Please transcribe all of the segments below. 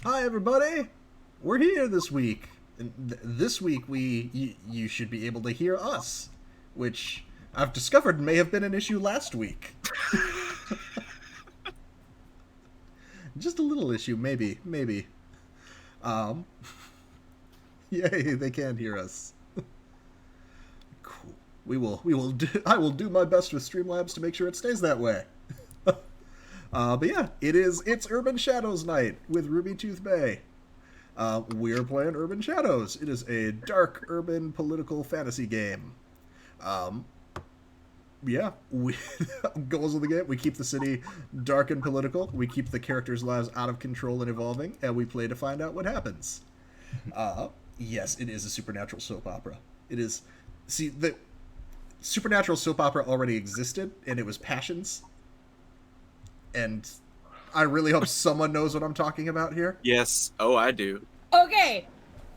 Hi, everybody. We're here this week. And this week, you should be able to hear us, which I've discovered may have been an issue last week. Just a little issue, maybe. Um, Yay, they can hear us. Cool. We will do. I will do my best with Streamlabs to make sure it stays that way. But yeah, it's Urban Shadows Night with Ruby Tooth Bay. We're playing Urban Shadows. It is a dark urban political fantasy game. Um, yeah, we goals of the game: we keep the city dark and political. We keep the characters' lives out of control and evolving, and we play to find out what happens. Uh, yes, it is a supernatural soap opera. It is. See, the supernatural soap opera already existed, and it was Passions. And I really hope someone knows what I'm talking about here. Yes. Oh, I do. Okay,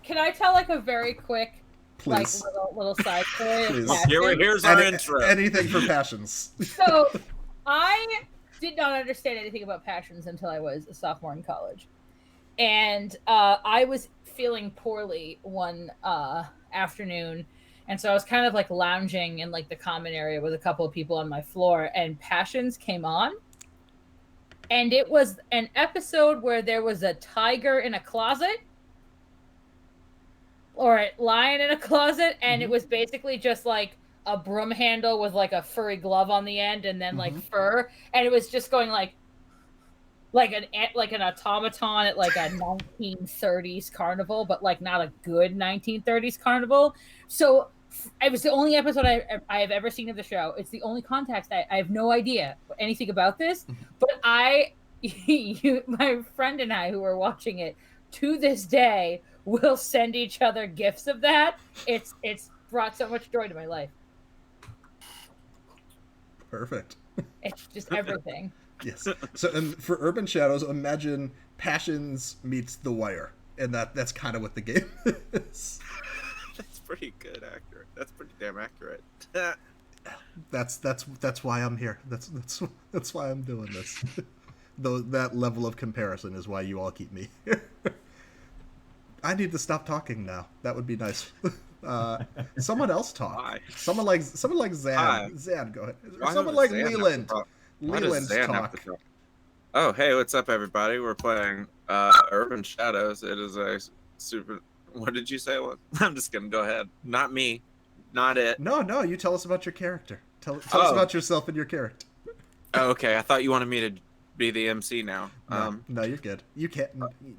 can I tell like a very quick, Please. like little side story? Please. Of Here's our intro. Anything for Passions. So, I did not understand anything about Passions until I was a sophomore in college, and I was feeling poorly one afternoon, and so I was kind of like lounging in like the common area with a couple of people on my floor, and Passions came on. And it was an episode where there was a tiger in a closet or a lion in a closet, and it was basically just like a broom handle with like a furry glove on the end and then like fur, and it was just going like an automaton at like a 1930s carnival, but like not a good 1930s carnival. So it was the only episode I have ever seen of the show. It's the only context. I have no idea anything about this, but my friend and I who were watching it to this day will send each other gifts of that. It's brought so much joy to my life. Perfect. It's just everything. Yes. So, and for Urban Shadows, imagine Passions meets The Wire, and that's kind of what the game is. That's pretty good, accurate. That's pretty damn accurate. That's why I'm here. That's why I'm doing this. Though that level of comparison is why you all keep me here. I need to stop talking now. That would be nice. Someone else talk. Why? Someone like Zan. Why? Zan, go ahead. Or Why someone does like Zan have to Leland. talk? Why does Leland Zan have talk. to talk? Oh, hey, what's up, everybody? We're playing Urban Shadows. It is a super... What did you say? What? I'm just going to go ahead. Not me. Not it. No, you tell us about your character. Tell us about yourself and your character. Oh, okay, I thought you wanted me to be the MC now. No, you're good. You can't.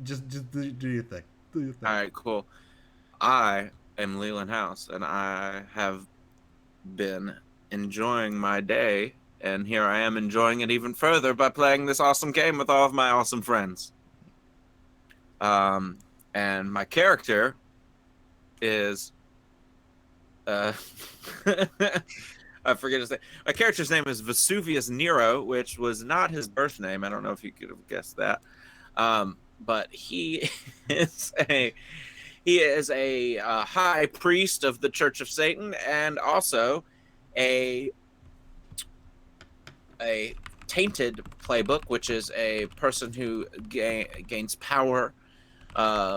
Just do your thing. Do your thing. All right, cool. I am Leland House, and I have been enjoying my day, and here I am enjoying it even further by playing this awesome game with all of my awesome friends. And my character is I forget his name. My character's name is Vesuvius Nero, which was not his birth name. I don't know if you could have guessed that. But he is a high priest of the Church of Satan, and also a tainted playbook, which is a person who gains power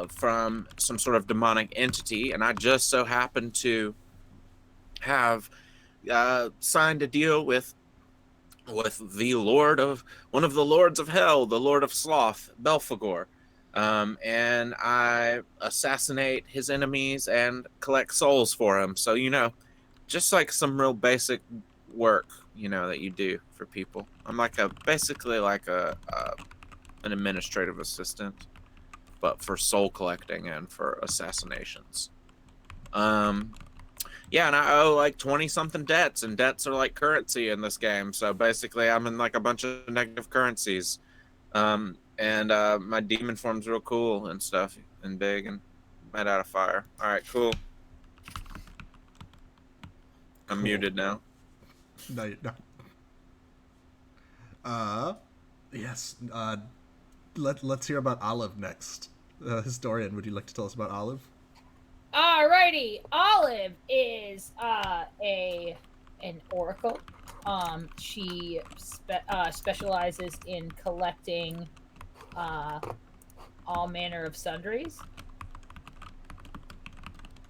from some sort of demonic entity. And I just so happen to have signed a deal with the one of the lords of hell, the Lord of Sloth, Belphegor. And I assassinate his enemies and collect souls for him. So, just like some real basic work, that you do for people. I'm basically like an administrative assistant, but for soul collecting and for assassinations. Yeah, and I owe like 20-something debts, and debts are like currency in this game. So basically, I'm in like a bunch of negative currencies. And my demon form's real cool and stuff, and big, and made out of fire. All right, cool. I'm muted now. No, you're not. Yes. Let's hear about Olive next. Historian, would you like to tell us about Olive? Alrighty, Olive is an oracle. She specializes in collecting all manner of sundries.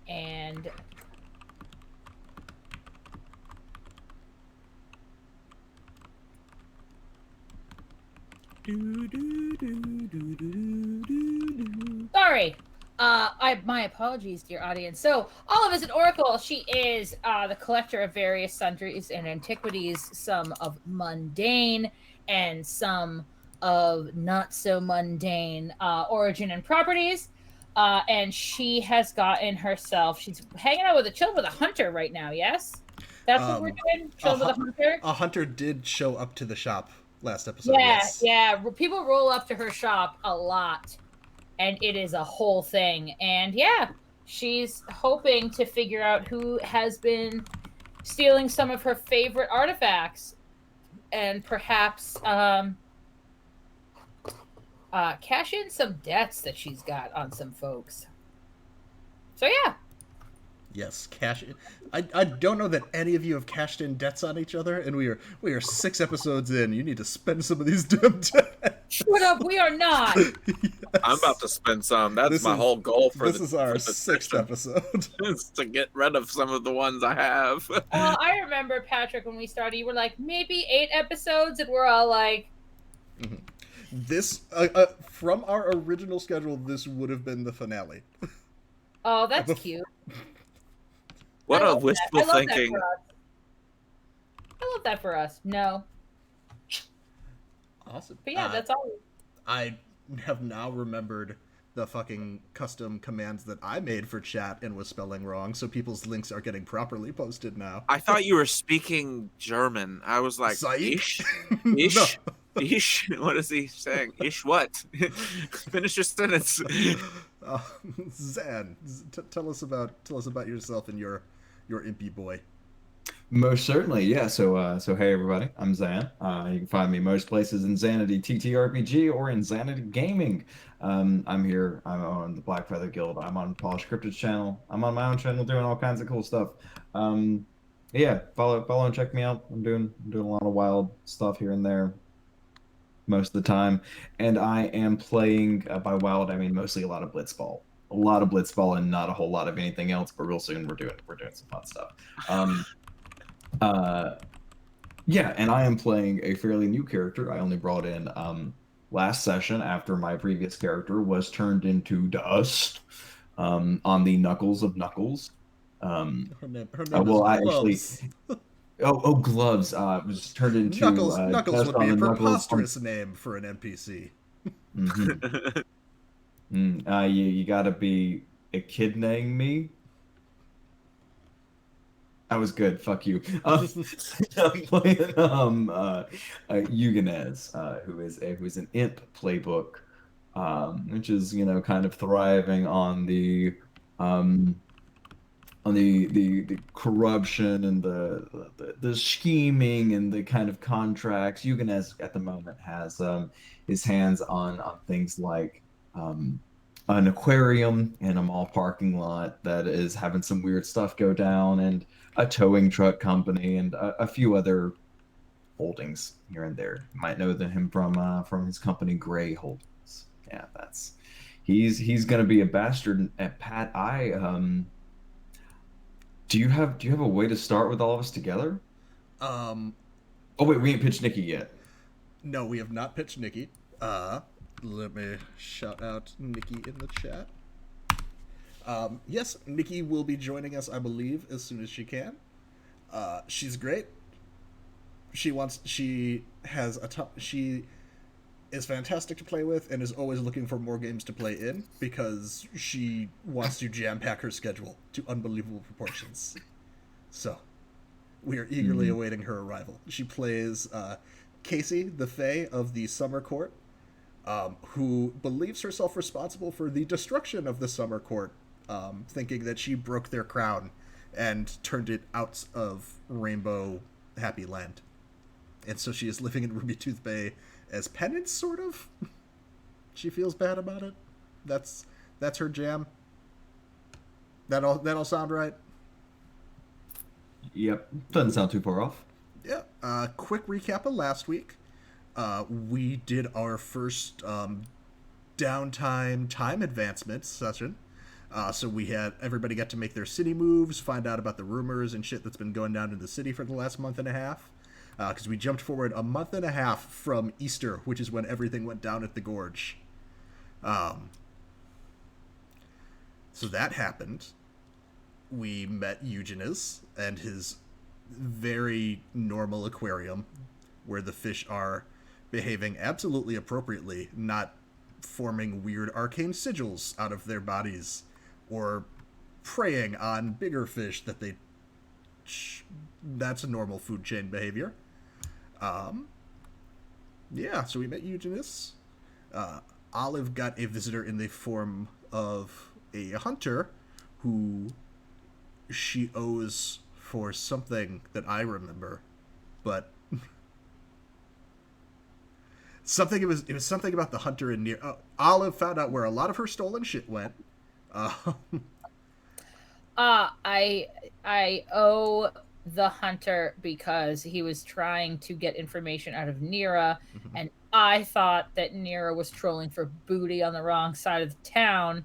And sorry. My apologies, dear audience. So, Olive is an oracle. She is the collector of various sundries and antiquities, some of mundane and some of not so mundane origin and properties. And she has gotten herself. She's hanging out with chilling with a hunter right now. Yes, that's what we're doing. Chilling with a hunter. A hunter did show up to the shop last episode. Yeah, yes. yeah. People roll up to her shop a lot, and it is a whole thing. And yeah, she's hoping to figure out who has been stealing some of her favorite artifacts, and perhaps cash in some debts that she's got on some folks. So yeah. Yes, cash in. I don't know that any of you have cashed in debts on each other, and we are 6 episodes in. You need to spend some of these damn debts. Shut up, we are not. Yes. I'm about to spend some. That's my whole goal for this is our 6th episode. Is to get rid of some of the ones I have. I remember, Patrick, when we started, you were like, maybe 8 episodes, and we're all like... Mm-hmm. This, from our original schedule, this would have been the finale. Oh, that's cute. What a wistful thinking. I love that for us. No. Awesome. But yeah, that's all. I have now remembered the fucking custom commands that I made for chat and was spelling wrong, so people's links are getting properly posted now. I thought you were speaking German. I was like, ish? Ish? No. Ish? What is he saying? Ish what? Finish your sentence. Zan, tell us about yourself and your impy boy. Most certainly, yeah. So hey everybody, I'm Zan. You can find me most places in Zanity TTRPG or in Zanity Gaming. I'm here. I'm on the Black Feather Guild. I'm on Polished Cryptid's channel. I'm on my own channel doing all kinds of cool stuff. Yeah, follow and check me out. I'm doing a lot of wild stuff here and there most of the time, and I am playing by wild I mean mostly a lot of Blitzball. A lot of Blitzball and not a whole lot of anything else, but real soon we're doing some fun stuff. Yeah, and I am playing a fairly new character. I only brought in last session after my previous character was turned into dust on the Knuckles of Knuckles. Her name well, I Gloves. actually Gloves was turned into Knuckles. Knuckles would be a preposterous on... name for an NPC. Mm-hmm. You gotta be echidnaing me. That was good. Fuck you. I'm playing Eugenēs, who's an imp playbook, which is kind of thriving on the corruption and the scheming and the kind of contracts. Eugenēs at the moment has his hands on things like an aquarium in a mall parking lot that is having some weird stuff go down, and a towing truck company, and a few other holdings here and there. You might know him from his company Gray Holdings. Yeah, he's gonna be a bastard. And Pat, do you have a way to start with all of us together? Oh wait, we ain't pitched Nikki yet. No, we have not pitched Nikki. Let me shout out Nikki in the chat. Yes, Nikki will be joining us, I believe, as soon as she can. She's great. She is fantastic to play with and is always looking for more games to play in because she wants to jam-pack her schedule to unbelievable proportions. So, we are eagerly awaiting her arrival. She plays Kasey, the Fae of the Summer Court, who believes herself responsible for the destruction of the Summer Court, thinking that she broke their crown and turned it out of Rainbow Happy Land. And so she is living in Ruby Tooth Bay as penance, sort of. She feels bad about it. That's her jam. That all sound right? Yep, doesn't sound too far off. Yeah. Quick recap of last week. We did our first downtime time advancement session. So we had everybody got to make their city moves, find out about the rumors and shit that's been going down in the city for the last month and a half. Because we jumped forward a month and a half from Easter, which is when everything went down at the Gorge. So that happened. We met Eugenēs and his very normal aquarium, where the fish are behaving absolutely appropriately, not forming weird arcane sigils out of their bodies, or preying on bigger fish that they... That's a normal food chain behavior. Yeah, so we met Eugenēs. Olive got a visitor in the form of a hunter who she owes for something that I remember, but it was something about the hunter in near. Olive found out where a lot of her stolen shit went. I owe the hunter because he was trying to get information out of Nira, and I thought that Nira was trolling for booty on the wrong side of the town,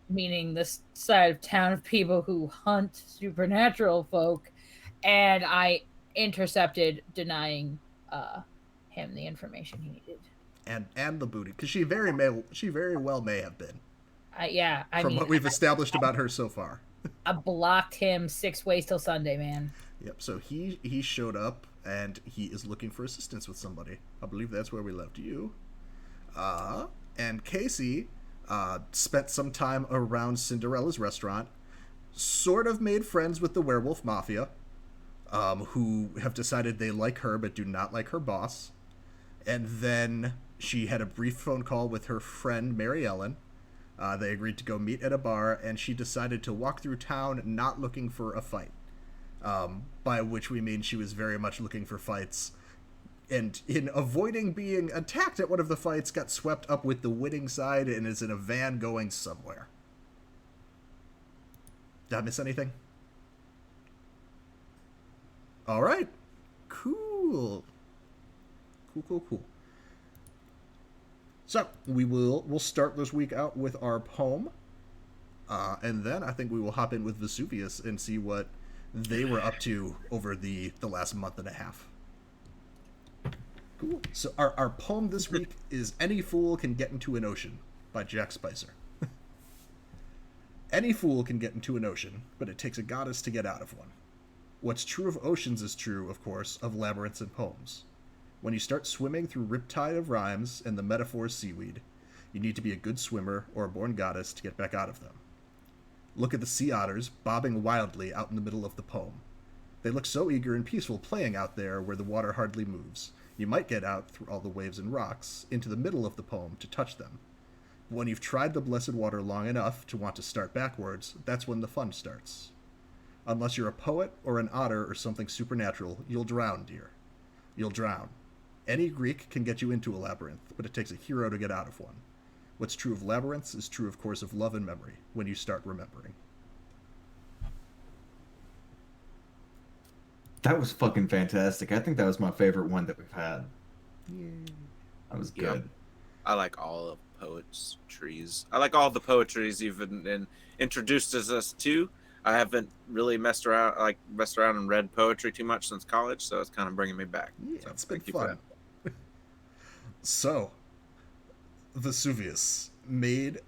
meaning the side of town of people who hunt supernatural folk, and I intercepted, denying him the information he needed. And the booty, because she very well may have been. Yeah, from what we've established about her so far. I blocked him 6 ways till Sunday, man. Yep. So he showed up and he is looking for assistance with somebody. I believe that's where we left you. And Kasey spent some time around Cinderella's restaurant, sort of made friends with the werewolf mafia, who have decided they like her but do not like her boss. And then she had a brief phone call with her friend Mary Ellen. They agreed to go meet at a bar, and she decided to walk through town not looking for a fight. By which we mean she was very much looking for fights. And in avoiding being attacked at one of the fights, got swept up with the winning side and is in a van going somewhere. Did I miss anything? All right. Cool. Cool. So we'll start this week out with our poem, and then I think we will hop in with Vesuvius and see what they were up to over the last month and a half. Cool. So our poem this week is "Any Fool Can Get Into an Ocean" by Jack Spicer. Any fool can get into an ocean, but it takes a goddess to get out of one. What's true of oceans is true, of course, of labyrinths and poems. When you start swimming through riptide of rhymes and the metaphors seaweed, you need to be a good swimmer or a born goddess to get back out of them. Look at the sea otters bobbing wildly out in the middle of the poem. They look so eager and peaceful playing out there where the water hardly moves. You might get out through all the waves and rocks into the middle of the poem to touch them. But when you've tried the blessed water long enough to want to start backwards, that's when the fun starts. Unless you're a poet or an otter or something supernatural, you'll drown, dear. You'll drown. Any Greek can get you into a labyrinth, but it takes a hero to get out of one. What's true of labyrinths is true, of course, of love and memory, when you start remembering. That was fucking fantastic. I think that was my favorite one that we've had. Yay. That was good. Yep. I like all of poets' trees. I like all the poetries you've introduced us to. I haven't really messed around and read poetry too much since college, so it's kind of bringing me back. Yeah, so it's been fun. So, Vesuvius made,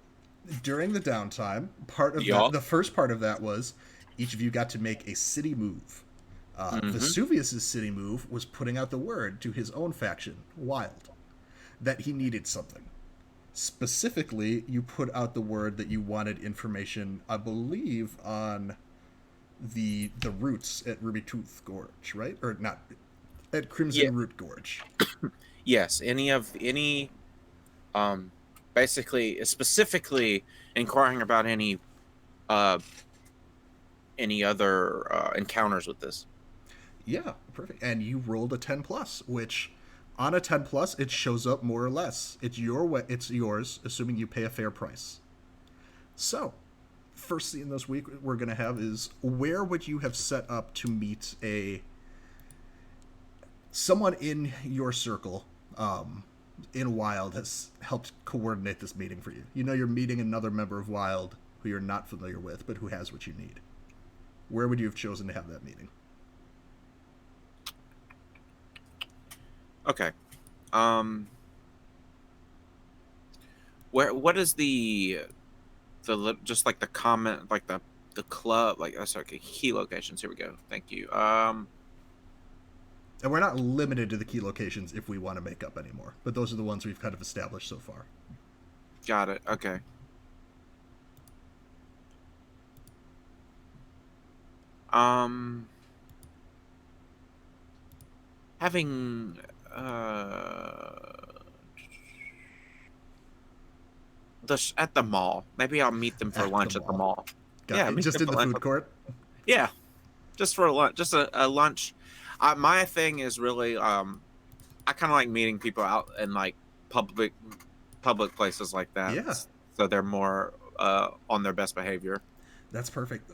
during the downtime, part of the first part of that was each of you got to make a city move. Vesuvius's city move was putting out the word to his own faction, Wild, that he needed something. Specifically, you put out the word that you wanted information, I believe, on the roots at Ruby Tooth Gorge, right? Or not, at Crimson Root Gorge. Yes, basically, specifically inquiring about any other encounters with this. Yeah, perfect. And you rolled a 10+, which on a 10+, it shows up more or less. It's yours, assuming you pay a fair price. So, first thing this week we're going to have is, where would you have set up to meet someone in your circle, in Wild has helped coordinate this meeting for you? You know you're meeting another member of Wild who you're not familiar with, but who has what you need. Where would you have chosen to have that meeting? Okay. What is the just like the comment, like the club, like sorry, key locations? Here we go. Thank you. And we're not limited to the key locations if we want to make up any more, but those are the ones we've kind of established so far. Got it. Okay. Having at the mall. Maybe I'll meet them for lunch at the mall. Yeah, just in the food court. Yeah, just for lunch, just a lunch. My thing is really, I kind of like meeting people out in like public places like that. Yeah. So they're more on their best behavior. That's perfect.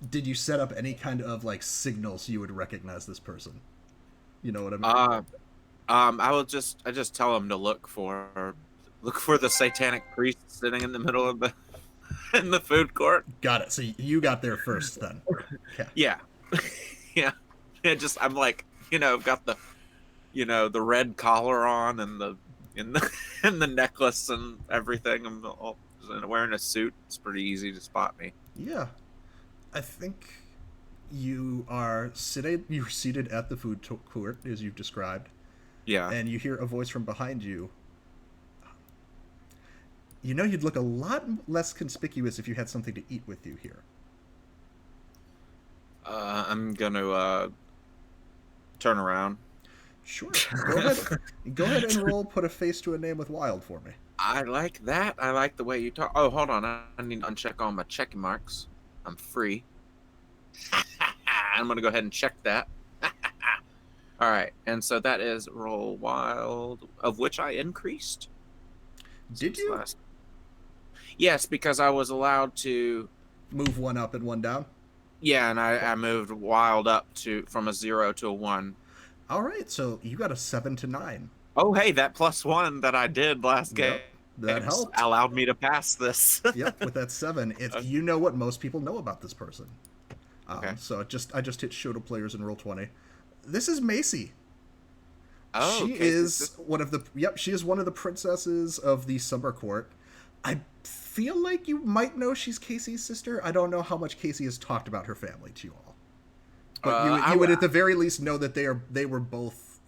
Did you set up any kind of like signals you would recognize this person? You know what I mean? I just tell them to look for the satanic priest sitting in the middle of in the food court. Got it. So you got there first then. Okay. Yeah. Yeah. I'm like, got the the red collar on and the necklace and everything. I'm all wearing a suit. It's pretty easy to spot me. Yeah. I think you're seated at the food court as you've described. Yeah. And you hear a voice from behind you. You'd look a lot less conspicuous if you had something to eat with you here. I'm gonna turn around. Sure. Go ahead and roll put a face to a name with Wild for me. I like that. I like the way you talk. Oh, hold on. I need to uncheck all my check marks. I'm free. I'm gonna go ahead and check that. All right, and so that is roll Wild, of which I increased. Did you? Yes, because I was allowed to move one up and one down. Yeah, and I moved Wild up from a 0 to a 1. All right, so you got a 7 to 9. Oh, hey, that +1 that I did last game. That helped. Allowed me to pass this. Yep, with that 7, you know what most people know about this person. Okay. So I just hit show to players and roll 20. This is Macy. Oh, she is one of the princesses of the Summer Court. I feel like you might know she's Kasey's sister. I don't know how much Kasey has talked about her family to you all, but you would at the very least know that they were both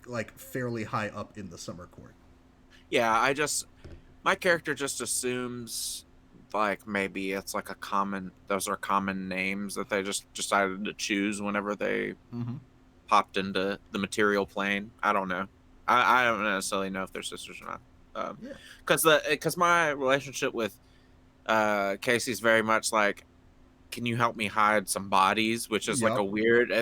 like fairly high up in the Summer Court. Yeah, my character just assumes like maybe it's like those are common names that they just decided to choose whenever they popped into the material plane. I don't know. I don't necessarily know if they're sisters or not. Because my relationship with Kasey's very much like, can you help me hide some bodies, which is like a weird,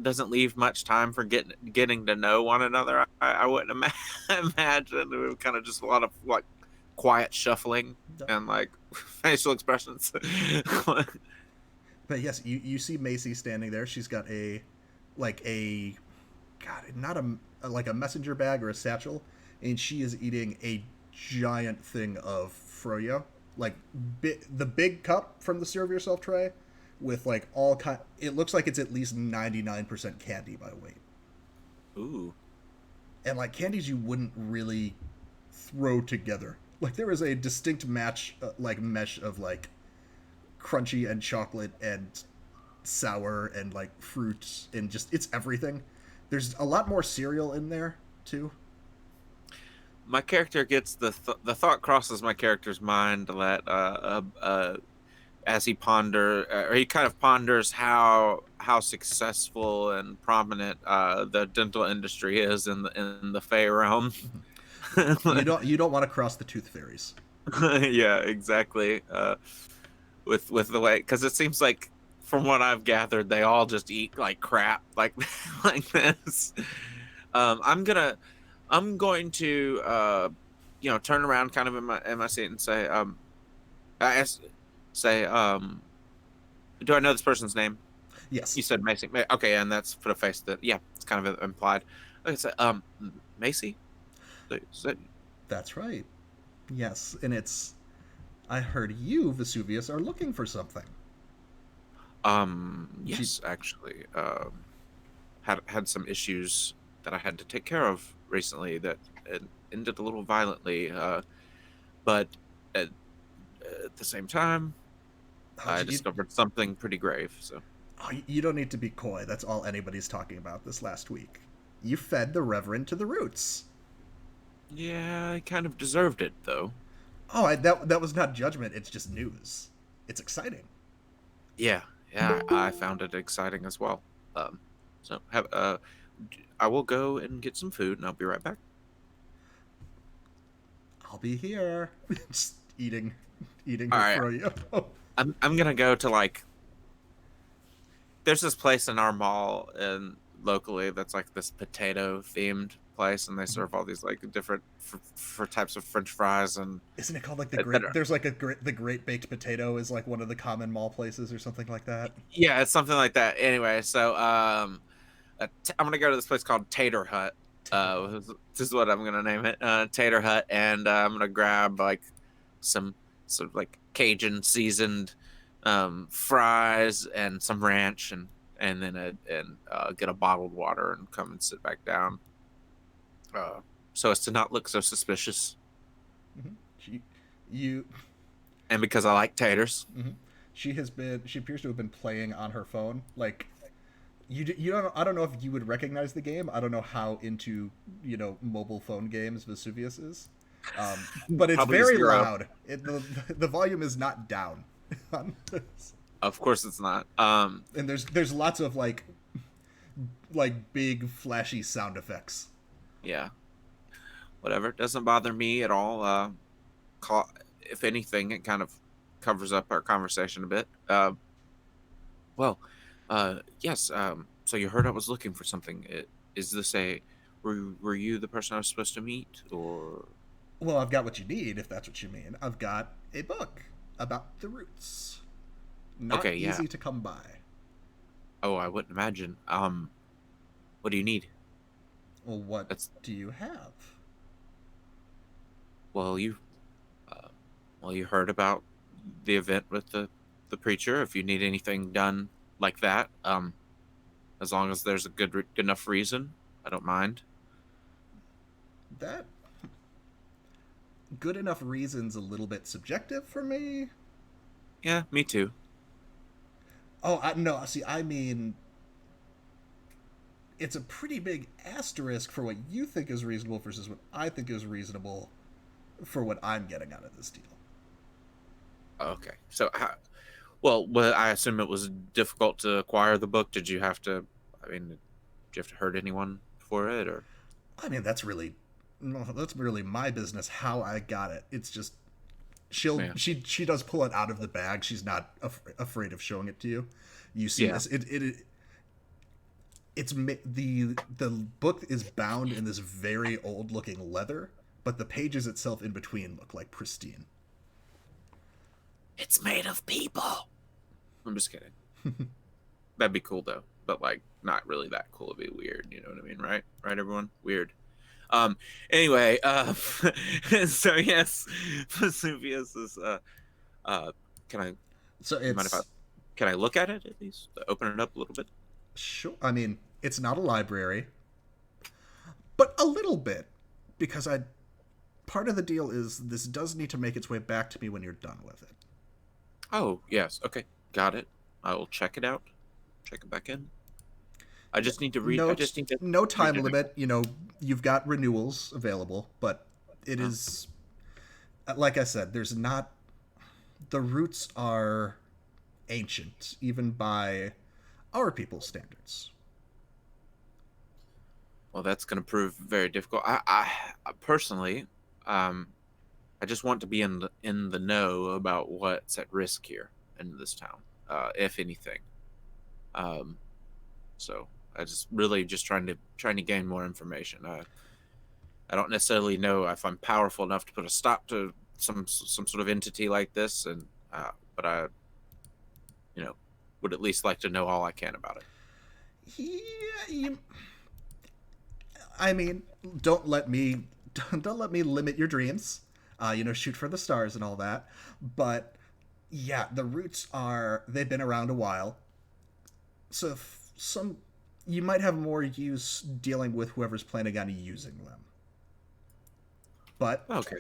doesn't leave much time for getting to know one another. I wouldn't imagine. It was kind of just a lot of like quiet shuffling and like facial expressions. But yes, you see Macy standing there. She's got not a messenger bag or a satchel, and she is eating a giant thing of froyo, like the big cup from the serve yourself tray, with like it looks like it's at least 99% candy by weight. Ooh. And like candies you wouldn't really throw together. Like there is a distinct mesh of like crunchy and chocolate and sour and like fruits and just it's everything. There's a lot more cereal in there too. My character gets the thought crosses my character's mind that as he he kind of ponders how successful and prominent the dental industry is in the Fey realm. You don't want to cross the tooth fairies. Yeah, exactly. With the way, because it seems like from what I've gathered, they all just eat like crap, like this. I'm going to turn around kind of in my seat and say, do I know this person's name? Yes. You said Macy. Okay, and that's put a face that, yeah, it's kind of implied. Like I said, Macy? Is that, That's right. Yes, and it's. I heard you, Vesuvius, are looking for something. She, yes, actually. Had some issues that I had to take care of recently that ended a little violently. But at the same time, oh, I you, discovered something pretty grave. So oh, you don't need to be coy. That's all anybody's talking about this last week. You fed the Reverend to the roots. yeah, I kind of deserved it though. Oh, that was not judgment. It's just news. It's exciting. Yeah, yeah, I found it exciting as well. Um, so have I will go and get some food, and I'll be right back. I'll be here. Just eating All her right, froyo. I'm gonna go to like there's this place in our mall and locally that's like this potato themed place, and they serve all these like different for types of French fries and Isn't it called like the that great? There's like the Great Baked Potato is like one of the common mall places or something like that. yeah, it's something like that. Anyway, so I'm gonna go to this place called Tater Hut. This is what I'm gonna name it, Tater Hut, and I'm gonna grab like some sort of like Cajun seasoned fries and some ranch and then get a bottled water and come and sit back down, so as to not look so suspicious. Mm-hmm. You, And because I like taters. mm-hmm. She appears to have been playing on her phone. Like you don't. I don't know if you would recognize the game. I don't know how into mobile phone games Vesuvius is, but it's Probably very 0. loud. The volume is not down on this. Of course it's not. And there's lots of like big flashy sound effects. Yeah. Whatever. It doesn't bother me at all. If anything, it kind of covers up our conversation a bit. Well, yes. So you heard I was looking for something. Is this were you the person I was supposed to meet, or? Well, I've got what you need, if that's what you mean. I've got a book about the roots. Not Okay, yeah. easy to come by. Oh, I wouldn't imagine. What do you need? Well, what That's do you have? well, you heard about the event with the preacher. If you need anything done like that, as long as there's a good enough reason, I don't mind. That good enough reason's a little bit subjective for me. Yeah, me too. Oh, no. See, I mean, it's a pretty big asterisk for what you think is reasonable versus what I think is reasonable for what I'm getting out of this deal. Okay. So, well, I assume it was difficult to acquire the book. Did you have to? I mean, did you have to hurt anyone for it, or? I mean, that's really my business how I got it. It's just Yeah. she does pull it out of the bag. She's not afraid of showing it to you. You see Yeah. this. The book is bound in this very old looking leather, but the pages itself in between look like pristine. It's made of people. I'm just kidding. That'd be cool though, but like not really that cool. It'd be weird. You know what I mean, right? Right, everyone. Weird. Anyway, so yes, Vesuvius is. Can I? So You mind if can I look at it at least? Open it up a little bit. sure. I mean, it's not a library, but a little bit, because part of the deal is this does need to make its way back to me when you're done with it. Oh yes, okay, got it. I will check it out. Check it back in. I just need to read. I just need to. No time read it. limit. You've got renewals available, but it is, like I said, there's not. The roots are ancient, even by our people's standards. Well, that's going to prove very difficult. I personally, I just want to be in the know about what's at risk here in this town, if anything. So I just really just trying to gain more information. I don't necessarily know if I'm powerful enough to put a stop to some sort of entity like this, and but I, would at least like to know all I can about it. Yeah, I mean, don't let me don't let me limit your dreams. Shoot for the stars and all that. But yeah, the roots they've been around a while. So some you might have more use dealing with whoever's planning on using them. But Okay.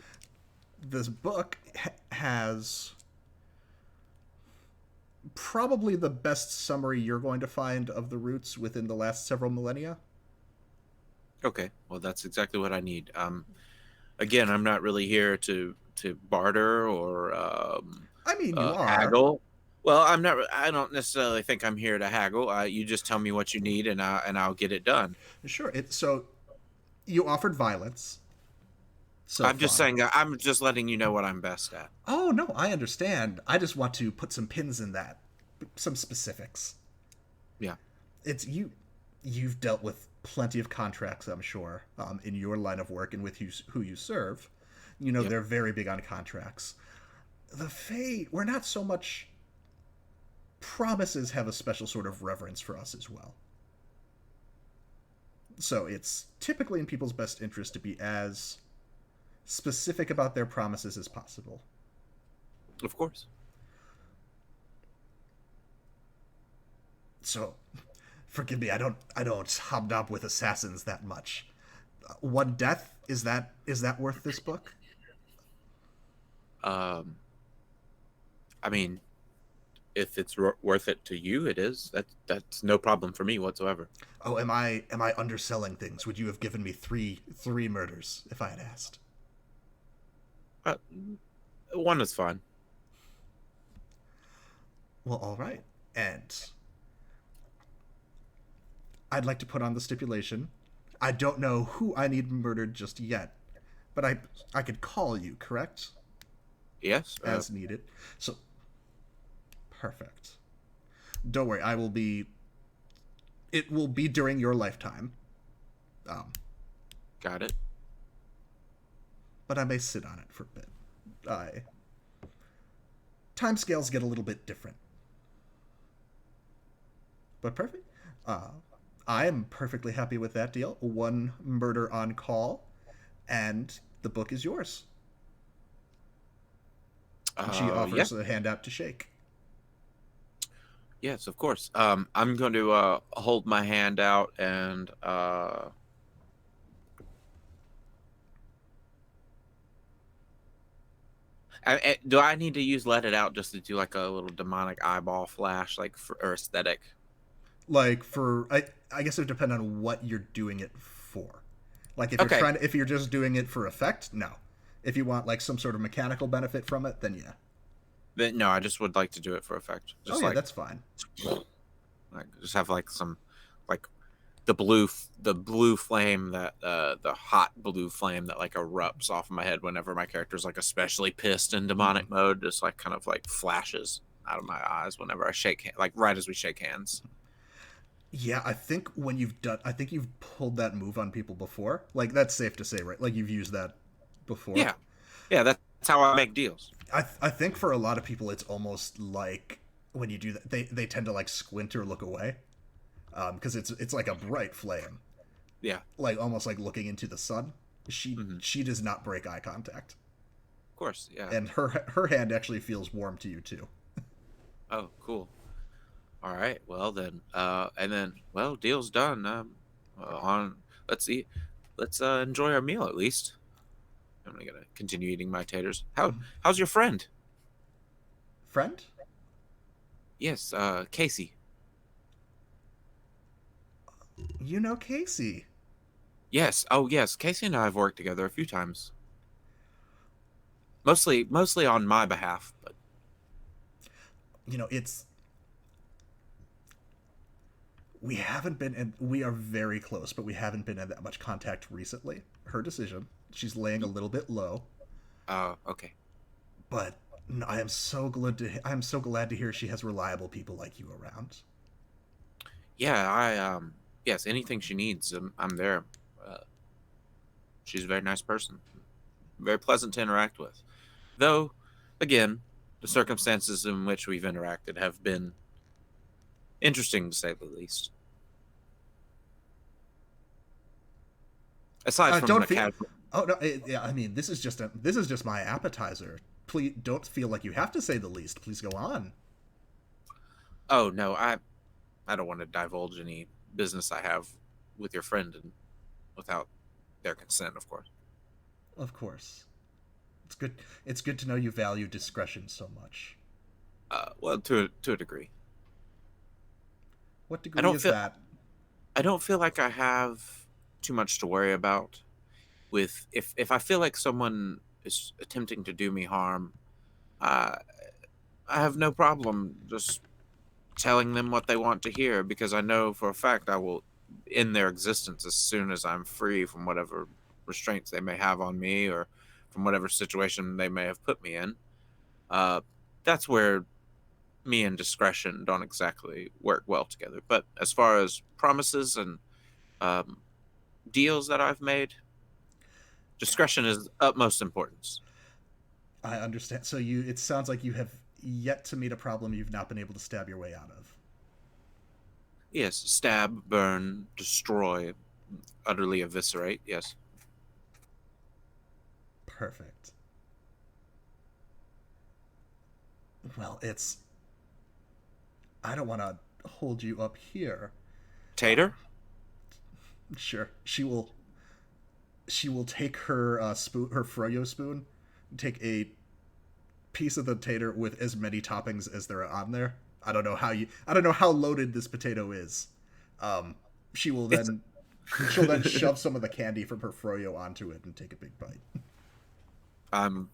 this book has probably the best summary you're going to find of the roots within the last several millennia. Okay. Well, that's exactly what I need. Again, I'm not really here to barter or I mean, you are. haggle. Well, I'm not. I don't necessarily think I'm here to haggle. You just tell me what you need, and I'll get it done. Sure. So you offered violence. So I'm just saying. I'm just letting you know what I'm best at. Oh no, I understand. I just want to put some pins in that, some specifics. Yeah. It's you. You've dealt with plenty of contracts, I'm sure, in your line of work and with who you serve. Yep. They're very big on contracts. The Fae, we're not so much. Promises have a special sort of reverence for us as well. So it's typically in people's best interest to be as specific about their promises as possible. Of course. So, forgive me, I don't hobnob with assassins that much. One death, is that worth this book? I mean, if it's worth it to you, it is. That's no problem for me whatsoever. Oh, am I underselling things? Would you have given me three murders if I had asked? One is fine. Well, all right. And I'd like to put on the stipulation. I don't know who I need murdered just yet, but I could call you, correct? Yes. As needed. So, perfect. Don't worry, it will be during your lifetime. Got it. But I may sit on it for a bit. Timescales get a little bit different. But perfect. I am perfectly happy with that deal. One murder on call, and the book is yours. And she offers a handout to shake. Yes, of course. I'm going to hold my hand out and do I need to use let it out just to do like a little demonic eyeball flash, like for aesthetic? Like I guess it would depend on what you're doing it for. Like if you're just doing it for effect, no. If you want like some sort of mechanical benefit from it, then yeah. But no, I just would like to do it for effect. Just that's fine. Like just have like some like the blue flame that the hot blue flame that like erupts off of my head whenever my character's like especially pissed in demonic mode, just like kind of like flashes out of my eyes whenever I shake like right as we shake hands. Yeah, I think you've pulled that move on people before. Like that's safe to say, right? Like you've used that before. Yeah, that's how I make deals. I think for a lot of people it's almost like when you do that they tend to like squint or look away. Because it's like a bright flame. Yeah. Like almost like looking into the sun. She does not break eye contact. Of course, yeah. And her hand actually feels warm to you too. Oh, cool. All right. Well then, deal's done. Let's see. Let's enjoy our meal at least. I'm gonna continue eating my taters. How's your friend? Friend? Yes, Kasey. You know Kasey. Yes. Oh, yes. Kasey and I have worked together a few times. Mostly on my behalf, but we are very close, but we haven't been in that much contact recently. Her decision. She's laying a little bit low. Oh, okay. But no, I am so glad to hear she has reliable people like you around. Yeah, yes, anything she needs, I'm there. She's a very nice person. Very pleasant to interact with. Though, again, the circumstances in which we've interacted have been interesting, to say the least. Aside from Don't the feel. casual. Oh no, yeah. I mean, this is just my appetizer. Please don't feel like you have to say the least. Please go on. Oh no, I don't want to divulge any business I have with your friend and without their consent, of course. Of course, it's good. It's good to know you value discretion so much. Well, to a degree. What I degree don't is feel that? I don't feel like I have too much to worry about with if I feel like someone is attempting to do me harm, uh, I have no problem just telling them what they want to hear because I know for a fact I will end their existence as soon as I'm free from whatever restraints they may have on me or from whatever situation they may have put me in. Uh, that's where me and discretion don't exactly work well together. But as far as promises and um, deals that I've made, discretion is utmost importance. I understand. So you. It sounds like you have yet to meet a problem you've not been able to stab your way out of. Yes, stab, burn, destroy, utterly eviscerate. Yes. Perfect. Well, it's. I don't want to hold you up here. Tater? Sure, she will. She will take her spoon, her froyo spoon, take a piece of the tater with as many toppings as there are on there. I don't know how you. I don't know how loaded this potato is. Um, she will It's then. She'll then shove some of the candy from her froyo onto it and take a big bite. I'm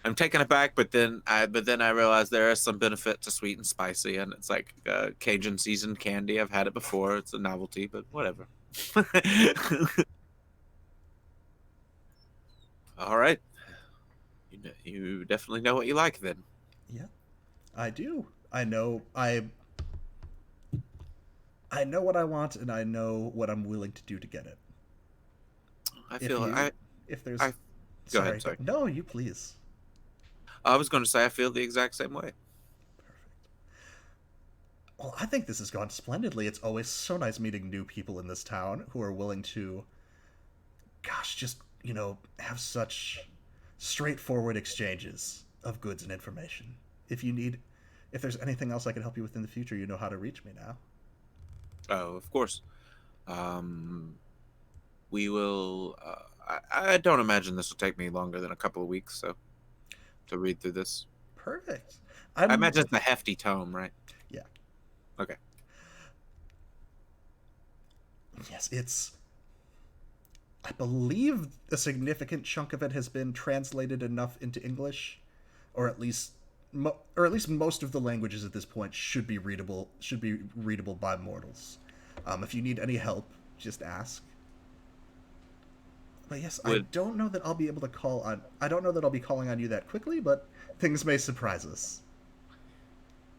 I'm taken aback, but then I realize there is some benefit to sweet and spicy, and it's like Cajun seasoned candy. I've had it before. It's a novelty, but whatever. All right, you definitely know what you like then. Yeah, I do. I know. I know what I want, and I know what I'm willing to do to get it. I If feel you, if there's, I go sorry, ahead. Sorry, no, you please. I was going to say I feel the exact same way. Perfect. Well, I think this has gone splendidly. It's always so nice meeting new people in this town who are willing to, gosh, just have such straightforward exchanges of goods and information. If you need, if there's anything else I can help you with in the future, you know how to reach me now. Oh, of course. Um, we will. I don't imagine this will take me longer than a couple of weeks, so to read through this. Perfect. I I'm imagine it's a hefty tome, right? Yeah. Okay. Yes, it's. I believe a significant chunk of it has been translated enough into English, or at least, most of the languages at this point should be readable. Should be readable by mortals. If you need any help, just ask. But yes, I Would don't know that I'll be able to call on. I don't know that I'll be calling on you that quickly, but things may surprise us.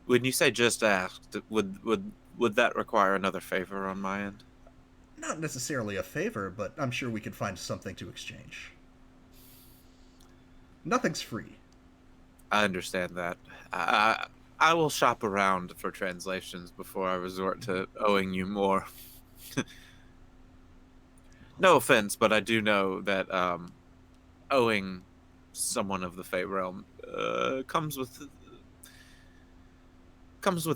when you say just asked, would that require another favor on my end? Not necessarily a favor, but I'm sure we could find something to exchange. Nothing's free. I understand that. I will shop around for translations before I resort to owing you more. No offense, but I do know that owing someone of the Fey realm comes with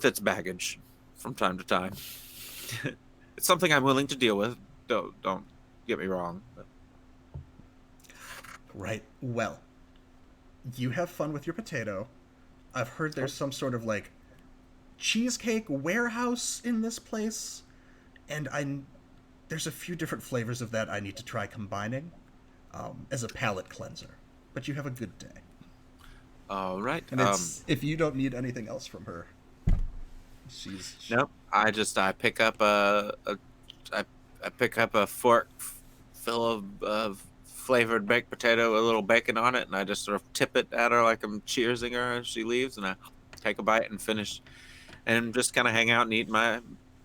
its baggage from time to time. It's something I'm willing to deal with. Don't get me wrong. But Right. Well, you have fun with your potato. I've heard there's some sort of like cheesecake warehouse in this place, and there's a few different flavors of that I need to try combining as a palate cleanser. But you have a good day. all right. And it's if you don't need anything else from her, she's Nope. I pick up I pick up a fork full of flavored baked potato with a little bacon on it, and I just sort of tip it at her like I'm cheersing her as she leaves, and I take a bite and finish, and just kind of hang out and eat my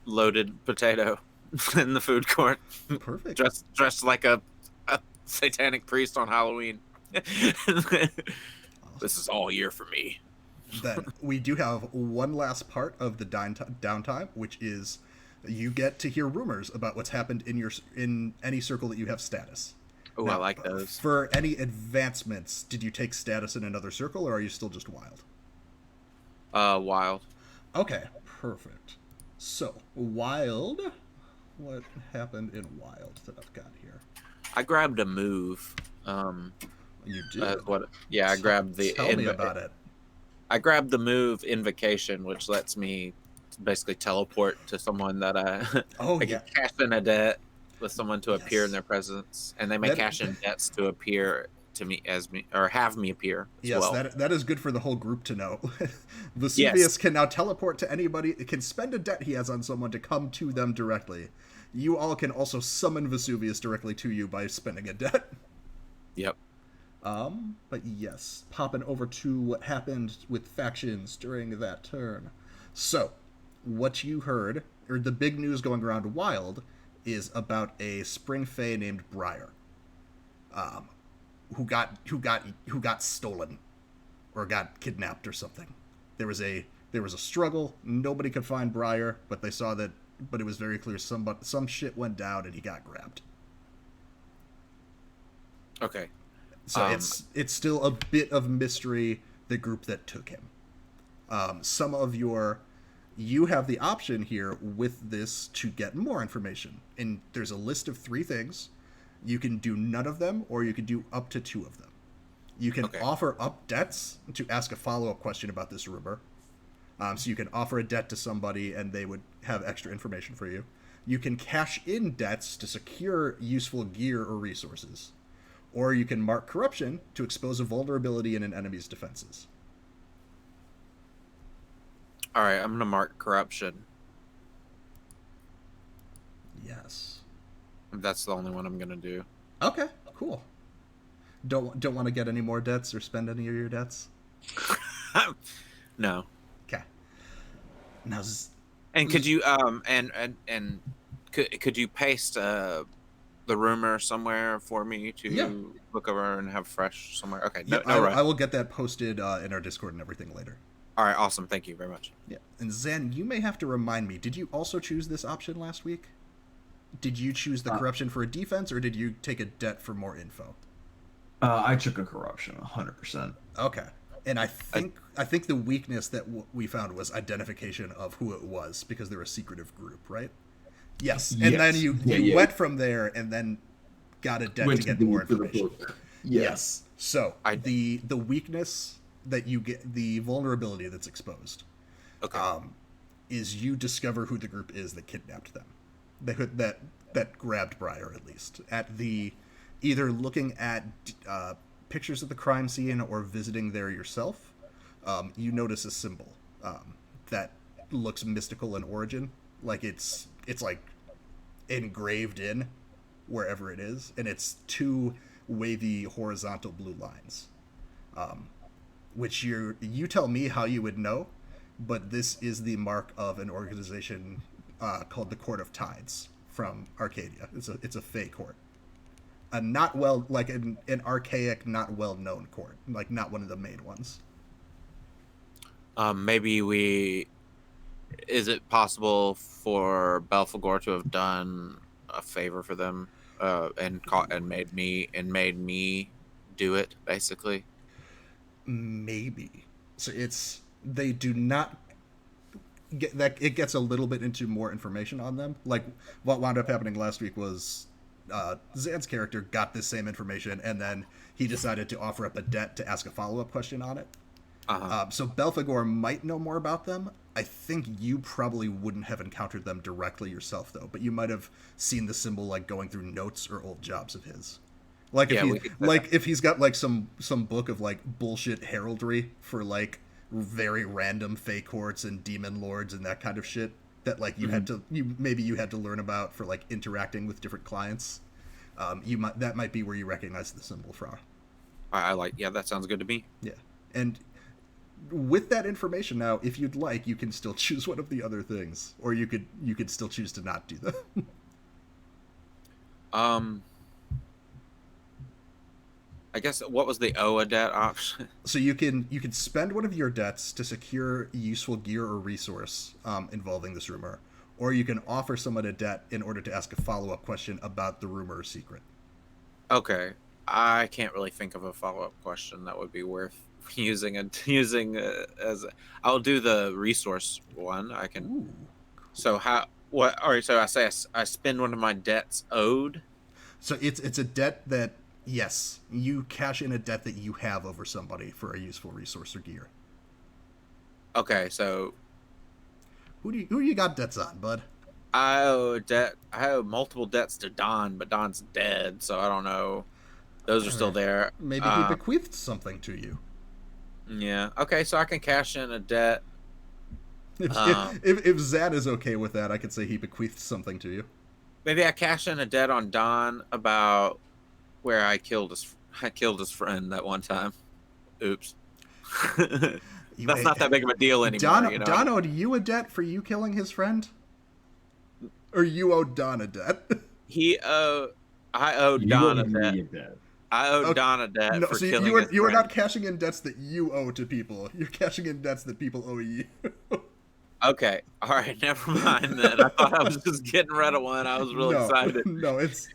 loaded potato in the food court, perfect. dressed like a satanic priest on Halloween. This is all year for me. Then we do have one last part of the downtime, which is You get to hear rumors about what's happened in any circle that you have status. Oh, I like those. For any advancements, did you take status in another circle, or are you still just wild? Wild. Okay, perfect. So, wild. What happened in wild that I've got here? I grabbed a move. You did? I grabbed the... Tell me about it. I grabbed the move Invocation, which lets me basically teleport to someone that I can cash in a debt with someone to appear in their presence, and they may cash in debts to appear to me or have me appear as well. That is good for the whole group to know. Vesuvius can now teleport to anybody. It can spend a debt he has on someone to come to them directly. You all can also summon Vesuvius directly to you by spending a debt. Yep. But yes, popping over to what happened with factions during that turn. So, what you heard, or the big news going around Wild, is about a Spring Fae named Briar, who got stolen, or got kidnapped or something. There was a struggle. Nobody could find Briar, but they saw that. But it was very clear some shit went down and he got grabbed. Okay. So it's still a bit of mystery, the group that took him. You have the option here with this to get more information. And there's a list of 3 things. You can do none of them, or you can do up to 2 of them. You can offer up debts to ask a follow-up question about this rumor. So you can offer a debt to somebody and they would have extra information for you. You can cash in debts to secure useful gear or resources. Or you can mark corruption to expose a vulnerability in an enemy's defenses. All right, I'm gonna mark corruption. Yes. That's the only one I'm gonna do. Okay, cool. Don't want to get any more debts or spend any of your debts? No. Okay. Now, and could you could you paste the rumor somewhere for me to look over and have fresh somewhere? Okay. I will get that posted in our Discord and everything later. All right, awesome. Thank you very much. Yeah. And Zen, you may have to remind me, did you also choose this option last week? Did you choose the corruption for a defense, or did you take a debt for more info? I took a corruption, 100%. Okay. And I think the weakness that we found was identification of who it was, because they're a secretive group, right? Yes. And then you went from there and then got a debt to get more information. Yes. So the weakness that you get, the vulnerability that's exposed, is you discover who the group is that kidnapped them, that grabbed Briar, at least at the either looking at pictures of the crime scene or visiting there yourself. You notice a symbol that looks mystical in origin, like it's like engraved in wherever it is, and it's 2 wavy horizontal blue lines, which you tell me how you would know, but this is the mark of an organization called the Court of Tides from Arcadia. It's a Fae court, an archaic, not well known court, like not one of the main ones. Is it possible for Belphegor to have done a favor for them and made me do it, basically? Maybe. So they do not get that. It gets a little bit into more information on them. Like what wound up happening last week was Zan's character got this same information, and then he decided to offer up a debt to ask a follow-up question on it. So Belphegor might know more about them. I think you probably wouldn't have encountered them directly yourself, though, but you might have seen the symbol like going through notes or old jobs of his. Like if he's got like some book of like bullshit heraldry for like very random Fae courts and demon lords and that kind of shit that like you had to learn about for like interacting with different clients. That might be where you recognize the symbol from. That sounds good to me. Yeah. And with that information now, if you'd like, you can still choose one of the other things, or you could still choose to not do them. I guess what was the Oa debt option? So you can spend one of your debts to secure useful gear or resource involving this rumor, or you can offer someone a debt in order to ask a follow-up question about the rumor or secret. Okay, I can't really think of a follow-up question that would be worth using as. I'll do the resource one. I can. Ooh. So how? What? All right. So I say I spend one of my debts owed. So it's a debt that, yes, you cash in a debt that you have over somebody for a useful resource or gear. Okay, so Who do you got debts on, bud? I owe multiple debts to Don, but Don's dead, so I don't know. Those are still there. Maybe he bequeathed something to you. Yeah. Okay, so I can cash in a debt. If Zan is okay with that, I could say he bequeathed something to you. Maybe I cash in a debt on Don about where I killed his friend that one time. Oops. That's not that big of a deal anymore. Don owed you a debt for you killing his friend? Or you owed Don a debt? I owed Don a debt. I owed Don a debt for killing his friend. You are not cashing in debts that you owe to people. You're cashing in debts that people owe you. Okay. All right. Never mind then. I thought I was just getting rid of one. I was really excited. No, this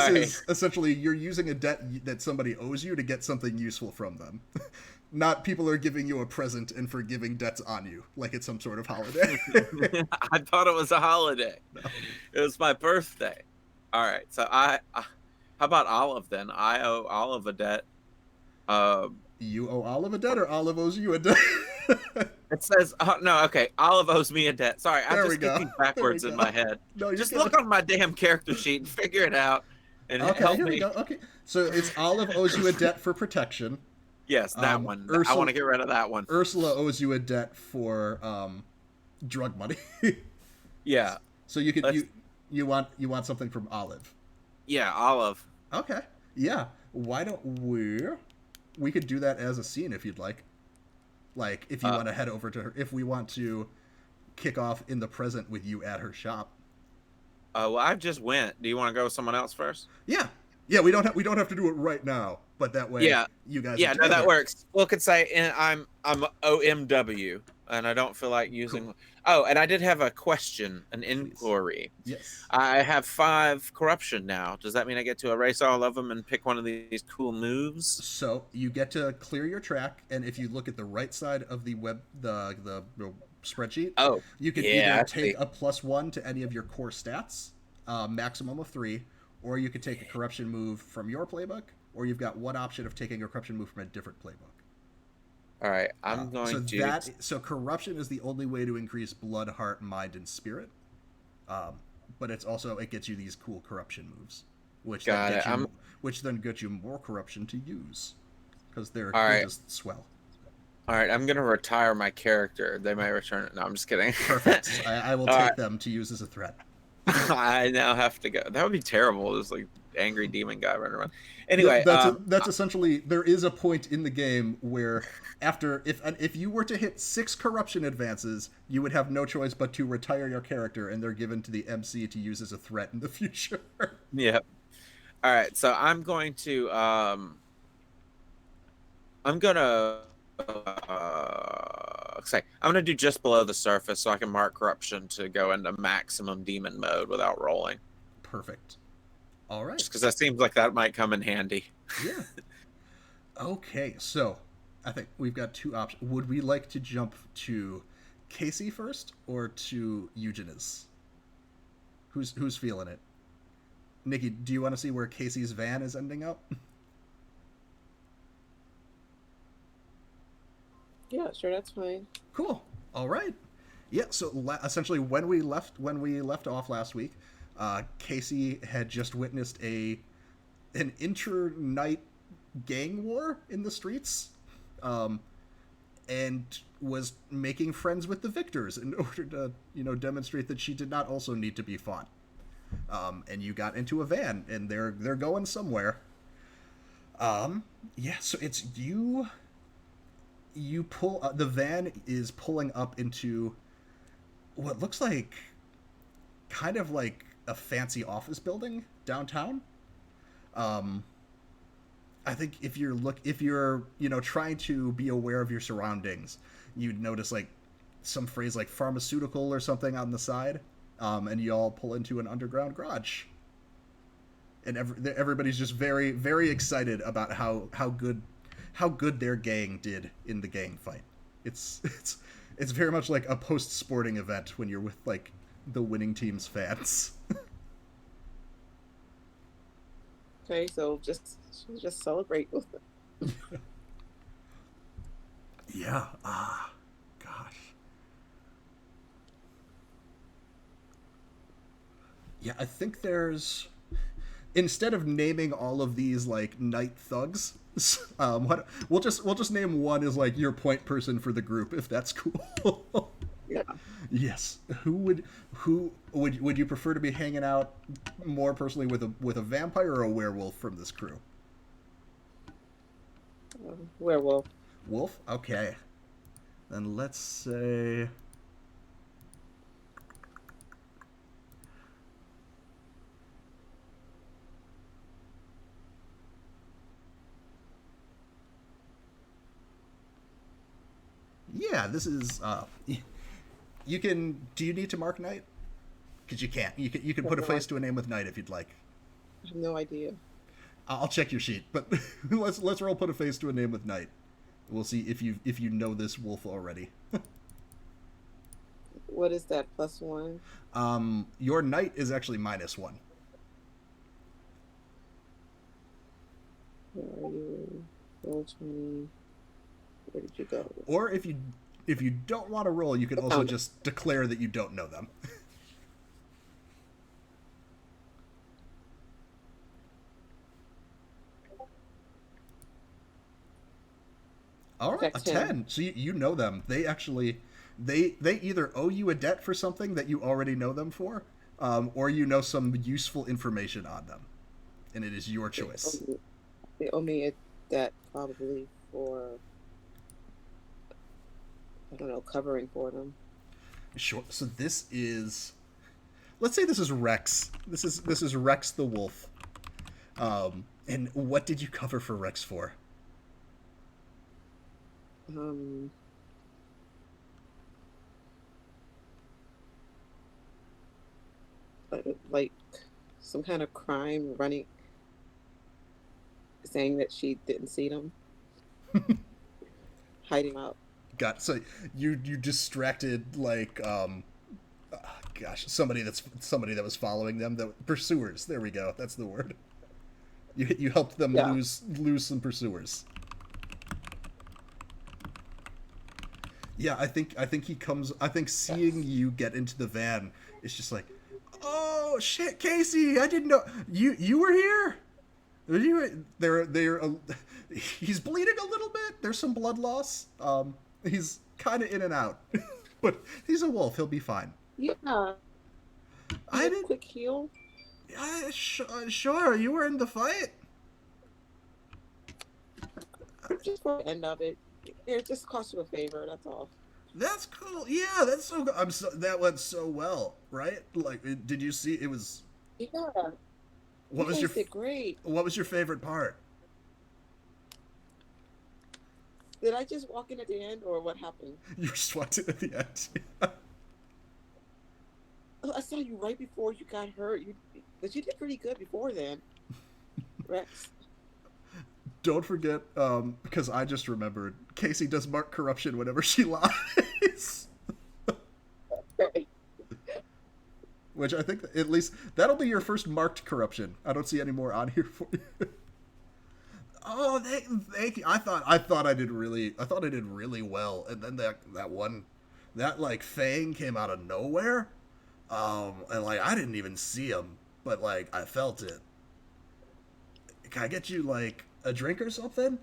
is essentially you're using a debt that somebody owes you to get something useful from them. Not people are giving you a present and forgiving debts on you like it's some sort of holiday. I thought it was a holiday. No. It was my birthday. All right. So how about Olive then? I owe Olive a debt. You owe Olive a debt, or Olive owes you a debt? It says, no, okay. Olive owes me a debt. Sorry, I'm just thinking backwards in my head. No, just look on my damn character sheet and figure it out and help me. We go. Okay, so it's Olive owes you a debt for protection. Yes, that one. I want to get rid of that one. Ursula owes you a debt for drug money. Yeah. So you could you want something from Olive. Yeah, Olive. Okay. Yeah. Why don't we could do that as a scene if you'd like. Like, if you want to head over to her, if we want to kick off in the present with you at her shop. Well, I just went. Do you want to go with someone else first? Yeah. We don't have to do it right now, but that way, you guys. Yeah, no, that works. Well, could say I'm OMW, and I don't feel like using. Cool. Oh, and I did have a question, an inquiry. Yes. I have 5 corruption now. Does that mean I get to erase all of them and pick one of these cool moves? So you get to clear your track, and if you look at the right side of the the spreadsheet, you can either take a +1 to any of your core stats, maximum of 3, or you could take a corruption move from your playbook, or you've got one option of taking a corruption move from a different playbook. All right, I'm going to. So corruption is the only way to increase blood, heart, mind, and spirit. But it gets you these cool corruption moves, which then get you more corruption to use, because they're just swell. All right, I'm gonna retire my character. They may return it. No, I'm just kidding. Perfect. I will take them to use as a threat. I now have to go. That would be terrible. Just like angry demon guy running around. Anyway, that's essentially, there is a point in the game where if you were to hit 6 corruption advances, you would have no choice but to retire your character, and they're given to the MC to use as a threat in the future. Yep. All right, so I'm going to say I'm gonna do just below the surface so I can mark corruption to go into maximum demon mode without rolling. Perfect. All right. Just because that seems like that might come in handy. Yeah. Okay, so I think we've got 2 options. Would we like to jump to Kasey first or to Eugenēs? Who's feeling it? Nikki, do you want to see where Kasey's van is ending up? Yeah, sure, that's fine. Cool. All right. Yeah. So essentially, when we left off last week, Kasey had just witnessed an inter-night gang war in the streets, and was making friends with the victors in order to, demonstrate that she did not also need to be fought. And you got into a van, and they're going somewhere. Yeah. So it's you. You pull the van is pulling up into what looks like kind of like a fancy office building downtown. I think if you're trying to be aware of your surroundings, you'd notice like some phrase like pharmaceutical or something on the side. and you all pull into an underground garage. And everybody's just very, very excited about how good their gang did in the gang fight. It's very much like a post-sporting event when you're with like the winning team's fans. Okay, so just celebrate with them. Yeah. Gosh. Yeah, I think there's, instead of naming all of these like night thugs, we'll just name one as like your point person for the group, if that's cool. Yeah. Yes. Who would you prefer to be hanging out more personally with a vampire or a werewolf from this crew? Werewolf. Wolf? Okay. Then let's say... Yeah, this is... You can... Do you need to mark night? Because you can't. You can put a face to a name with night if you'd like. I have no idea. I'll check your sheet, but let's roll put a face to a name with night. We'll see if you know this wolf already. What is that, +1? Your night is actually -1. Where are you? Roll 20. Where did you go? Or if you don't want to roll, you can also just declare that you don't know them. All right, a 10. So you know them. They actually, they either owe you a debt for something that you already know them for, or you know some useful information on them, and it is your choice. They owe me a debt probably for, I don't know, covering for them. Sure. So this is, let's say this is Rex. This is Rex the wolf. And what did you cover for Rex for? Like some kind of crime, running, saying that she didn't see them, hiding out. Got it. So you distracted like gosh, somebody that was following them, pursuers. There we go. That's the word. You helped them lose some pursuers. Yeah, I think he comes. I think seeing you get into the van, it's just like, oh shit, Kasey! I didn't know you were here. He's bleeding a little bit. There's some blood loss. He's kind of in and out, but he's a wolf. He'll be fine. Yeah. I did quick heal. Sure. You were in the fight. Just for the end of it. It just cost you a favor, that's all. That's cool. Yeah, that's so good. That went so well, right? Like, did you see? It was. Yeah. What was your? Great. What was your favorite part? Did I just walk in at the end, or what happened? You just walked in at the end. I saw you right before you got hurt. But you did pretty good before then, Rex. Don't forget, because I just remembered, Kasey does mark corruption whenever she lies. Which I think, at least, that'll be your first marked corruption. I don't see any more on here for you. Oh, thank you. I thought I did really well, and then that like Fang came out of nowhere, and like I didn't even see him, but like I felt it. Can I get you like a drink or something?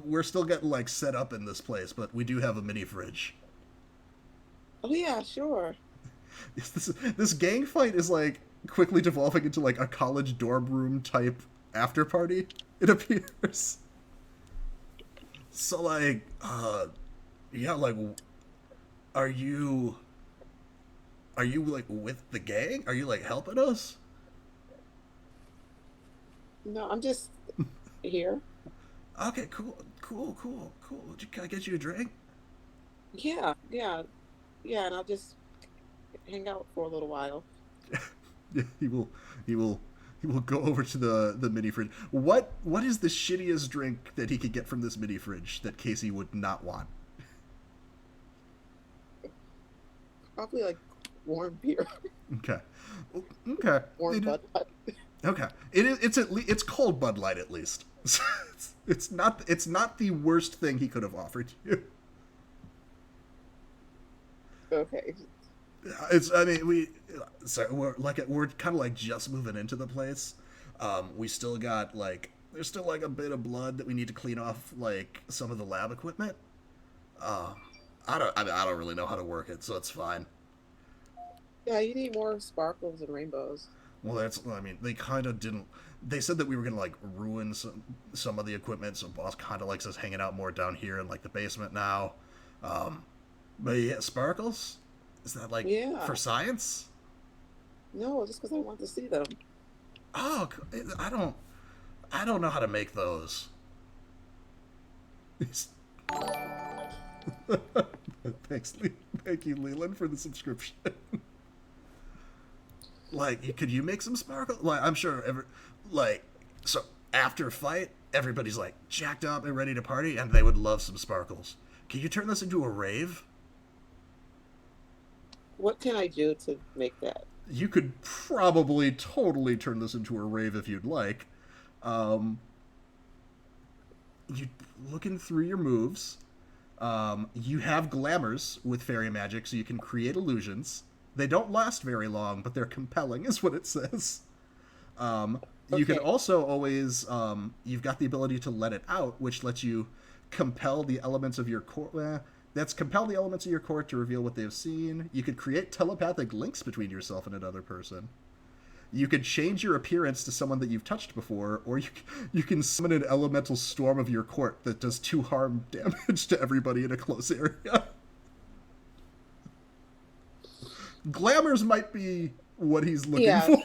We're still getting like set up in this place, but we do have a mini fridge. Oh yeah, sure. This gang fight is like quickly devolving into like a college dorm room type after party, it appears. So like yeah, like are you like with the gang? Are you like helping us? No, I'm just here. Okay, cool. Can I get you a drink? Yeah, and I'll just hang out for a little while. Yeah, he will go over to the mini fridge. What is the shittiest drink that he could get from this mini fridge that Kasey would not want? Probably like warm beer. Okay. Okay. Warm Bud Light. Okay. It's cold Bud Light at least. It's not the worst thing he could have offered you. Okay. We're kind of like just moving into the place. We still got there's still like a bit of blood that we need to clean off like some of the lab equipment. I don't really know how to work it, so it's fine. Yeah, you need more sparkles and rainbows. Well, they kind of didn't. They said that we were gonna like ruin some of the equipment, so boss kind of likes us hanging out more down here in like the basement now. But yeah, sparkles. Is that for science? No, just because I want to see them. Oh, I don't know how to make those. Thank you, Leland, for the subscription. Could you make some sparkle? I'm sure so after fight, everybody's like jacked up and ready to party, and they would love some sparkles. Can you turn this into a rave? What can I do to make that? You could probably totally turn this into a rave if you'd like. You looking through your moves. You have glamours with fairy magic, so you can create illusions. They don't last very long, but they're compelling, is what it says. You can also always, you've got the ability to let it out, which lets you compel the elements of your core. Compel the elements of your court to reveal what they have seen. You could create telepathic links between yourself and another person. You could change your appearance to someone that you've touched before, or you can summon an elemental storm of your court that does 2 harm damage to everybody in a close area. Glamours might be what he's looking for.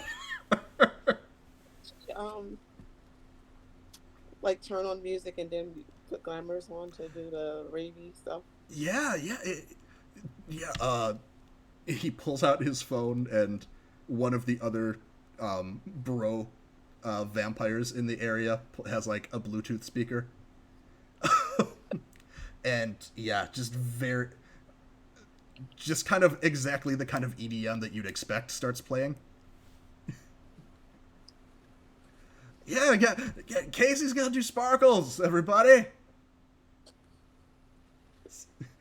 Like turn on music and then put glamours on to do the ravey stuff. Yeah. He pulls out his phone, and one of the other vampires in the area has like a Bluetooth speaker. And yeah, just kind of exactly the kind of EDM that you'd expect starts playing. Yeah, Kasey's gonna do sparkles, everybody.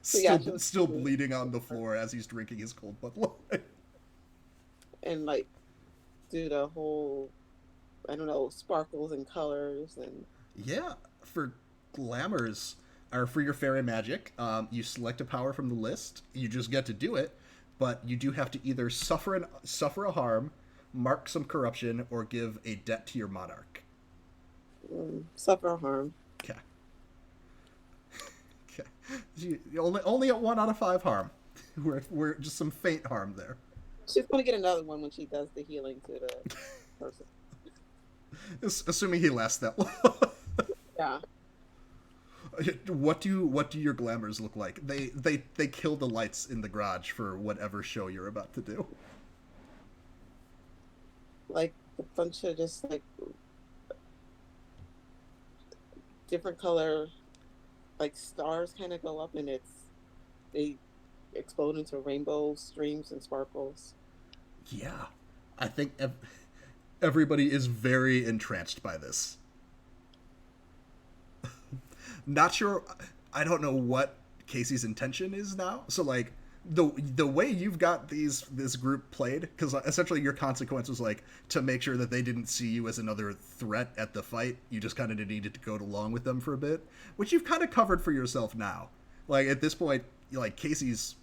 Still bleeding on the floor as he's drinking his cold Bud Light. And do the whole, I don't know, sparkles and colors and. Yeah, for glamours, or for your fairy magic, you select a power from the list. You just get to do it, but you do have to either suffer a harm, mark some corruption, or give a debt to your monarch. Suffer a harm. Okay. Only at 1 out of 5 harm. We're just some faint harm there. She's gonna get another one when she does the healing to the person. Assuming he lasts that long. Yeah. What do your glamours look like? They kill the lights in the garage for whatever show you're about to do. Like a bunch of just different color, stars kind of go up, and they explode into rainbow streams and sparkles. Yeah, I think everybody is very entranced by this. Not sure. I don't know what Kasey's intention is now. So the way you've got this group played, because essentially your consequence was to make sure that they didn't see you as another threat at the fight. You just kind of needed to go along with them for a bit, which you've kind of covered for yourself now. At this point, Kasey's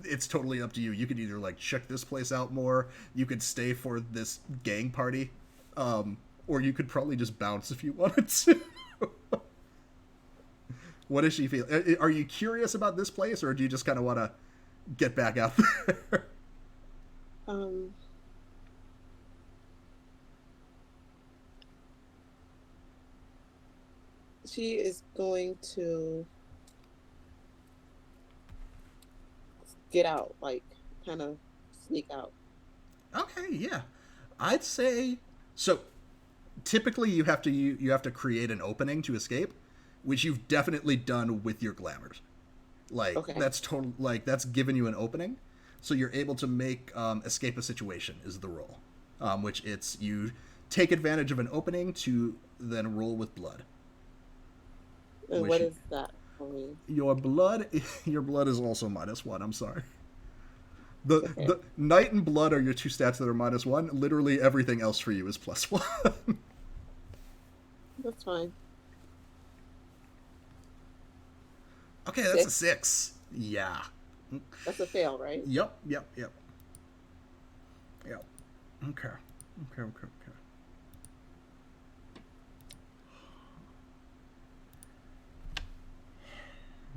it's totally up to you. You could either check this place out more. You could stay for this gang party, or you could probably just bounce if you wanted to. What does she feel? Are you curious about this place, or do you just kind of want to get back out there? She is going to get out, kind of sneak out. Okay, yeah. I'd say so. Typically, you have to create an opening to escape, which you've definitely done with your glamours. Like Okay. that's total. Like that's given you an opening, so you're able to make escape a situation is the roll, which it's you take advantage of an opening to then roll with blood. And Which what you- is that for me? Your blood, your blood is also -1. I'm sorry. The Okay. the night and blood are your two stats that are -1. Literally everything else for you is +1. That's fine. Okay, that's a 6. Yeah. That's a fail, right? Yep. Yep. Okay.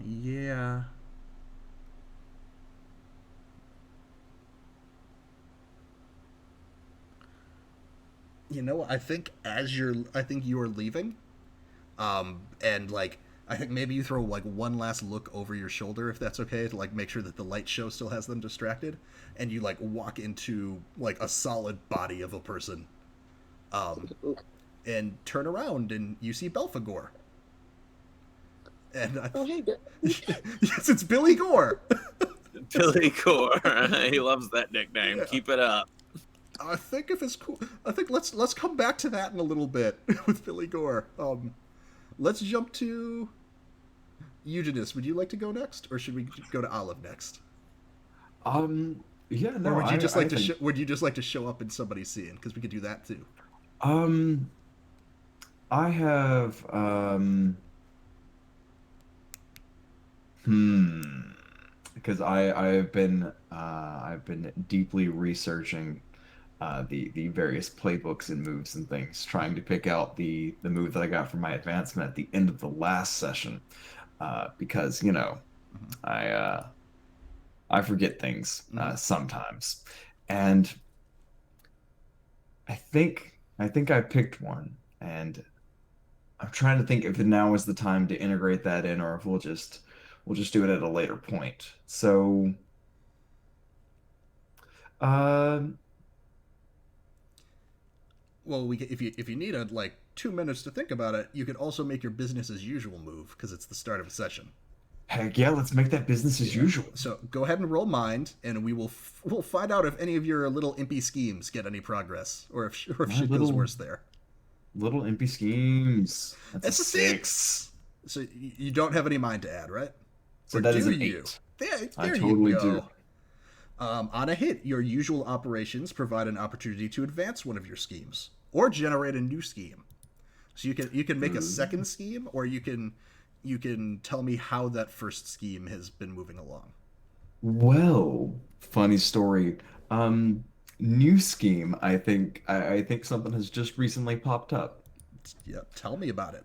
Yeah. You know, I think you are leaving, and like I think maybe you throw like one last look over your shoulder if that's okay to like make sure that the light show still has them distracted, and you like walk into like a solid body of a person, and turn around and you see Belphegor. And Oh, hey, Bill. yes, it's Billy Gore. Billy Core. He loves that nickname. Yeah. Keep it up. I think if it's cool, I think let's come back to that in a little bit with Billy Gore. Let's jump to Eugenēs. Would you like to go next, or should we go to Olive next? Yeah, no. Or would you just I like to think- would you just like to show up in somebody's scene? Because we could do that too. I have because I've been deeply researching the various playbooks and moves and things, trying to pick out the move that I got for my advancement at the end of the last session, because I forget things sometimes, and I think I picked one, and I'm trying to think if now is the time to integrate that in, or if we'll just do it at a later point. So, Well, if you need like 2 minutes to think about it, you could also make your business as usual move because it's the start of a session. heck yeah, let's make that business as usual. So go ahead and roll mind, and we'll find out if any of your little impy schemes get any progress, or if shit goes little- worse there. Little impy schemes. That's It's a 6. So you don't have any mind to add, right? So Or that is do an you? 8. There I you totally go. do. On a hit, your usual operations provide an opportunity to advance one of your schemes or generate a new scheme. So you can make a second scheme, or you can tell me how that first scheme has been moving along. Well, funny story. New scheme. I think something has just recently popped up. Yeah, tell me about it.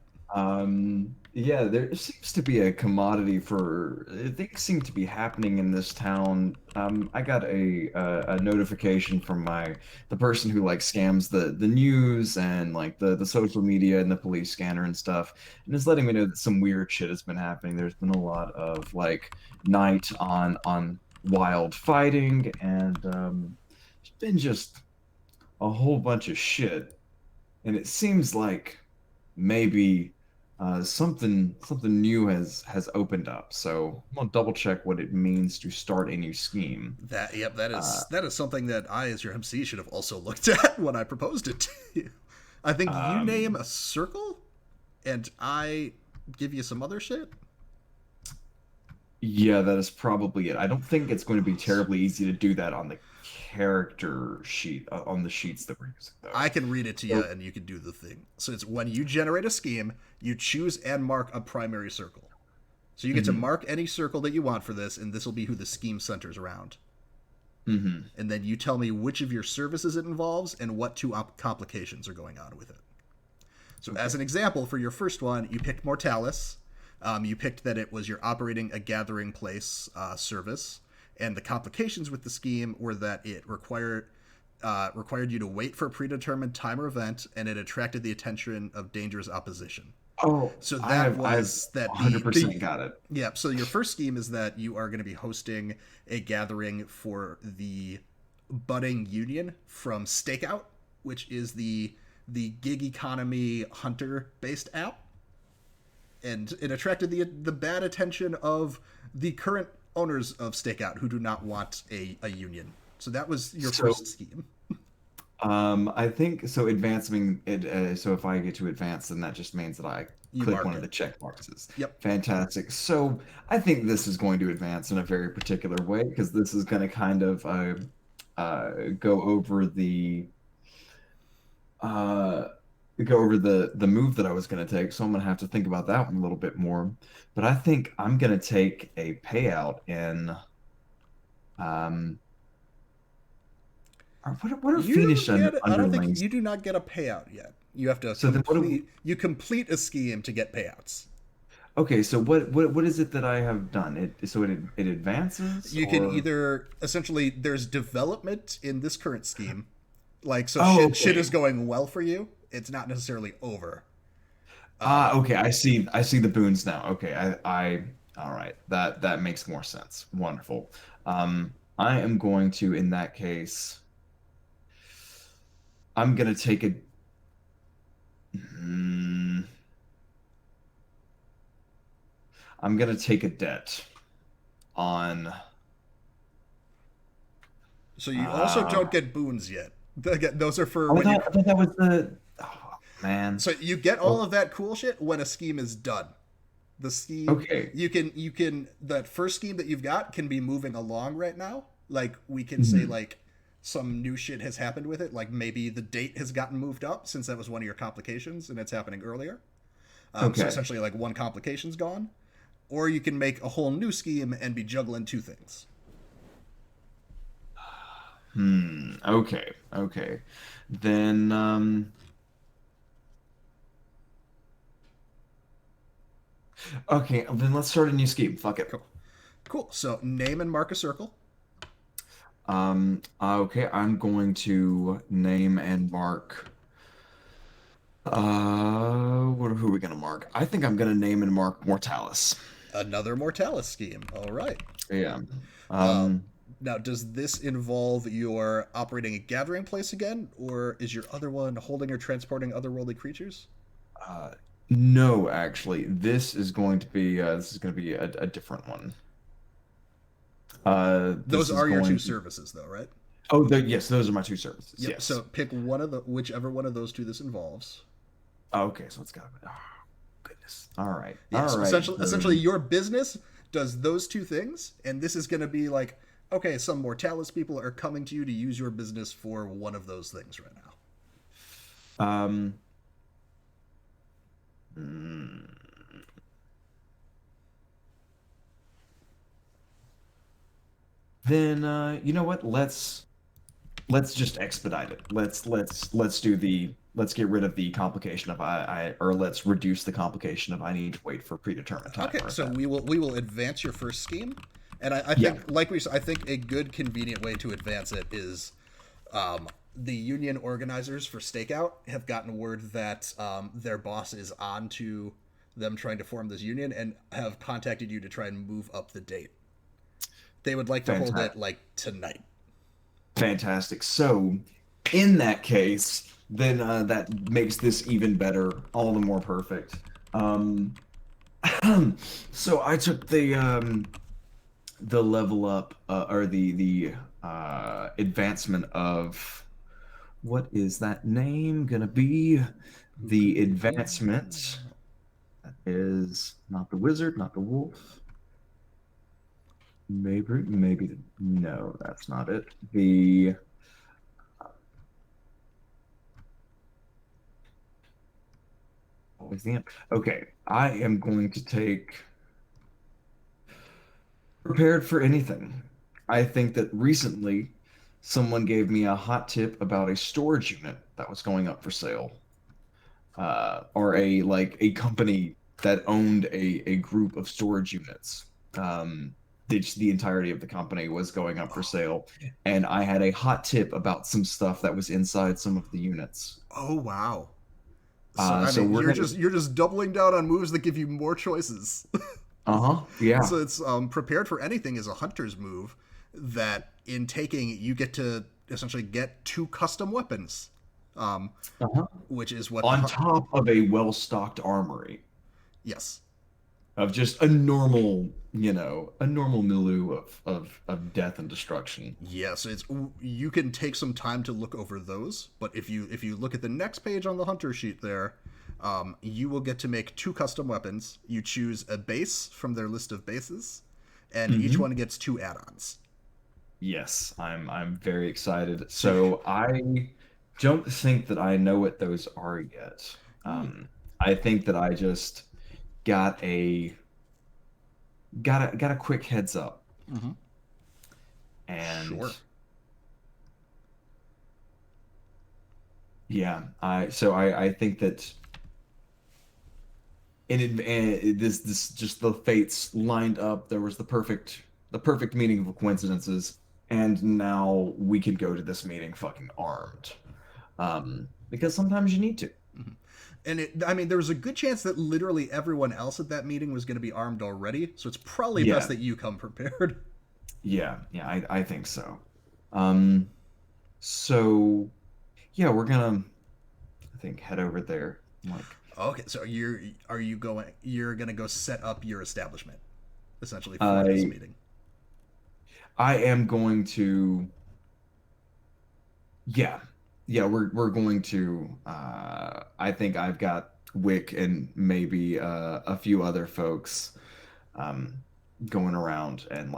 Yeah, there seems to be a commodity for things seem to be happening in this town. I got a notification from the person who like scams the news and like the social media and the police scanner and stuff, and it's letting me know that some weird shit has been happening. There's been a lot of like night on wild fighting, and it's been just a whole bunch of shit, and it seems like maybe something new has opened up. So I'm gonna double check what it means to start a new scheme. That is something that I, as your MC, should have also looked at when I proposed it to you. I think you name a circle, and I give you some other shit. Yeah, that is probably it. I don't think it's going to be terribly easy to do that on the character sheet, on the sheets that we're using, though. I can read it to you, and you can do the thing. So it's when you generate a scheme, you choose and mark a primary circle. So you get to mark any circle that you want for this, and this will be who the scheme centers around. Mm-hmm. And then you tell me which of your services it involves and what two complications are going on with it. So as an example, for your first one, you picked Mortalis. You picked that it was you're operating a gathering place service, and the complications with the scheme were that it required you to wait for a predetermined time or event, and it attracted the attention of dangerous opposition. Oh, So I've that was that 100% got it. yeah. So your first scheme is that you are going to be hosting a gathering for the budding union from Stakeout, which is the gig economy hunter based app, and it attracted the bad attention of the current owners of Stakeout who do not want a union. So that was your So first scheme. I think so. Advancing it. So if I get to advance, then that just means that I You click mark one of it. the check boxes. Yep. Fantastic. So I think this is going to advance in a very particular way because this is going to kind of go over the uh, the move that I was going to take. So I'm going to have to think about that one a little bit more. But I think I'm going to take a payout in um. What are Fiendish I don't think underlings? you do not get a payout yet. You have to So then what? you complete a scheme to get payouts. Okay, so what is it that I have done? It advances You can or either essentially there's development in this current scheme, like so oh shit okay. is going well for you. It's not necessarily over. Okay, I see the boons now. Okay, I all right. That makes more sense. Wonderful. I am going to in that case I'm gonna take a hmm, I'm gonna take a debt on So you also uh don't get boons yet. Again, those are for oh, when you. I thought that was the oh, man. So you get all Well, of that cool shit when a scheme is done. The scheme okay. you can that first scheme that you've got can be moving along right now. Like we can say Mhm. like some new shit has happened with it. Like maybe the date has gotten moved up since that was one of your complications and it's happening earlier. So Okay. essentially like one complication's gone. Or you can make a whole new scheme and be juggling two things. Okay. Okay. Then okay, then let's start a new scheme. Fuck it. Cool. Cool. So name and mark a circle. Okay, I'm going to name and mark who are we gonna mark? I think I'm gonna name and mark Mortalis. Another Mortalis scheme. All right. Yeah. Uh, Um Now, does this involve your operating a gathering place again, or is your other one holding or transporting otherworldly creatures? uh no, actually. This is going to be a different one. Those This is are your two going services, though, right? oh, yes, those are my two services. Yep. Yes. So pick one of the whichever one of those two this involves. Okay, so it's got to be. Oh, goodness. All right. Yeah. All So right. essentially, your business does those two things, and this is going to be like, okay, some Mortalis people are coming to you to use your business for one of those things right now. Um. mm, Then you know what? Let's just expedite it. Let's do the let's get rid of the complication of I or let's reduce the complication of I need to wait for predetermined time Okay, for so that. we will advance your first scheme, and I Yeah. think like we said, I think a good convenient way to advance it is, the union organizers for Stakeout have gotten word that their boss is on to them trying to form this union and have contacted you to try and move up the date. They would like to hold it Fantastic. like tonight. Fantastic. So, in that case, then that makes this even better, all the more perfect. Um, so I took the level up or the advancement of what is that name gonna be? Who could The it be? advancement is not the wizard, not the wolf. Maybe no, that's not it. The always the end. Okay, I am going to take prepared for anything. I think that recently someone gave me a hot tip about a storage unit that was going up for sale. Or a like a company that owned a group of storage units. The entirety of the company was going up for sale, and I had a hot tip about some stuff that was inside some of the units. Oh wow. So I So mean, we're you're just doubling down on moves that give you more choices. yeah. So it's prepared for anything is a hunter's move that in taking you get to essentially get 2 custom weapons, which is what On top of a well-stocked armory yes. of just a normal, a normal milieu of death and destruction. Yes, it's you can take some time to look over those, but if you look at the next page on the hunter sheet there, you will get to make 2 custom weapons. You choose a base from their list of bases, and each one gets 2 add-ons. Yes, I'm very excited. So I don't think that I know what those are yet. I think that I just got a quick heads up. And Sure. yeah, I think that this just the fates lined up. There was the perfect meaning of coincidences, and now we can go to this meeting fucking armed, because sometimes you need to. And I mean, there was a good chance that literally everyone else at that meeting was going to be armed already, so it's probably best that you come prepared. Yeah, I think so. So yeah, we're gonna, I think, head over there. Okay, so you're gonna go set up your establishment, essentially, for this meeting. I am going to. Yeah, we're going to. I think I've got Wick and maybe a few other folks, going around and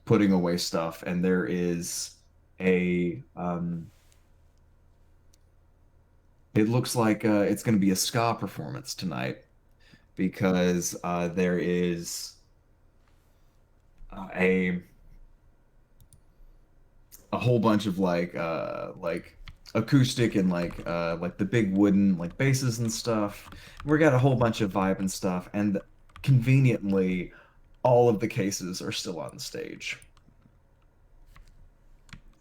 putting away stuff, and there is a. It looks like it's going to be a ska performance tonight, because there is a whole bunch of acoustic and the big wooden basses and stuff. We got a whole bunch of vibe and stuff, and conveniently all of the cases are still on the stage.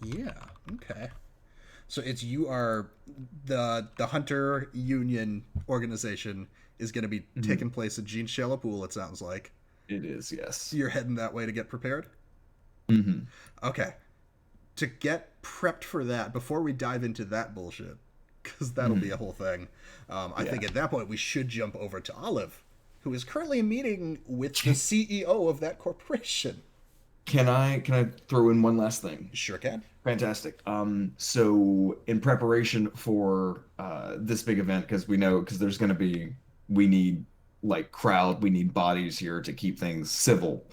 Yeah, okay. So it's you are the Hunter Union organization is going to be taking place at Jean Shalapool, it sounds like. It is, yes. You're heading that way to get prepared? Okay. To get prepped for that, before we dive into that bullshit, because that'll be a whole thing, I think at that point we should jump over to Olive, who is currently meeting with the CEO of that corporation. Can I throw in one last thing? Sure can. Fantastic. So in preparation for this big event, because there's going to be, we need crowd, we need bodies here to keep things civil.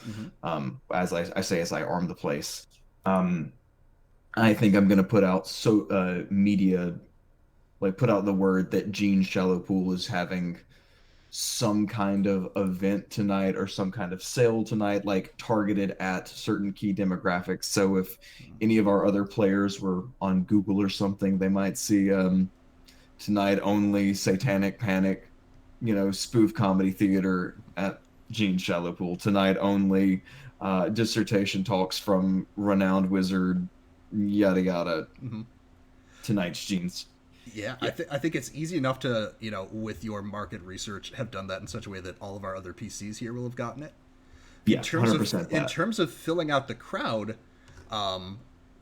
As I arm the place. I think I'm going to put out media, put out the word that Jean Shalapool is having some kind of event tonight or some kind of sale tonight, targeted at certain key demographics. So if any of our other players were on Google or something, they might see tonight only Satanic Panic, spoof comedy theater at Jean Shalapool. Tonight only dissertation talks from renowned wizard, yada yada. Tonight's Jean's. Yeah, I think it's easy enough to, with your market research, have done that in such a way that all of our other PCs here will have gotten it. Yeah, 100%. In terms of filling out the crowd,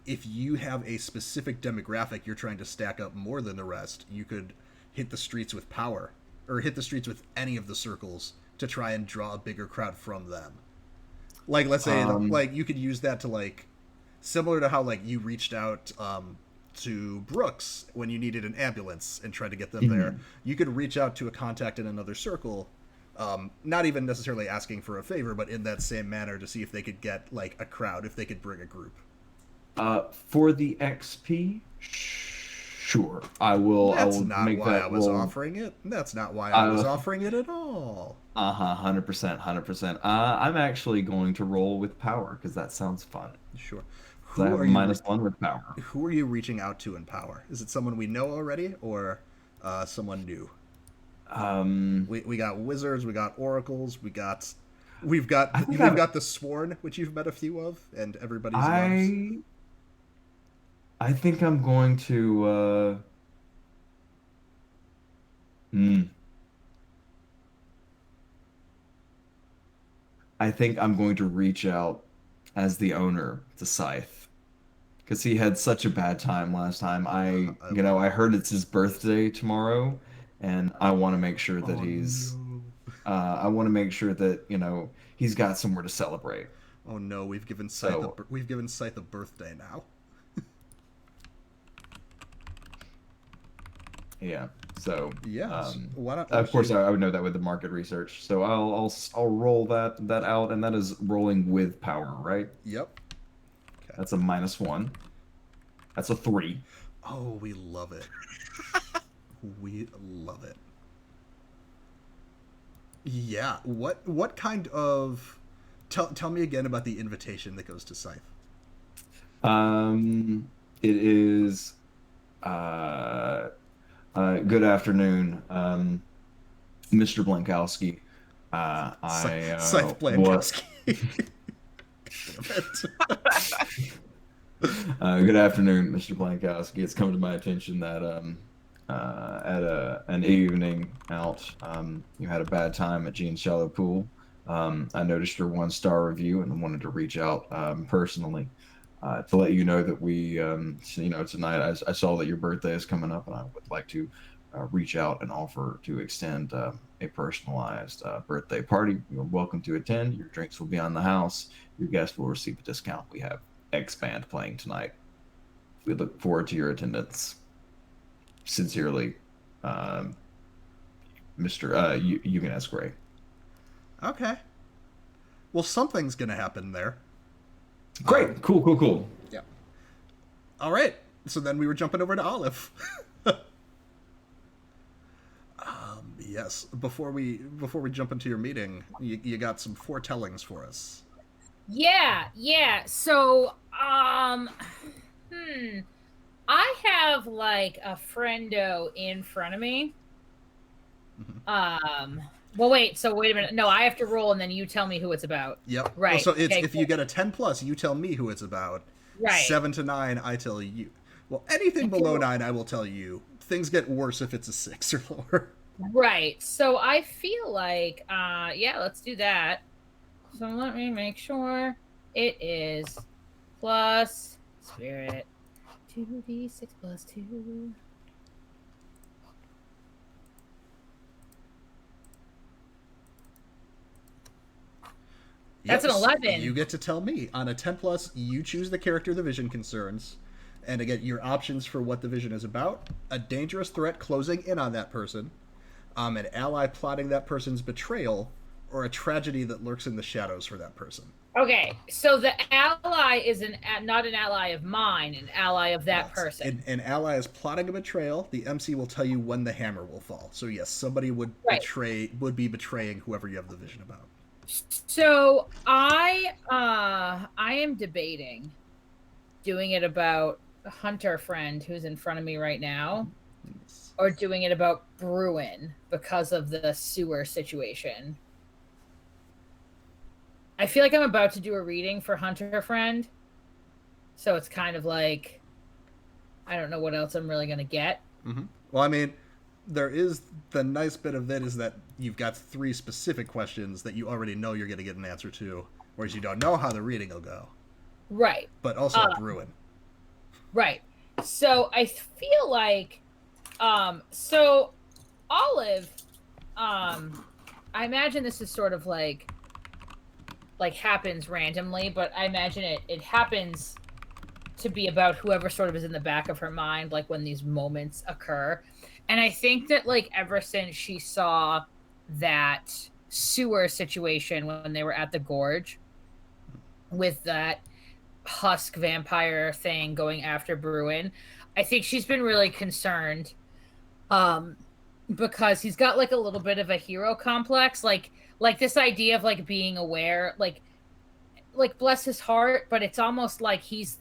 if you have a specific demographic you're trying to stack up more than the rest, you could hit the streets with power, or hit the streets with any of the circles to try and draw a bigger crowd from them. Let's say, you could use that to, similar to how, you reached out, to Brooks when you needed an ambulance and tried to get them there. You could reach out to a contact in another circle, not even necessarily asking for a favor, but in that same manner to see if they could get a crowd, if they could bring a group. For the XP, sure, I will. That's I will not make why that I was roll. offering it. That's not why I was offering it at all. 100%. I'm actually going to roll with power because that sounds fun. Sure. I have -1 with power. Who are you reaching out to in power? Is it someone we know already, or someone new? We got wizards, we got oracles, we've got the sworn, which you've met a few of, and everybody's loves. I think I'm going to Hmm. I think I'm going to reach out as the owner to Scythe because he had such a bad time last time. I heard it's his birthday tomorrow, and I want to make sure that Oh no. I want to make sure that, he's got somewhere to celebrate. Oh no, So, we've given Scythe a birthday now. yeah. So, Yes. Why don't of course, I would know that with the market research. So I'll roll that out, and that is rolling with power, right? Yep. Okay. That's a -1. That's a 3. Oh, we love it. We love it. Yeah. What kind of tell me again about the invitation that goes to Scythe. It is good afternoon, Mr. Blankowski. Scythe Blankowski. Damn it. Good afternoon, Mr. Blankowski. It's come to my attention that at an evening out, you had a bad time at Gene's Shallow Pool. I noticed your 1-star review and wanted to reach out personally to let you know that tonight I saw that your birthday is coming up, and I would like to reach out and offer to extend a personalized birthday party. You're welcome to attend. Your drinks will be on the house. Your guests will receive a discount. We have X Band playing tonight. We look forward to your attendance. Sincerely, Mr. Eugenēs Gray. Okay. Well, something's gonna happen there. Great. Cool. Yeah. All right. So then we were jumping over to Olive. Yes. Before we jump into your meeting, you got some foretellings for us. Yeah. So, I have like a friendo in front of me. Well, wait a minute. No, I have to roll, and then you tell me who it's about. Yep. Right. Well, so it's okay, if cool. you get a 10+, you tell me who it's about. Right. 7 to 9, I tell you. Well, anything below 9, I will tell you. Things get worse if it's a 6 or lower. Right. So I feel like, let's do that. So let me make sure it is plus spirit 2d6 plus 2. That's an 11. You get to tell me. On a 10+, you choose the character the vision concerns. And again, your options for what the vision is about: a dangerous threat closing in on that person, an ally plotting that person's betrayal, or a tragedy that lurks in the shadows for that person. Okay, so the ally is not an ally of mine, an ally of that person. An ally is plotting a betrayal. The MC will tell you when the hammer will fall. So yes, somebody would be betraying whoever you have the vision about. So I am debating doing it about a hunter friend who's in front of me right now, or doing it about Bruin because of the sewer situation. I feel like I'm about to do a reading for hunter friend, so it's kind of like I don't know what else I'm really gonna get. Mm-hmm. Well, I mean, there is the nice bit of it is that you've got 3 specific questions that you already know you're going to get an answer to, whereas you don't know how the reading will go. Right. But also Bruin. Right. So I feel like, so Olive, I imagine this is sort of like happens randomly, but I imagine it happens to be about whoever sort of is in the back of her mind, like when these moments occur. And I think that like ever since she saw that sewer situation when they were at the gorge with that husk vampire thing going after Bruin, I think she's been really concerned because he's got like a little bit of a hero complex, like this idea of like being aware, like bless his heart, but it's almost like he's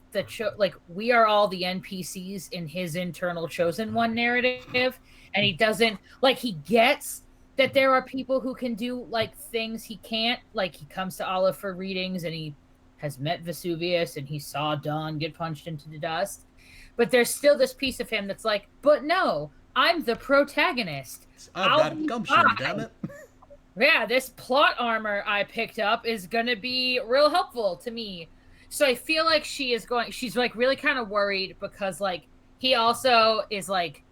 like we are all the NPCs in his internal chosen one narrative, and he doesn't like, he gets that there are people who can do like things he can't, like he comes to Olive for readings and he has met Vesuvius and he saw Dawn get punched into the dust, but there's still this piece of him that's like, but no, I'm the protagonist. I've I'll got be gumption, fine. damn it. Yeah, this plot armor I picked up is gonna be real helpful to me. So I feel like she's like really kind of worried because like he also is like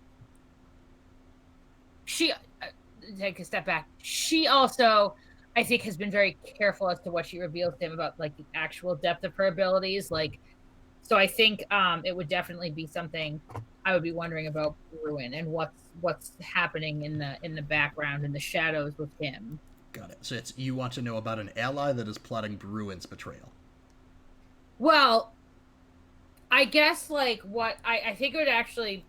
take a step back. She also, I think, has been very careful as to what she reveals to him about like the actual depth of her abilities. Like, so I think it would definitely be something I would be wondering about Bruin and what's happening in the background in the shadows with him. Got it. So you want to know about an ally that is plotting Bruin's betrayal. Well, I guess like what I think it would actually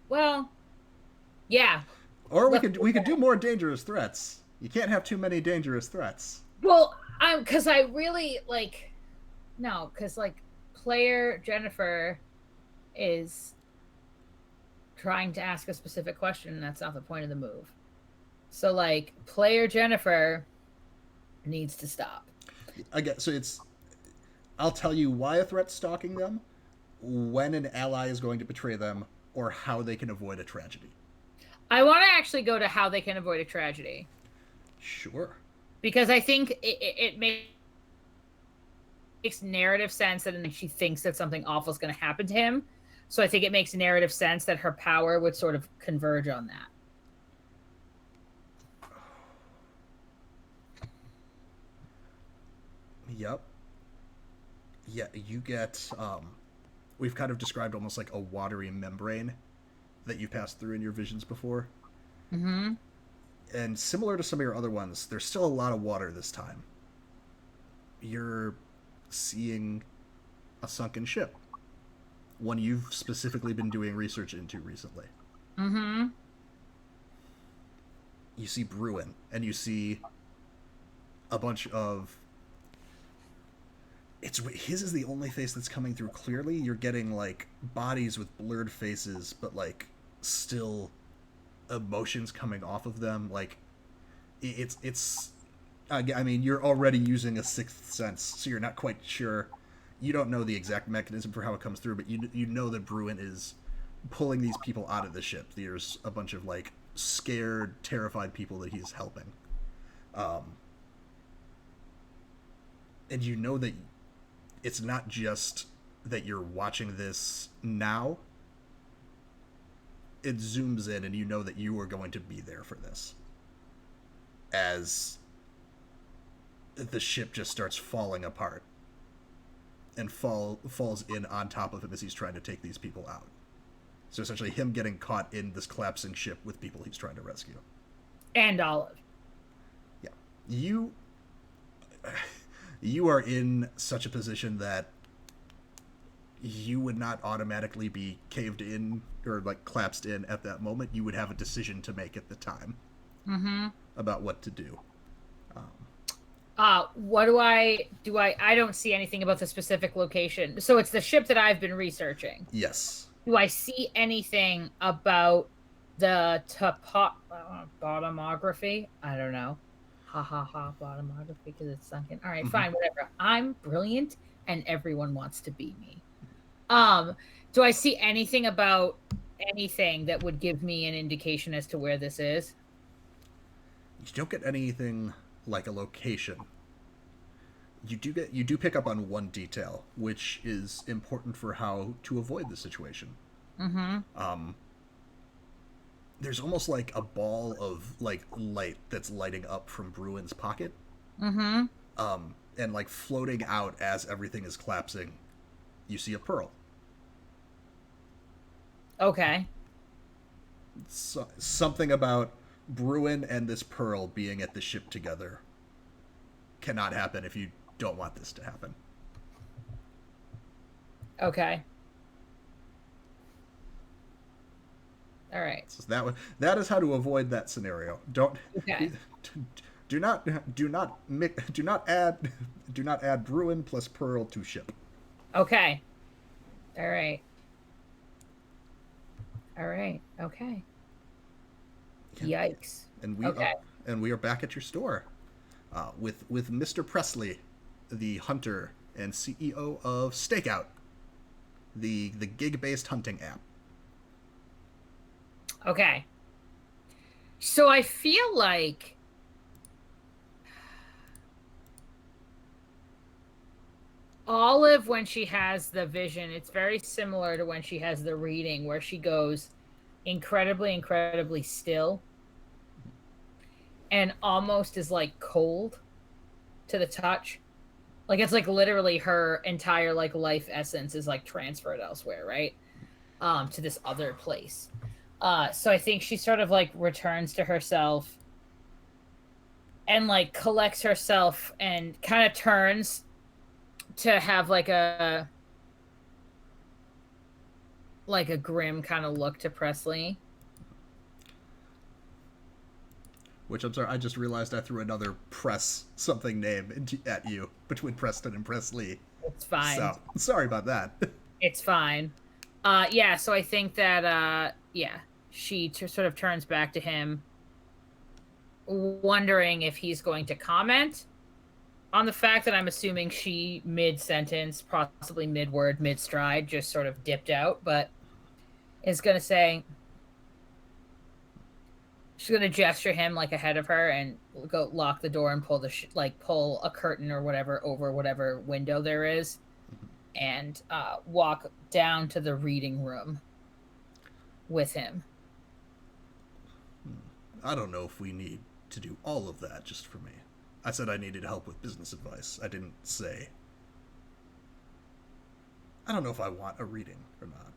yeah. Or we could do more dangerous threats. You can't have too many dangerous threats. Well, because I really like no, because like player Jennifer is trying to ask a specific question, and that's not the point of the move. So like player Jennifer needs to stop. Again, so I'll tell you why a threat's stalking them, when an ally is going to betray them, or how they can avoid a tragedy. I want to actually go to how they can avoid a tragedy. Sure. Because I think it makes narrative sense that she thinks that something awful is going to happen to him. So I think it makes narrative sense that her power would sort of converge on that. Yep. Yeah, you get, we've kind of described almost like a watery membrane that you passed through in your visions before. Mm-hmm. And similar to some of your other ones, there's still a lot of water this time. You're seeing a sunken ship. One you've specifically been doing research into recently. Mm-hmm. You see Bruin, and you see a bunch of... his is the only face that's coming through clearly. You're getting, like, bodies with blurred faces, but, like, still emotions coming off of them. Like, it's I mean, you're already using a sixth sense, so you're not quite sure. You don't know the exact mechanism for how it comes through, but you know that Bruin is pulling these people out of the ship. There's a bunch of, like, scared, terrified people that he's helping. And you know that it's not just that you're watching this now. It zooms in, and you know that you are going to be there for this. As the ship just starts falling apart and falls in on top of him as he's trying to take these people out. So essentially him getting caught in this collapsing ship with people he's trying to rescue. And Olive. Yeah. You are in such a position that you would not automatically be caved in or like collapsed in at that moment. You would have a decision to make at the time. Mm-hmm. About what to do. What do? I don't see anything about the specific location. So it's the ship that I've been researching. Yes. Do I see anything about the bottomography? I don't know. Bottomography because it's sunken. All right, fine, whatever. I'm brilliant, and everyone wants to be me. Do I see anything about anything that would give me an indication as to where this is? You don't get anything like a location. You do pick up on one detail, which is important for how to avoid the situation. Mm-hmm. There's almost like a ball of like light that's lighting up from Bruin's pocket. Mm-hmm. And like floating out as everything is collapsing, you see a pearl. Okay. So, something about Bruin and this pearl being at the ship together cannot happen if you don't want this to happen. Okay. All right. So that is how to avoid that scenario. Don't. Okay. Do not add Bruin plus pearl to ship. Okay. All right. Okay. Yeah. Yikes. And we are back at your store, with Mr. Presley, the hunter and CEO of Stakeout, the gig-based hunting app. Okay. So I feel like Olive, when she has the vision, it's very similar to when she has the reading, where she goes incredibly, incredibly still and almost is like cold to the touch. Like it's like literally her entire like life essence is like transferred elsewhere, right? To this other place. So I think she sort of like returns to herself and like collects herself and kind of turns to have like a grim kind of look to Presley. Which, I'm sorry, I just realized I threw another press something name at you between Preston and Presley. It's fine. So, sorry about that. It's fine. Yeah, so I think that, yeah, she sort of turns back to him, wondering if he's going to comment on the fact that I'm assuming she, mid-sentence, possibly mid-word, mid-stride, just sort of dipped out, but is going to say, she's going to gesture him, like, ahead of her and go lock the door and pull pull a curtain or whatever over whatever window there is and walk down to the reading room with him. I don't know if we need to do all of that just for me. I said I needed help with business advice. I didn't say... I don't know if I want a reading or not.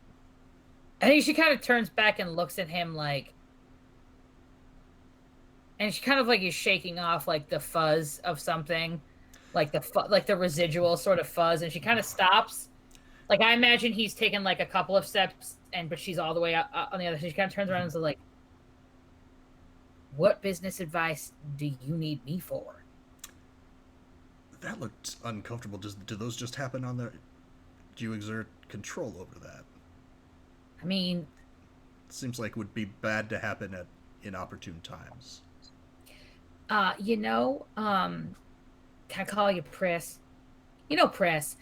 I think she kind of turns back and looks at him like... And she kind of like is shaking off like the fuzz of something. Like the residual sort of fuzz. And she kind of stops. Like I imagine he's taken like a couple of steps but she's all the way up on the other side. She kind of turns around and is like, what business advice do you need me for? That looked uncomfortable. Do those just happen on there? Do you exert control over that? I mean... Seems like it would be bad to happen at inopportune times. Can I call you Press? You know, Press,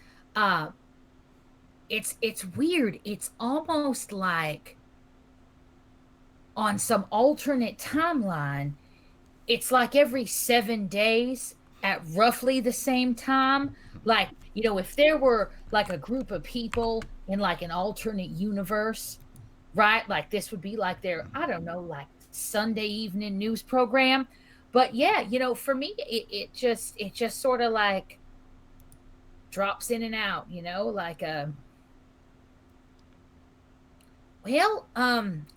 it's weird. It's almost like on some alternate timeline, it's like every 7 days at roughly the same time. Like, if there were like a group of people in like an alternate universe, right? Like this would be like their, I don't know, like Sunday evening news program. But yeah, for me, it just sort of like drops in and out, like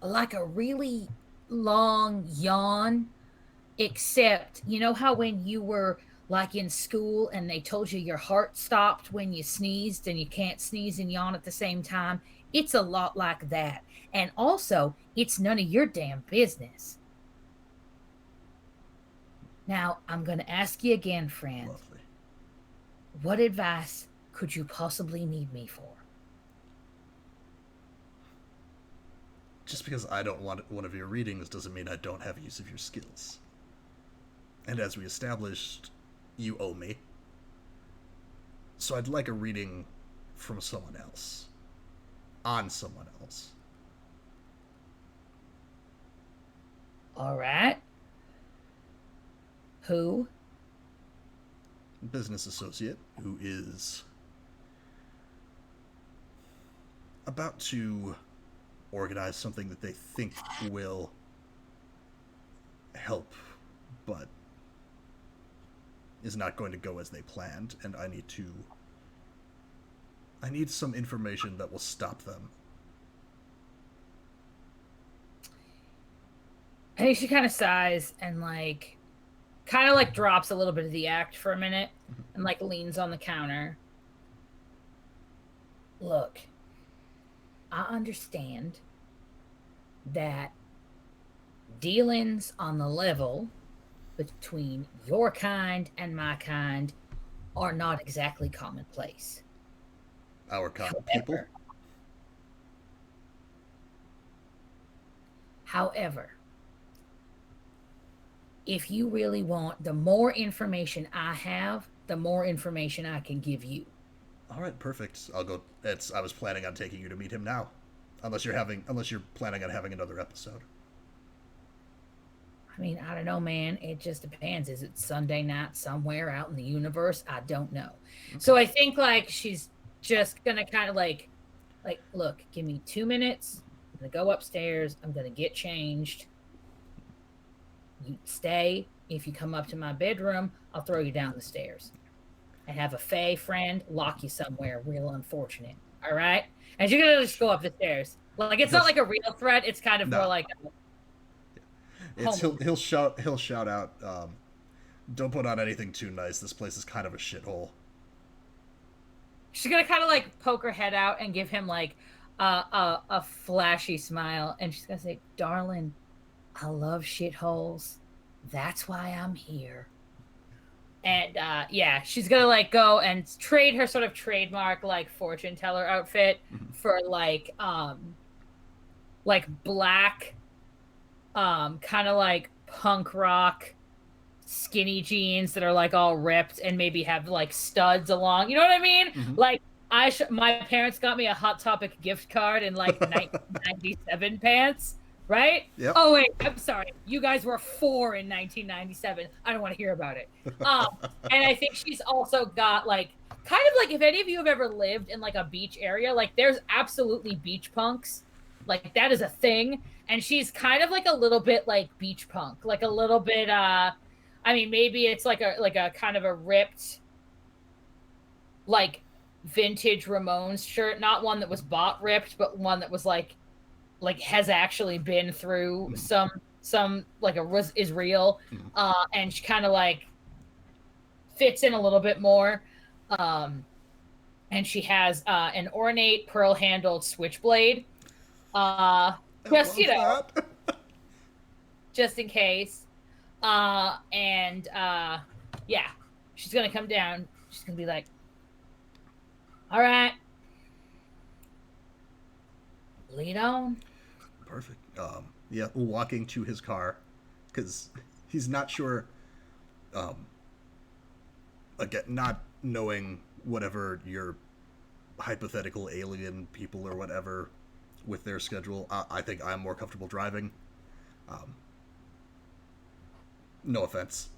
like a really long yawn, except, how when you were like in school and they told you your heart stopped when you sneezed and you can't sneeze and yawn at the same time? It's a lot like that. And also, it's none of your damn business. Now, I'm going to ask you again, friend. Lovely. What advice could you possibly need me for? Just because I don't want one of your readings doesn't mean I don't have use of your skills. And as we established, you owe me. So I'd like a reading from someone else. On someone else. All right. Who? Business associate who is about to organize something that they think will help, but is not going to go as they planned, and I need some information that will stop them. I think she kind of sighs and kind of drops a little bit of the act for a minute and leans on the counter. Look, I understand that dealings on the level between your kind and my kind are not exactly commonplace. Our kind of people? However, if you really want, the more information I have, the more information I can give you. All right, perfect. I'll go. I was planning on taking you to meet him now, unless you're planning on having another episode. I mean, I don't know, man. It just depends. Is it Sunday night somewhere out in the universe? I don't know. So I think like she's just gonna kind of like, look, give me 2 minutes. I'm gonna go upstairs. I'm gonna get changed. You stay. If you come up to my bedroom, I'll throw you down the stairs. And have a Fae friend lock you somewhere real unfortunate. All right? And you're gonna just go up the stairs. Like it's not like a real threat. It's kind of more like he'll shout out, don't put on anything too nice. This place is kind of a shithole. She's gonna kind of like poke her head out and give him like a flashy smile, and she's gonna say, "Darling, I love shitholes. That's why I'm here." And yeah, she's gonna like go and trade her sort of trademark like fortune teller outfit for like black kind of like punk rock skinny jeans that are like all ripped and maybe have like studs along. You know what I mean? Mm-hmm. Like my parents got me a Hot Topic gift card in like 1997 pants. Right? Yep. Oh wait, I'm sorry. You guys were 4 in 1997. I don't want to hear about it. And I think she's also got like kind of like if any of you have ever lived in like a beach area, like there's absolutely beach punks. Like that is a thing. And she's kind of like a little bit like beach punk, like a little bit I mean maybe it's like a kind of a ripped like vintage Ramones shirt, not one that was bought ripped, but one that was like has actually been through some like is real, and she kind of like fits in a little bit more, and she has an ornate pearl handled switchblade, just you know, just in case, and yeah, she's gonna come down. She's gonna be like, "All right, lead on." Perfect. Yeah, walking to his car because he's not sure. Again, not knowing whatever your hypothetical alien people or whatever with their schedule. I think I'm more comfortable driving. No offense.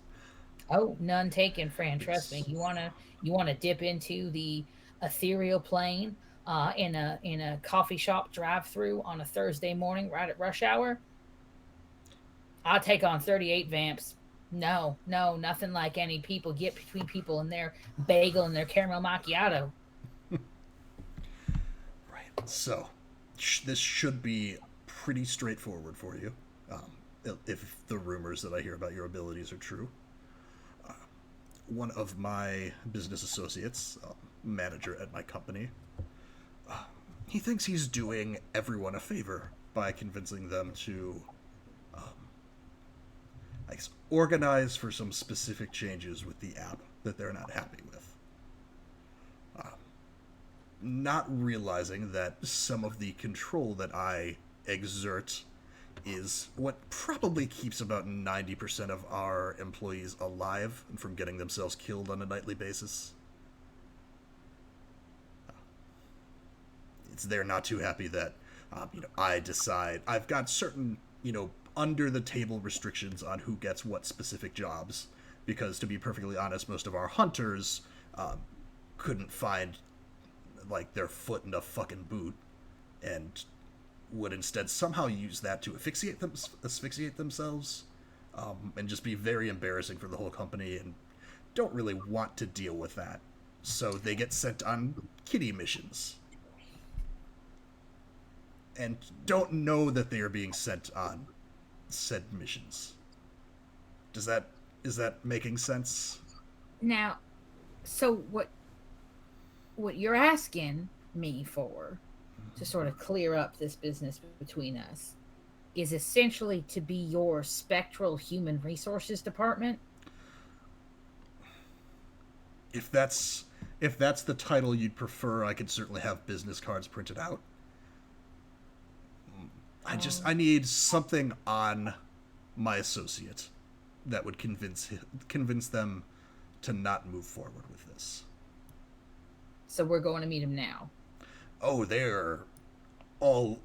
Oh, none taken, Fran. Trust me. You wanna dip into the ethereal plane in a coffee shop drive-through on a Thursday morning right at rush hour? I'll take on 38 vamps. No, nothing like any people get between people and their bagel and their caramel macchiato. Right. So, this should be pretty straightforward for you, if the rumors that I hear about your abilities are true. One of my business associates, manager at my company, he thinks he's doing everyone a favor by convincing them to I guess, organize for some specific changes with the app that they're not happy with. Not realizing that some of the control that I exert is what probably keeps about 90% of our employees alive and from getting themselves killed on a nightly basis. They're not too happy that I decide I've got certain under the table restrictions on who gets what specific jobs, because to be perfectly honest, most of our hunters couldn't find like their foot in a fucking boot and would instead somehow use that to asphyxiate themselves, and just be very embarrassing for the whole company, and don't really want to deal with that, so they get sent on kiddie missions and don't know that they are being sent on said missions. Is that making sense? Now, so what you're asking me for to sort of clear up this business between us is essentially to be your spectral human resources department? If that's the title you'd prefer, I could certainly have business cards printed out. I need something on my associate that would convince them to not move forward with this. So we're going to meet him now. Oh, they're all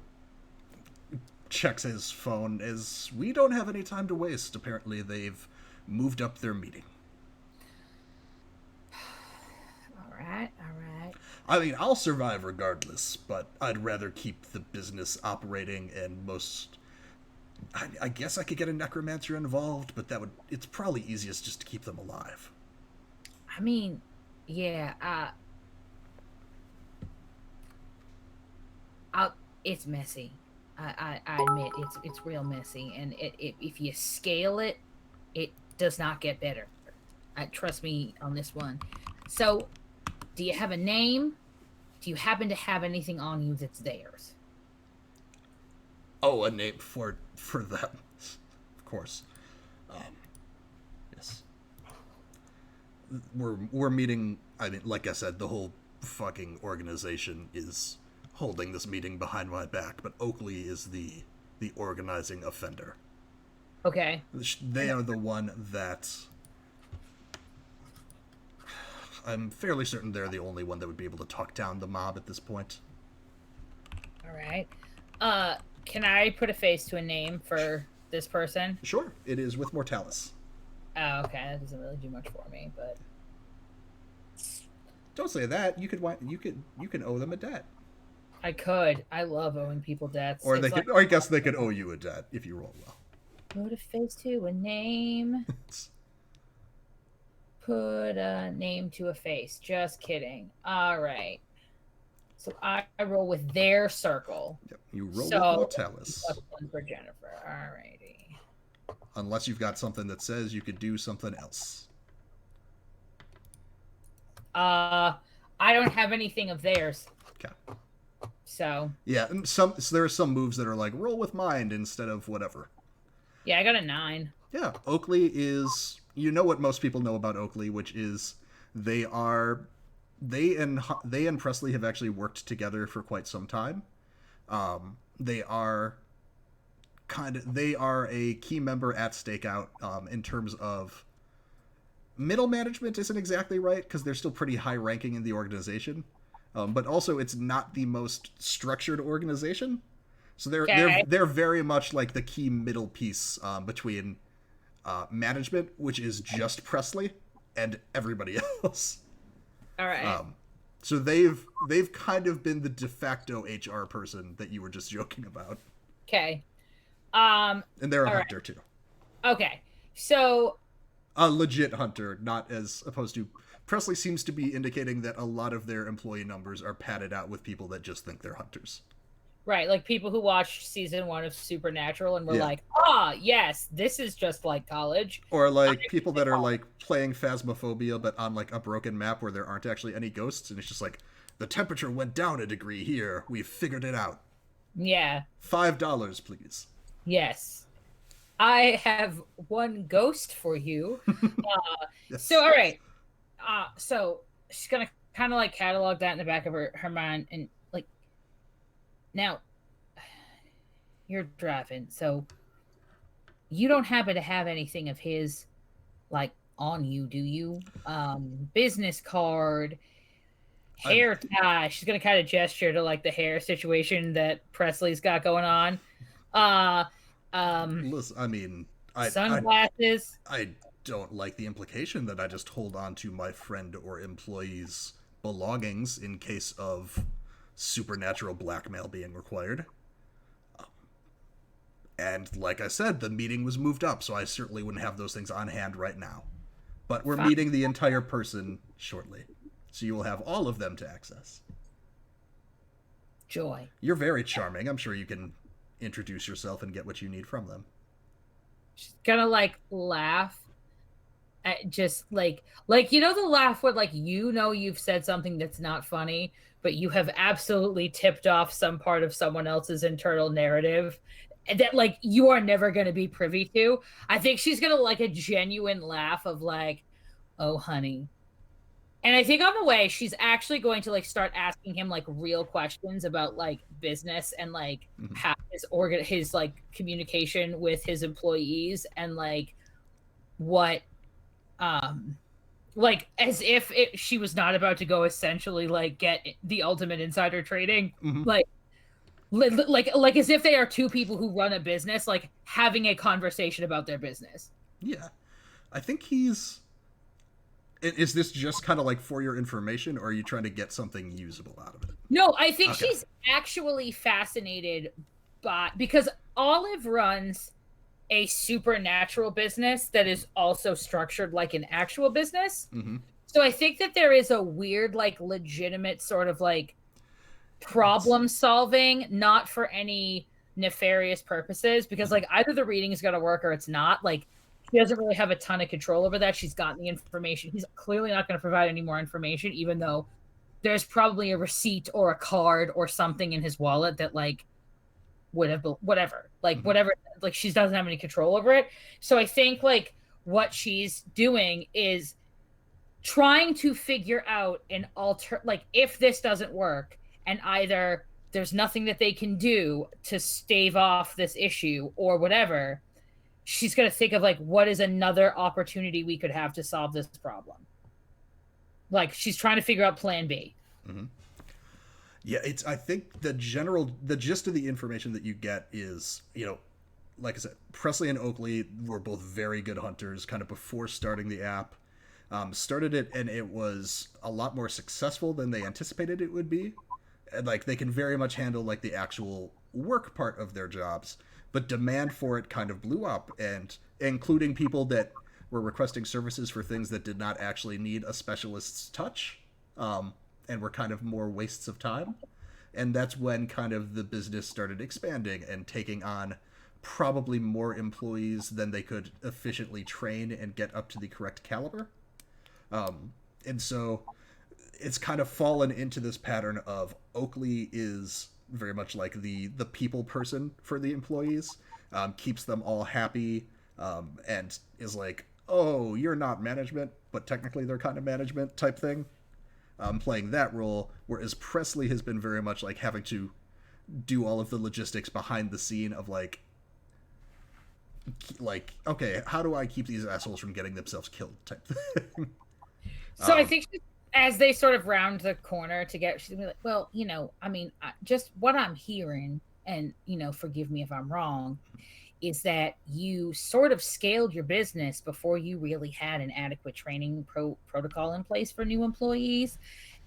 checks his phone as we don't have any time to waste. Apparently they've moved up their meeting. All right. I mean, I'll survive regardless, but I'd rather keep the business operating, and I guess I could get a necromancer involved, but it's probably easiest just to keep them alive. I mean, yeah, it's messy. I admit it's real messy, and if you scale it, it does not get better. Trust me on this one. So, do you have a name? Do you happen to have anything on you that's theirs? Oh, a name for them, of course. Yes. We're meeting. I mean, like I said, the whole fucking organization is holding this meeting behind my back, but Oakley is the organizing offender. Okay. They are the one that I'm fairly certain they're the only one that would be able to talk down the mob at this point. All right. Can I put a face to a name for this person? Sure. It is with Mortalis. Oh, okay. That doesn't really do much for me, but Don't say that. You can owe them a debt. I could. I love owing people debts. Or I guess they could owe you a debt if you roll well. Put a face to a name. Put a name to a face. Just kidding. All right. So I roll with their circle. Yep. You roll So, with Mortalis. +1 for Jennifer. All righty. Unless you've got something that says you could do something else. I don't have anything of theirs. Okay. So Yeah, and so there are some moves that are like roll with mind instead of whatever. yeah, I got a 9. Yeah, Oakley is, you know what most people know about Oakley, which is they and Presley have actually worked together for quite some time. They are a key member at Stakeout in terms of middle management isn't exactly right because they're still pretty high ranking in the organization. But also it's not the most structured organization. So they're very much like the key middle piece between management, which is just Presley, and everybody else. All right. So they've kind of been the de facto HR person that you were just joking about. Okay. And they're a hunter right. too. Okay. So A legit hunter, not as opposed to Presley seems to be indicating that a lot of their employee numbers are padded out with people that just think they're hunters. right, like people who watched season 1 of Supernatural and were Yeah. like, yes, this is just like college. Or like people that are like playing Phasmophobia but on like a broken map where there aren't actually any ghosts, and it's just like the temperature went down a degree here. We've figured it out. Yeah. $5, please. Yes. I have one ghost for you. Yes. So, all right. So she's going to kind of like catalog that in the back of her mind. And like, now you're driving. So you don't happen to have anything of his like on you, do you? Business card, hair tie. She's going to kind of gesture to like the hair situation that Presley's got going on. Listen, I mean, Sunglasses. I don't like the implication that I just hold on to my friend or employee's belongings in case of supernatural blackmail being required. And like I said, the meeting was moved up, so I certainly wouldn't have those things on hand right now. But we're meeting the entire person shortly, so you will have all of them to access. Joy. You're very charming. I'm sure you can introduce yourself and get what you need from them. She's gonna like laugh at just like you know the laugh where like you've said something that's not funny, but you have absolutely tipped off some part of someone else's internal narrative that like you are never gonna be privy to. I think she's gonna like a genuine laugh of like, oh honey. And I think on the way, she's actually going to like start asking him like real questions about like business and like how his like communication with his employees and like what like as if she was not about to go essentially like get the ultimate insider trading. Like like as if they are two people who run a business, like having a conversation about their business. Yeah. I think he's... Is this just kind of like for your information, or are you trying to get something usable out of it? No, I think Okay. she's actually fascinated by, because Olive runs a supernatural business that is also structured like an actual business. Mm-hmm. So I think that there is a weird, like, legitimate sort of like problem solving, not for any nefarious purposes, because like either the reading is going to work or it's not. Like, she doesn't really have a ton of control over that. She's gotten the information. He's clearly not going to provide any more information, even though there's probably a receipt or a card or something in his wallet that like would have whatever, like whatever, like she doesn't have any control over it. So I think like what she's doing is trying to figure out an like if this doesn't work and either there's nothing that they can do to stave off this issue or whatever, she's going to think of like, what is another opportunity we could have to solve this problem? Like, she's trying to figure out plan B. Mm-hmm. Yeah, I think the gist of the information that you get is, like I said, Presley and Oakley were both very good hunters kind of before starting the app. Started it, and it was a lot more successful than they anticipated it would be. And like, they can very much handle like the actual work part of their jobs, but demand for it kind of blew up, and including people that were requesting services for things that did not actually need a specialist's touch, and were kind of more wastes of time. And that's when kind of the business started expanding and taking on probably more employees than they could efficiently train and get up to the correct caliber. And so it's kind of fallen into this pattern of Oakley is very much like the people person for the employees, keeps them all happy, and is like, oh, you're not management, but technically they're kind of management type thing, playing that role, whereas Presley has been very much like having to do all of the logistics behind the scene of like, okay, how do I keep these assholes from getting themselves killed type thing. So I think as they sort of round the corner to get, she's gonna be like, well, I mean, just what I'm hearing, and, forgive me if I'm wrong, is that you sort of scaled your business before you really had an adequate training protocol in place for new employees.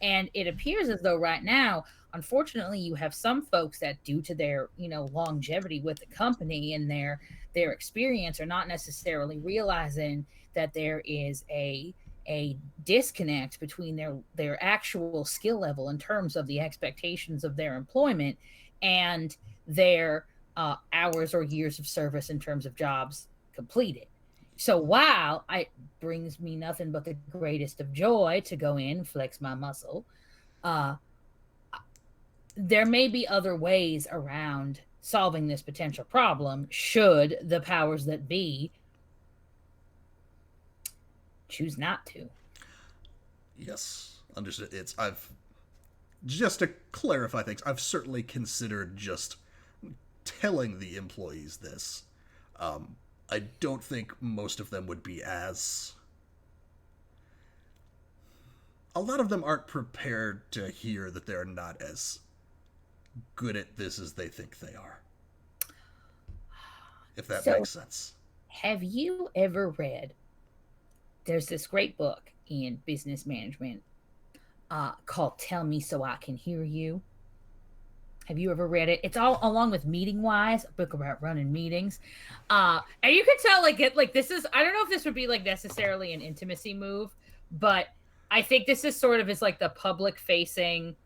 And it appears as though right now, unfortunately, you have some folks that, due to their, longevity with the company and their experience, are not necessarily realizing that there is a disconnect between their actual skill level in terms of the expectations of their employment and their hours or years of service in terms of jobs completed. So while it brings me nothing but the greatest of joy to go in, flex my muscle, there may be other ways around solving this potential problem should the powers that be choose not to. Yes, understood. Just to clarify things, I've certainly considered just telling the employees this. I don't think most of them would be as... A lot of them aren't prepared to hear that they're not as good at this as they think they are. If that makes sense. Have you ever read... There's this great book in business management called Tell Me So I Can Hear You. Have you ever read it? It's all along with Meeting Wise, a book about running meetings. And you can tell, this is, I don't know if this would be like necessarily an intimacy move, but I think this is sort of is like the public facing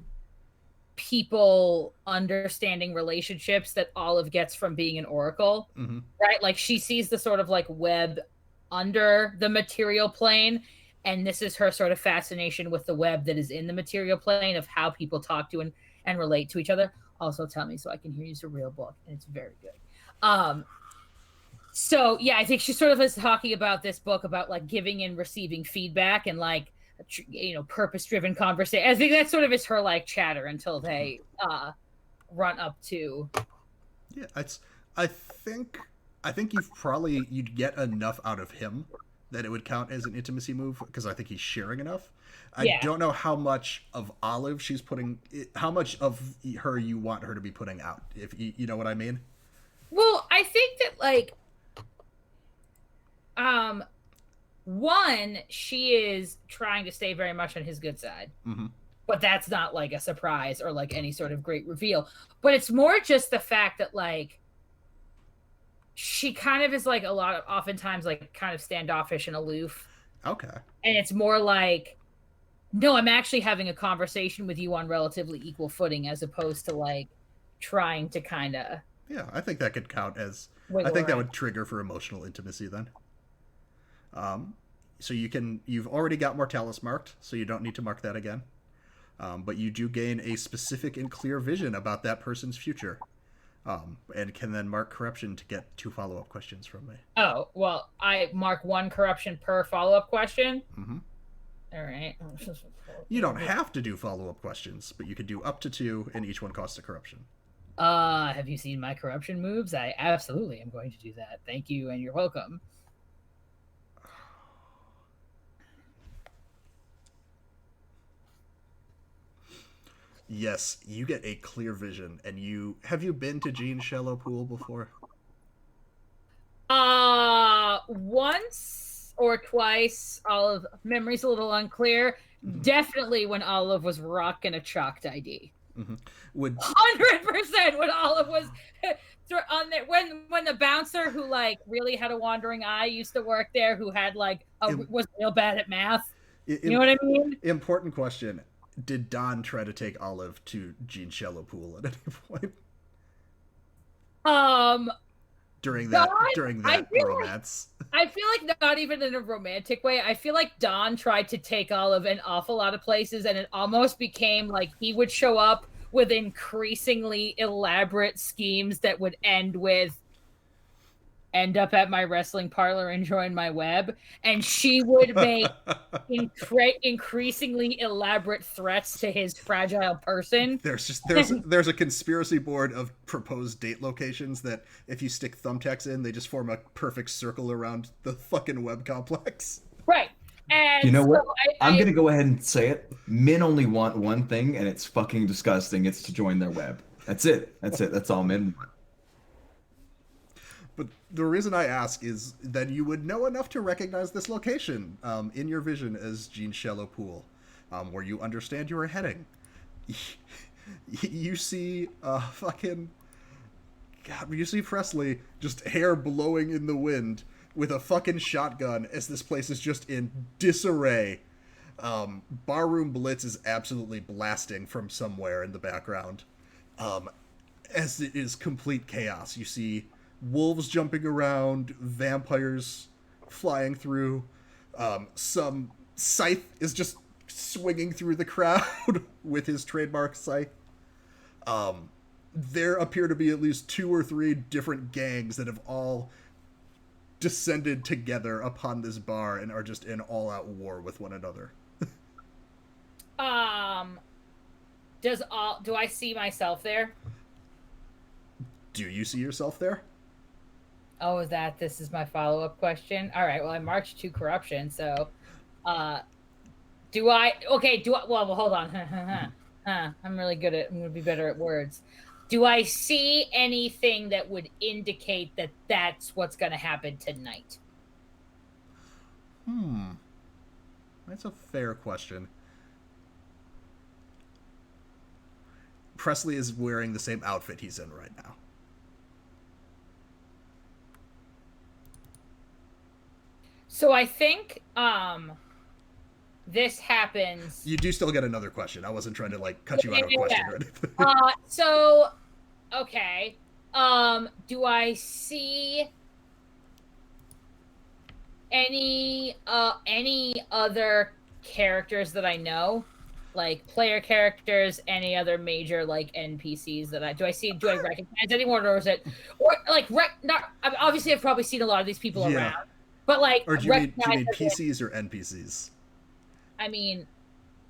people understanding relationships that Olive gets from being an oracle, right? Like, she sees the sort of like web under the material plane, and this is her sort of fascination with the web that is in the material plane of how people talk to and relate to each other. Also, Tell Me So I Can Hear You is a real book, and it's very good. So yeah, I think she sort of is talking about this book about like giving and receiving feedback and like, purpose-driven conversation. I think that sort of is her like chatter until they run up to. Yeah, I think you'd get enough out of him that it would count as an intimacy move because I think he's sharing enough. I Yeah. don't know how much of Olive she's putting, how much of her you want her to be putting out. If you know what I mean. Well, I think that like, one, she is trying to stay very much on his good side, but that's not like a surprise or like any sort of great reveal. But it's more just the fact that like she kind of is like oftentimes like kind of standoffish and aloof. Okay. And it's more like, no, I'm actually having a conversation with you on relatively equal footing as opposed to like trying to kind of. Yeah, I think that could count as. Wiggle I think that around. would trigger for emotional intimacy then. So you've already got Mortalis marked, so you don't need to mark that again. But you do gain a specific and clear vision about that person's future. And can then mark corruption to get 2 follow-up questions from me. Oh, well, I mark 1 corruption per follow-up question. Mm-hmm. All right. You don't have to do follow-up questions, but you could do up to 2, and each one costs a corruption. Have you seen my corruption moves? I absolutely am going to do that. Thank you, and you're welcome. Yes, you get a clear vision, and have you been to Jean Shallow Pool before? Once or twice. Olive memory's a little unclear. Definitely when Olive was rocking a chalked ID. 100% when Olive was on there. When the bouncer who like really had a wandering eye used to work there, who had like was real bad at math. You know what I mean? Important question. Did Don try to take Olive to Jean Shallow Pool at any point? During that romance. I feel like not even in a romantic way. I feel like Don tried to take Olive an awful lot of places, and it almost became like he would show up with increasingly elaborate schemes that would end up at my wrestling parlor and join my web, and she would make increasingly elaborate threats to his fragile person. There's a conspiracy board of proposed date locations that if you stick thumbtacks in, they just form a perfect circle around the fucking web complex. Right. And you know what? So I'm gonna go ahead and say it. Men only want one thing, and it's fucking disgusting. It's to join their web. That's it. That's all men want. But the reason I ask is that you would know enough to recognize this location in your vision as Jean Shallow Pool, where you understand you are heading. You see you see Presley, just hair blowing in the wind with a fucking shotgun as this place is just in disarray. Barroom Blitz is absolutely blasting from somewhere in the background. As it is complete chaos. You see wolves jumping around, vampires flying through. Some scythe is just swinging through the crowd with his trademark scythe. There appear to be at least 2 or 3 different gangs that have all descended together upon this bar and are just in all-out war with one another. Do I see myself there? Do you see yourself there? Oh, this is my follow-up question? All right, well, I marched 2 corruption, so, well, hold on. I'm really good I'm going to be better at words. Do I see anything that would indicate that that's what's going to happen tonight? That's a fair question. Presley is wearing the same outfit he's in right now. So I think this happens. You do still get another question. I wasn't trying to cut you out of a question or anything. Okay. Do I see any other characters that I know? Like player characters, any other major NPCs that do I recognize anyone, or is it obviously I've probably seen a lot of these people around. But or do you mean PCs or NPCs? I mean,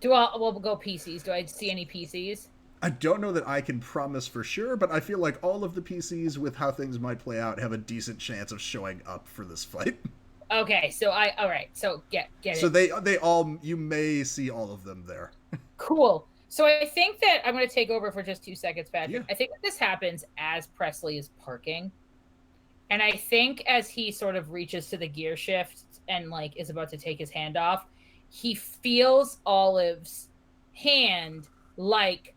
we'll go PCs. Do I see any PCs? I don't know that I can promise for sure, but I feel like all of the PCs with how things might play out have a decent chance of showing up for this fight. Okay, so all right, so get So it. they all, you may see all of them there. Cool. So I think that I'm going to take over for just 2 seconds, Patrick. Yeah. I think that this happens as Presley is parking. And I think as he sort of reaches to the gear shift and like is about to take his hand off, he feels Olive's hand like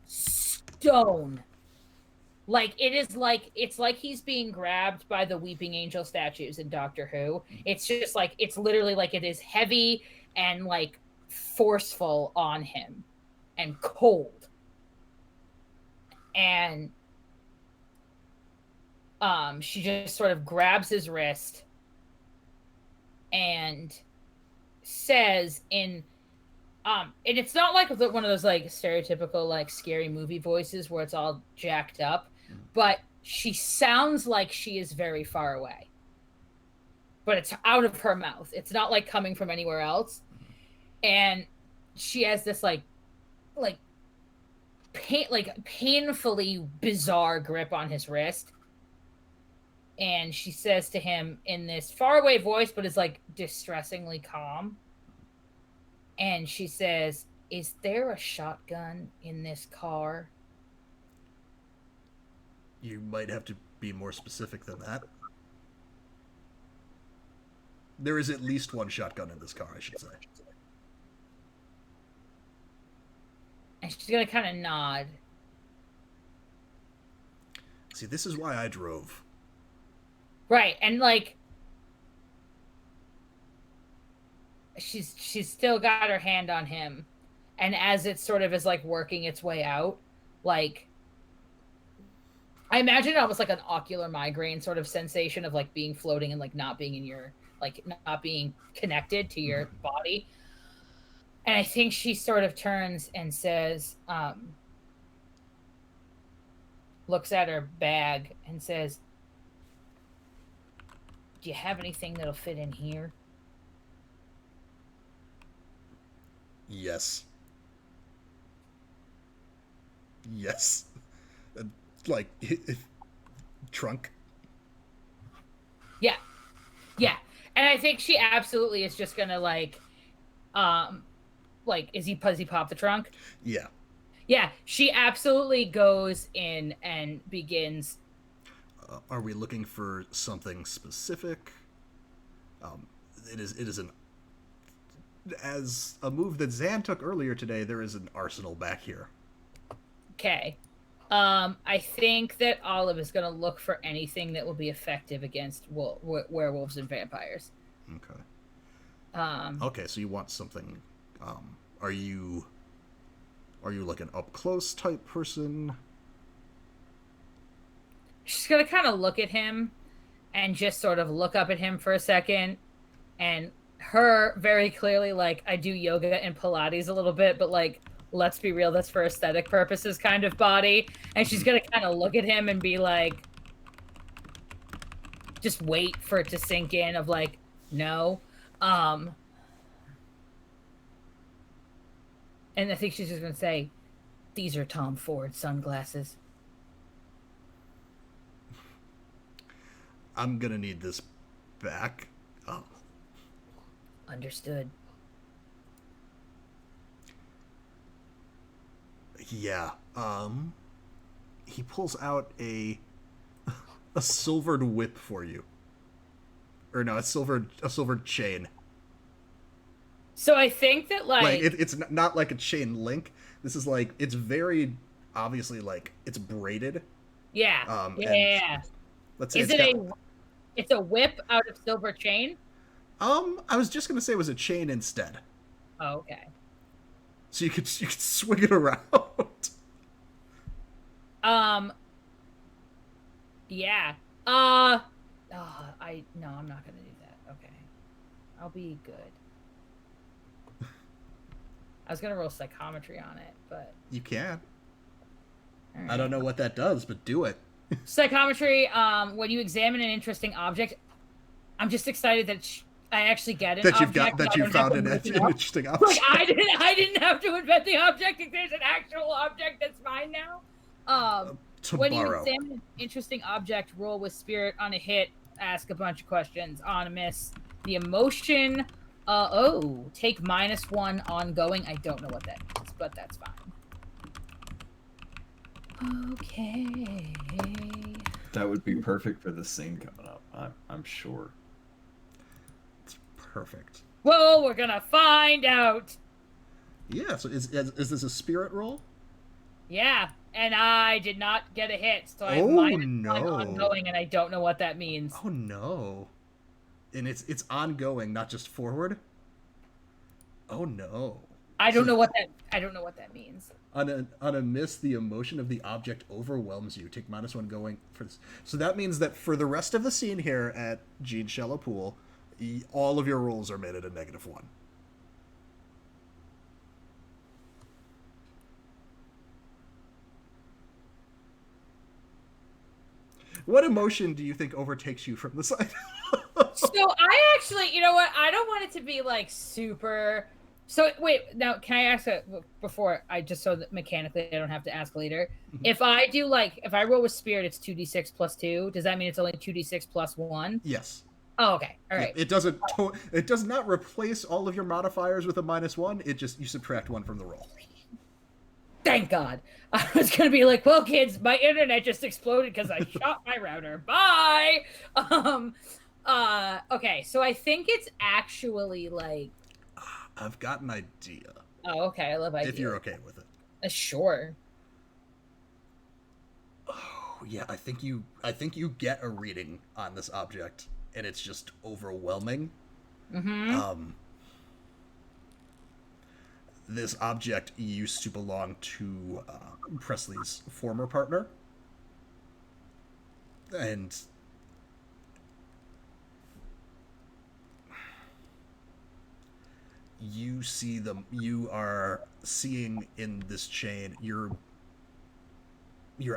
stone. Like it is like it's like he's being grabbed by the weeping angel statues in Doctor Who. It's just like it's literally like it is heavy and like forceful on him and cold. And she just sort of grabs his wrist and says in and it's not like one of those like stereotypical like scary movie voices where it's all jacked up, but she sounds like she is very far away, but it's out of her mouth. It's not like coming from anywhere else. And she has this like painfully bizarre grip on his wrist. And she says to him in this faraway voice, but is like distressingly calm. And she says, "Is there a shotgun in this car?" You might have to be more specific than that. There is at least one shotgun in this car, I should say. And she's going to kind of nod. See, this is why I drove. Right. And like, she's still got her hand on him. And as it sort of is like working its way out, like, I imagine it almost like an ocular migraine sort of sensation of like being floating and like not being in your, like not being connected to your body. And I think she sort of turns and says, looks at her bag and says, "Do you have anything that'll fit in here?" Yes. Yes. Like, trunk. Yeah. Yeah. And I think she absolutely is just gonna like, is he pop the trunk? Yeah. Yeah, she absolutely goes in and begins. Are we looking for something specific? It is an, as a move that Zan took earlier today, there is an arsenal back here. Okay. I think that Olive is going to look for anything that will be effective against werewolves and vampires. Okay. Okay, so you want something. Are you like an up close type person? She's going to kind of look at him and just sort of look up at him for a second. And her very clearly, like, I do yoga and Pilates a little bit, but like, let's be real, that's for aesthetic purposes kind of body. And she's going to kind of look at him and be like, just wait for it to sink in of like, no. And I think she's just going to say, "These are Tom Ford sunglasses." I'm going to need this back. Oh. Understood. Yeah. He pulls out a silvered whip for you. Or no, a silvered chain. So I think that like it's not like a chain link. This is like, it's very obviously like it's braided. Yeah. Let's say it's a whip out of silver chain? I was just gonna say it was a chain instead. Oh, okay. So you could swing it around. Yeah. I'm not gonna do that. Okay. I'll be good. I was gonna roll psychometry on it, but You can. right. I don't know what that does, but do it. Psychometry, when you examine an interesting object, I'm just excited that I actually get an that object. you found an interesting object. Like I didn't have to invent the object. If there's an actual object that's mine now. When you examine an interesting object, roll with spirit. On a hit, ask a bunch of questions. On a miss, The emotion, take -1 ongoing. I don't know what that means, but that's fine. Okay. That would be perfect for the scene coming up. I'm sure. It's perfect. Well, we're gonna find out. Yeah. So is this a spirit roll? Yeah, and I did not get a hit, so I have Oh, -1 no. ongoing, and I don't know what that means. Oh no. And it's ongoing, not just forward. Oh no. I don't know what that means. On a miss, the emotion of the object overwhelms you. Take -1 going for this. So that means that for the rest of the scene here at Gene Shallow Pool, all of your rolls are made at a -1. What emotion do you think overtakes you from the side? So I actually, you know what? I don't want it to be like super. So wait, now can I ask before I just so that mechanically I don't have to ask later? If I roll with spirit, it's 2d6 plus 2. Does that mean it's only 2d6 plus 1? Yes. Oh, okay. All right. It doesn't. It does not replace all of your modifiers with a -1. It just you subtract 1 from the roll. Thank God. I was gonna be like, well, kids, my internet just exploded because I shot my router. Bye. Okay, so I think it's actually like. I've got an idea. Oh, okay. I love ideas. If you're okay with it. Sure. Oh yeah, I think you get a reading on this object, and it's just overwhelming. Mm-hmm. This object used to belong to Presley's former partner, and you see them. You are seeing in this chain. Your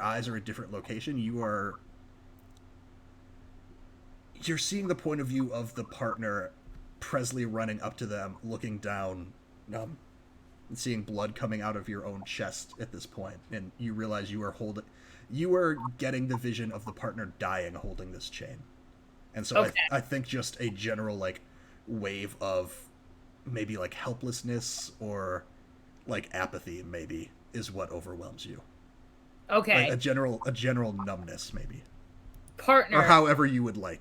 eyes are a different location. You're seeing the point of view of the partner, Presley running up to them, looking down, seeing blood coming out of your own chest at this point, and you realize you are getting the vision of the partner dying holding this chain. And so okay. I think just a general like wave of maybe like helplessness or like apathy maybe is what overwhelms you. Okay. Like a general numbness maybe. Partner. Or however you would like.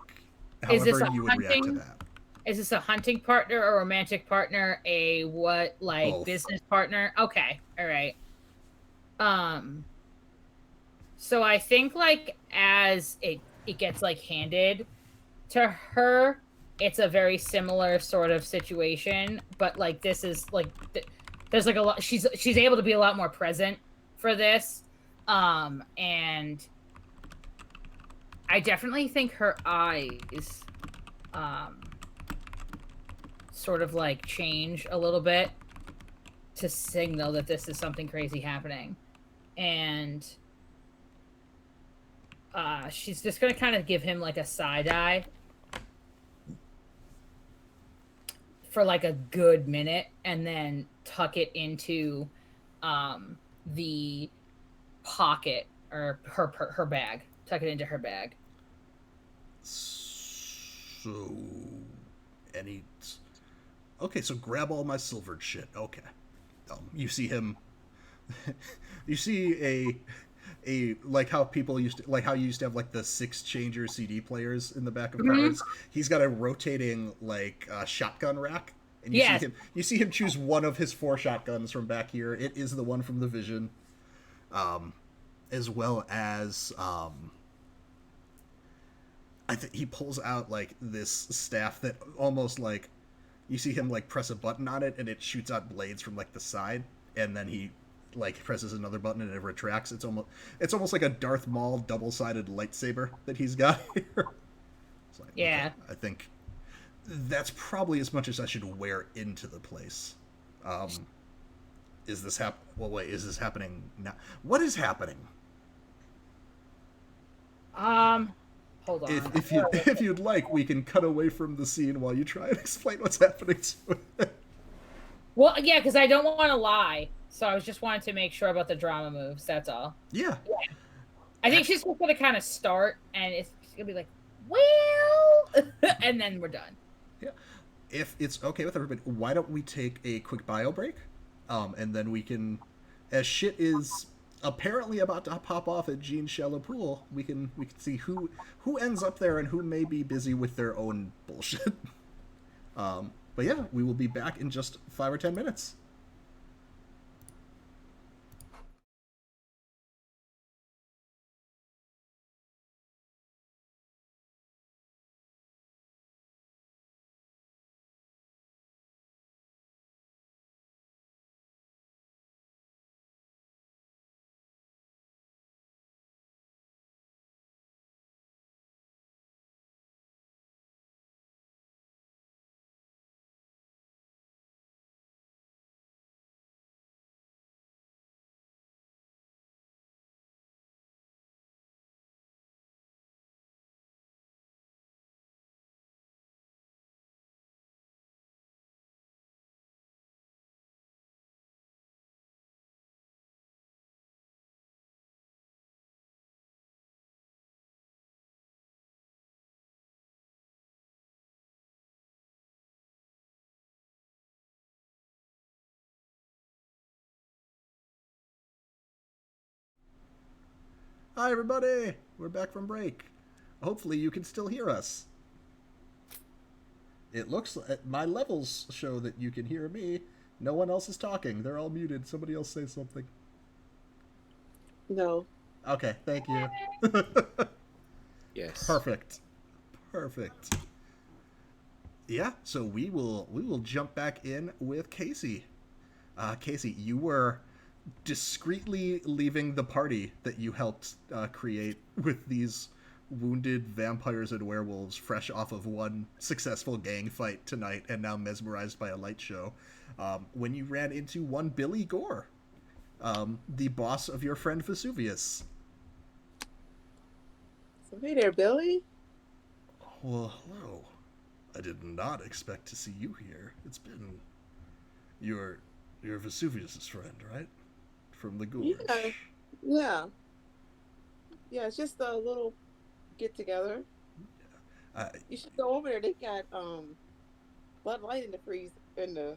However you would react to that. Is this a hunting partner, a romantic partner, a what, like Both. business partner? Okay, all right. So I think like as it gets like handed to her, it's a very similar sort of situation, but like this is like there's like a lot. She's able to be a lot more present for this, and I definitely think her eyes, sort of like change a little bit to signal that this is something crazy happening. And she's just gonna kind of give him like a side eye for like a good minute and then tuck it into the pocket or her bag. Tuck it into her bag. So okay, so grab all my silvered shit. Okay. You see him. You see a like how people used to, like how you used to have like the 6-changer CD players in the back of cars. He's got a rotating like shotgun rack, and you see him choose one of his 4 shotguns from back here. It is the one from the Vision, as well as I think he pulls out like this staff that almost like. You see him like press a button on it and it shoots out blades from like the side, and then he like presses another button and it retracts. It's almost like a Darth Maul double-sided lightsaber that he's got here. Like, yeah. Okay, I think that's probably as much as I should wear into the place. Is this is this happening now? What is happening? Hold on. If you'd like, we can cut away from the scene while you try and explain what's happening to it. Well, yeah, because I don't want to lie, so I was just wanted to make sure about the drama moves. That's all. Yeah. I think she's going to kind of start, and it's going to be like, well, and then we're done. Yeah. if it's okay with everybody, why don't we take a quick bio break, and then we can, as shit is apparently about to pop off at Jean Pool, we can see who ends up there and who may be busy with their own bullshit. But yeah, we will be back in just 5 or 10 minutes. Hi, everybody! We're back from break. Hopefully, you can still hear us. It looks like my levels show that you can hear me. No one else is talking. They're all muted. Somebody else say something. No. Okay, thank you. Yes. Perfect. Yeah, so we will jump back in with Kasey. Kasey, you were discreetly leaving the party that you helped create with these wounded vampires and werewolves fresh off of one successful gang fight tonight and now mesmerized by a light show, when you ran into one Billy Gore, the boss of your friend Vesuvius. So hey there, Billy. Well, hello. I did not expect to see you here. It's been... You're Vesuvius' friend, right? From the Gorge. Yeah. Yeah, it's just a little get-together. Yeah. You should go over there. They got Bud Light in the freezer.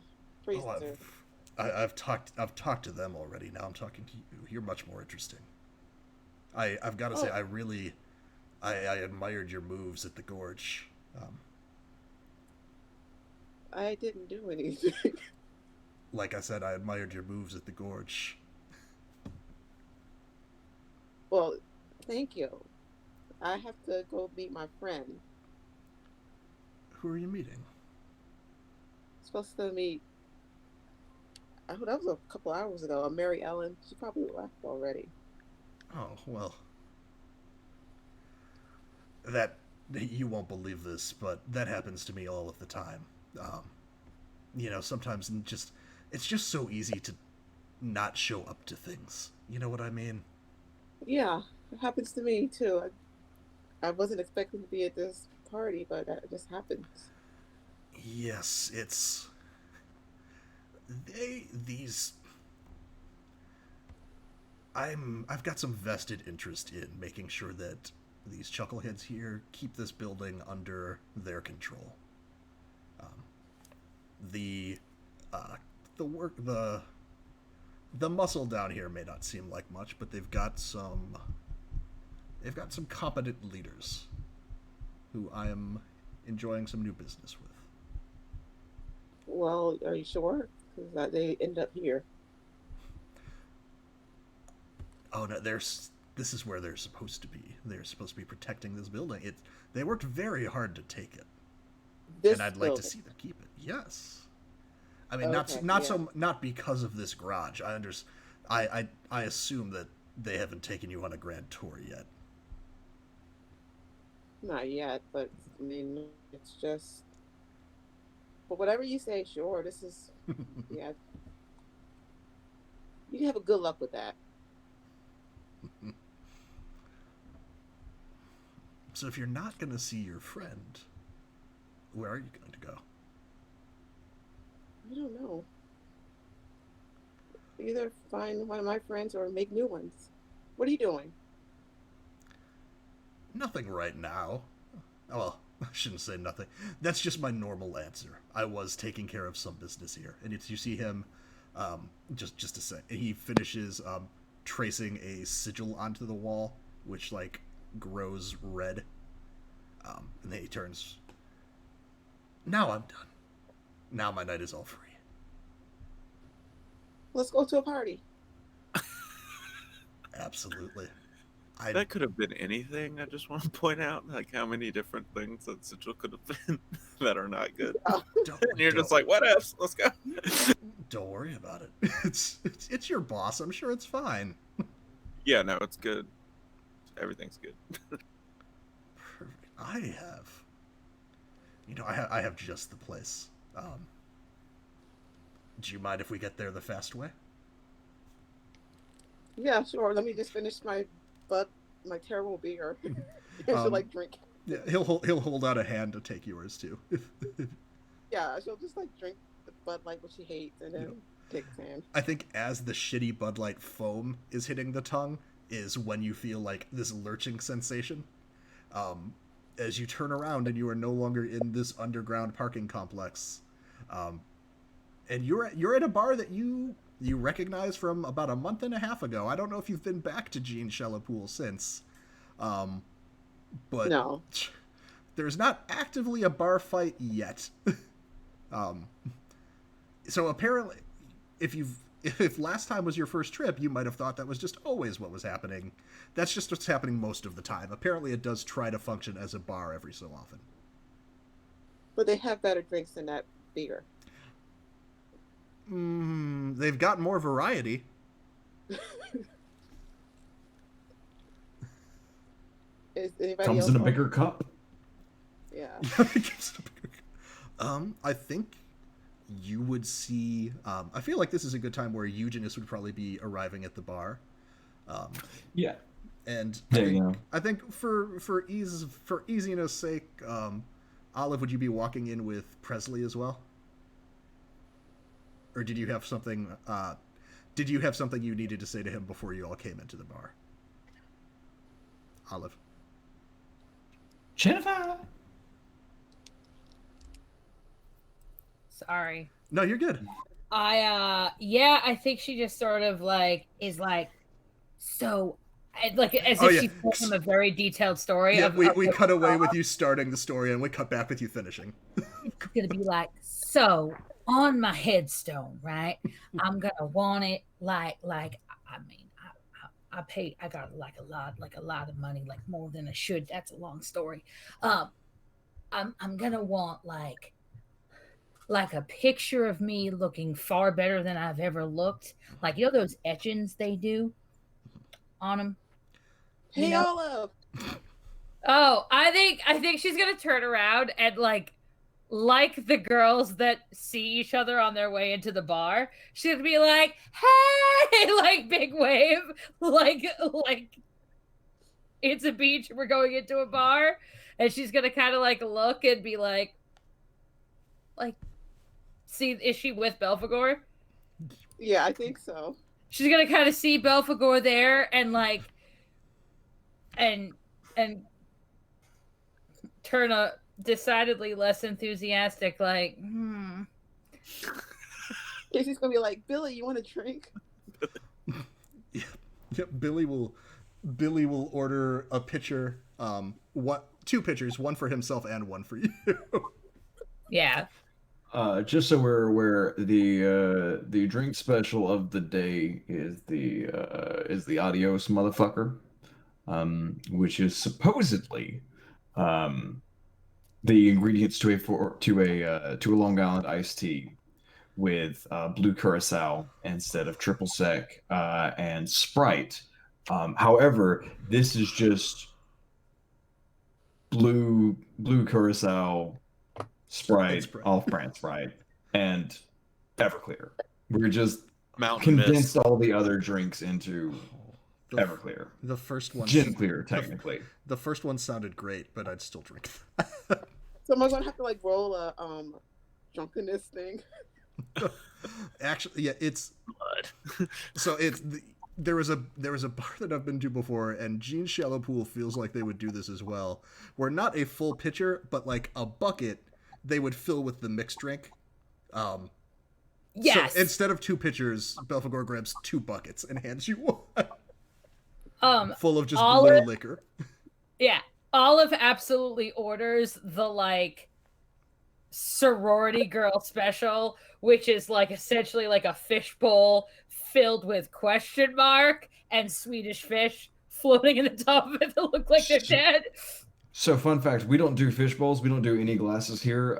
I've talked to them already. Now I'm talking to you. You're much more interesting. I've got to say, I admired your moves at the Gorge. I didn't do anything. Like I said, I admired your moves at the Gorge. Well, thank you. I have to go meet my friend. Who are you meeting? Supposed to meet. Oh, that was a couple hours ago. Mary Ellen. She probably left already. Oh, well. That... You won't believe this, but that happens to me all of the time. Sometimes it's just so easy to not show up to things. You know what I mean? Yeah, it happens to me too. I wasn't expecting to be at this party, but that just happens. Yes, it's... I've got some vested interest in making sure that these chuckleheads here keep this building under their control. The muscle down here may not seem like much, but they've got some competent leaders who I am enjoying some new business with. Well, are you sure? Because they end up here. Oh no, this is where they're supposed to be. They're supposed to be protecting this building. They worked very hard to take it. And I'd like to see them keep it. Yes. I mean, not because of this garage. I assume that they haven't taken you on a grand tour yet. Not yet, but I mean, it's just. But whatever you say, sure. This is, yeah. You can have a good luck with that. So if you're not going to see your friend, where are you going to go? I don't know. Either find one of my friends or make new ones. What are you doing? Nothing right now. Well, I shouldn't say nothing. That's just my normal answer. I was taking care of some business here. And you see him, just a sec. He finishes tracing a sigil onto the wall, which, like, grows red. And then he turns. Now I'm done. Now my night is all free. Let's go to a party. Absolutely. That could have been anything. I just want to point out, like, how many different things that sigil could have been that are not good. And you're just like, what else? Let's go. Don't worry about it. It's your boss. I'm sure it's fine. Yeah, no, it's good. Everything's good. Perfect. I have just the place. Do you mind if we get there the fast way? Yeah, sure. Let me just finish my terrible beer. She'll like drink. Yeah, he'll hold out a hand to take yours too. Yeah, she'll just like drink the Bud Light, what she hates, and then take his hand. I think as the shitty Bud Light foam is hitting the tongue is when you feel like this lurching sensation. As you turn around and you are no longer in this underground parking complex, and you're at a bar that you recognize from about a month and a half ago. I don't know if you've been back to Jean Shellapool since, but no, there's not actively a bar fight yet. So apparently, if last time was your first trip, you might have thought that was just always what was happening. That's just what's happening most of the time. Apparently, it does try to function as a bar every so often. But they have better drinks than that beer. They've got more variety. Is anybody Comes else in a on? bigger cup. Yeah. I think you would see. I feel like this is a good time where Eugenēs would probably be arriving at the bar. Yeah. And There you go. I think for easiness' sake, Olive, would you be walking in with Presley as well? Or did you have something? Did you have something you needed to say to him before you all came into the bar? Olive. Jennifer. Sorry. No, you're good. I think she just sort of like is like, so, like, as if she told him a very detailed story. Yeah, we cut away with you starting the story and we cut back with you finishing. It's gonna be like, so on my headstone, right? I'm gonna want it like I mean, I got like a lot of money, like more than I should. That's a long story. I'm gonna want like a picture of me looking far better than I've ever looked. Like, you know those etchings they do on them? Hey, Olive. Oh, I think she's gonna turn around and like the girls that see each other on their way into the bar, she's gonna be like, hey, like big wave, like it's a beach, we're going into a bar, and she's gonna kind of like look and be like, see, is she with Belphegor? Yeah, I think so. She's gonna kind of see Belphegor there and like, and turn a decidedly less enthusiastic, like, Kasey's gonna be like, Billy, you want a drink? Yeah, Billy will order a pitcher, two pitchers, one for himself and one for you. yeah. Just so we're aware, the drink special of the day is the Adios motherfucker, which is supposedly the ingredients to a Long Island iced tea with blue curacao instead of triple sec and Sprite. However, this is just blue curacao, Sprite, off-brand Sprite, and Everclear. We're just condensed all the other drinks into Everclear. The first one, Gin Clear, technically. The first one sounded great, but I'd still drink. So am I gonna have to like roll a drunkenness thing? Actually, yeah, it's blood. So there was a bar that I've been to before, and Jean Shallowpool feels like they would do this as well, where not a full pitcher, but like a bucket, they would fill with the mixed drink. Yes. So instead of 2 pitchers, Belphegor grabs 2 buckets and hands you one. Full of just blue liquor. Yeah. Olive absolutely orders the like sorority girl special, which is like essentially like a fishbowl filled with question mark and Swedish fish floating in the top of it that look like they're dead. So, fun fact: we don't do fish bowls. We don't do any glasses here.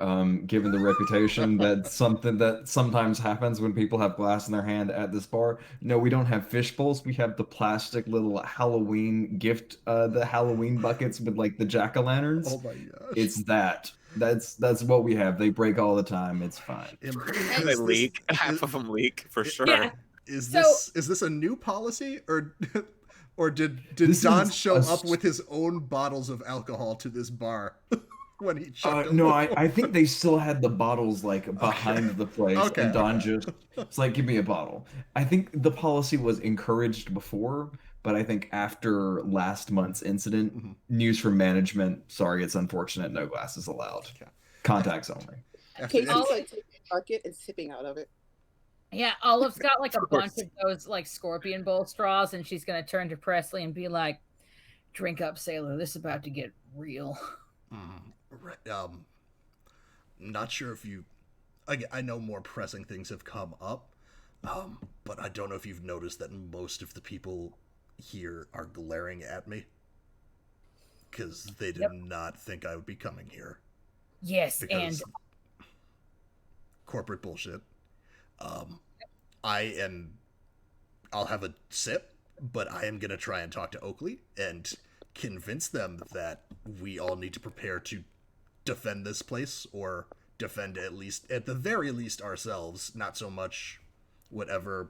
Given the reputation that something that sometimes happens when people have glass in their hand at this bar. No, we don't have fish bowls. We have the plastic little Halloween gift, the Halloween buckets with like the jack-o'-lanterns. Oh my gosh! It's that. That's what we have. They break all the time. It's fine. They leak. Half of them leak for sure. Yeah. Is this a new policy, or did Don show up with his own bottles of alcohol to this bar when he checked No, I think they still had the bottles like behind the place, and Don just it's like, give me a bottle. I think the policy was encouraged before, but I think after last month's incident, news from management, sorry, it's unfortunate, no glasses allowed. Contacts only. Casey's like taking a bucket and sipping out of it. Yeah, Olive's got like a bunch of those like scorpion bowl straws, and she's gonna turn to Presley and be like, "Drink up, sailor. This is about to get real." Right. Not sure if you. I know more pressing things have come up, but I don't know if you've noticed that most of the people here are glaring at me because they did not think I would be coming here. Yes, because corporate bullshit. I'll have a sip, but I am going to try and talk to Oakley and convince them that we all need to prepare to defend this place, or defend at the very least ourselves, not so much whatever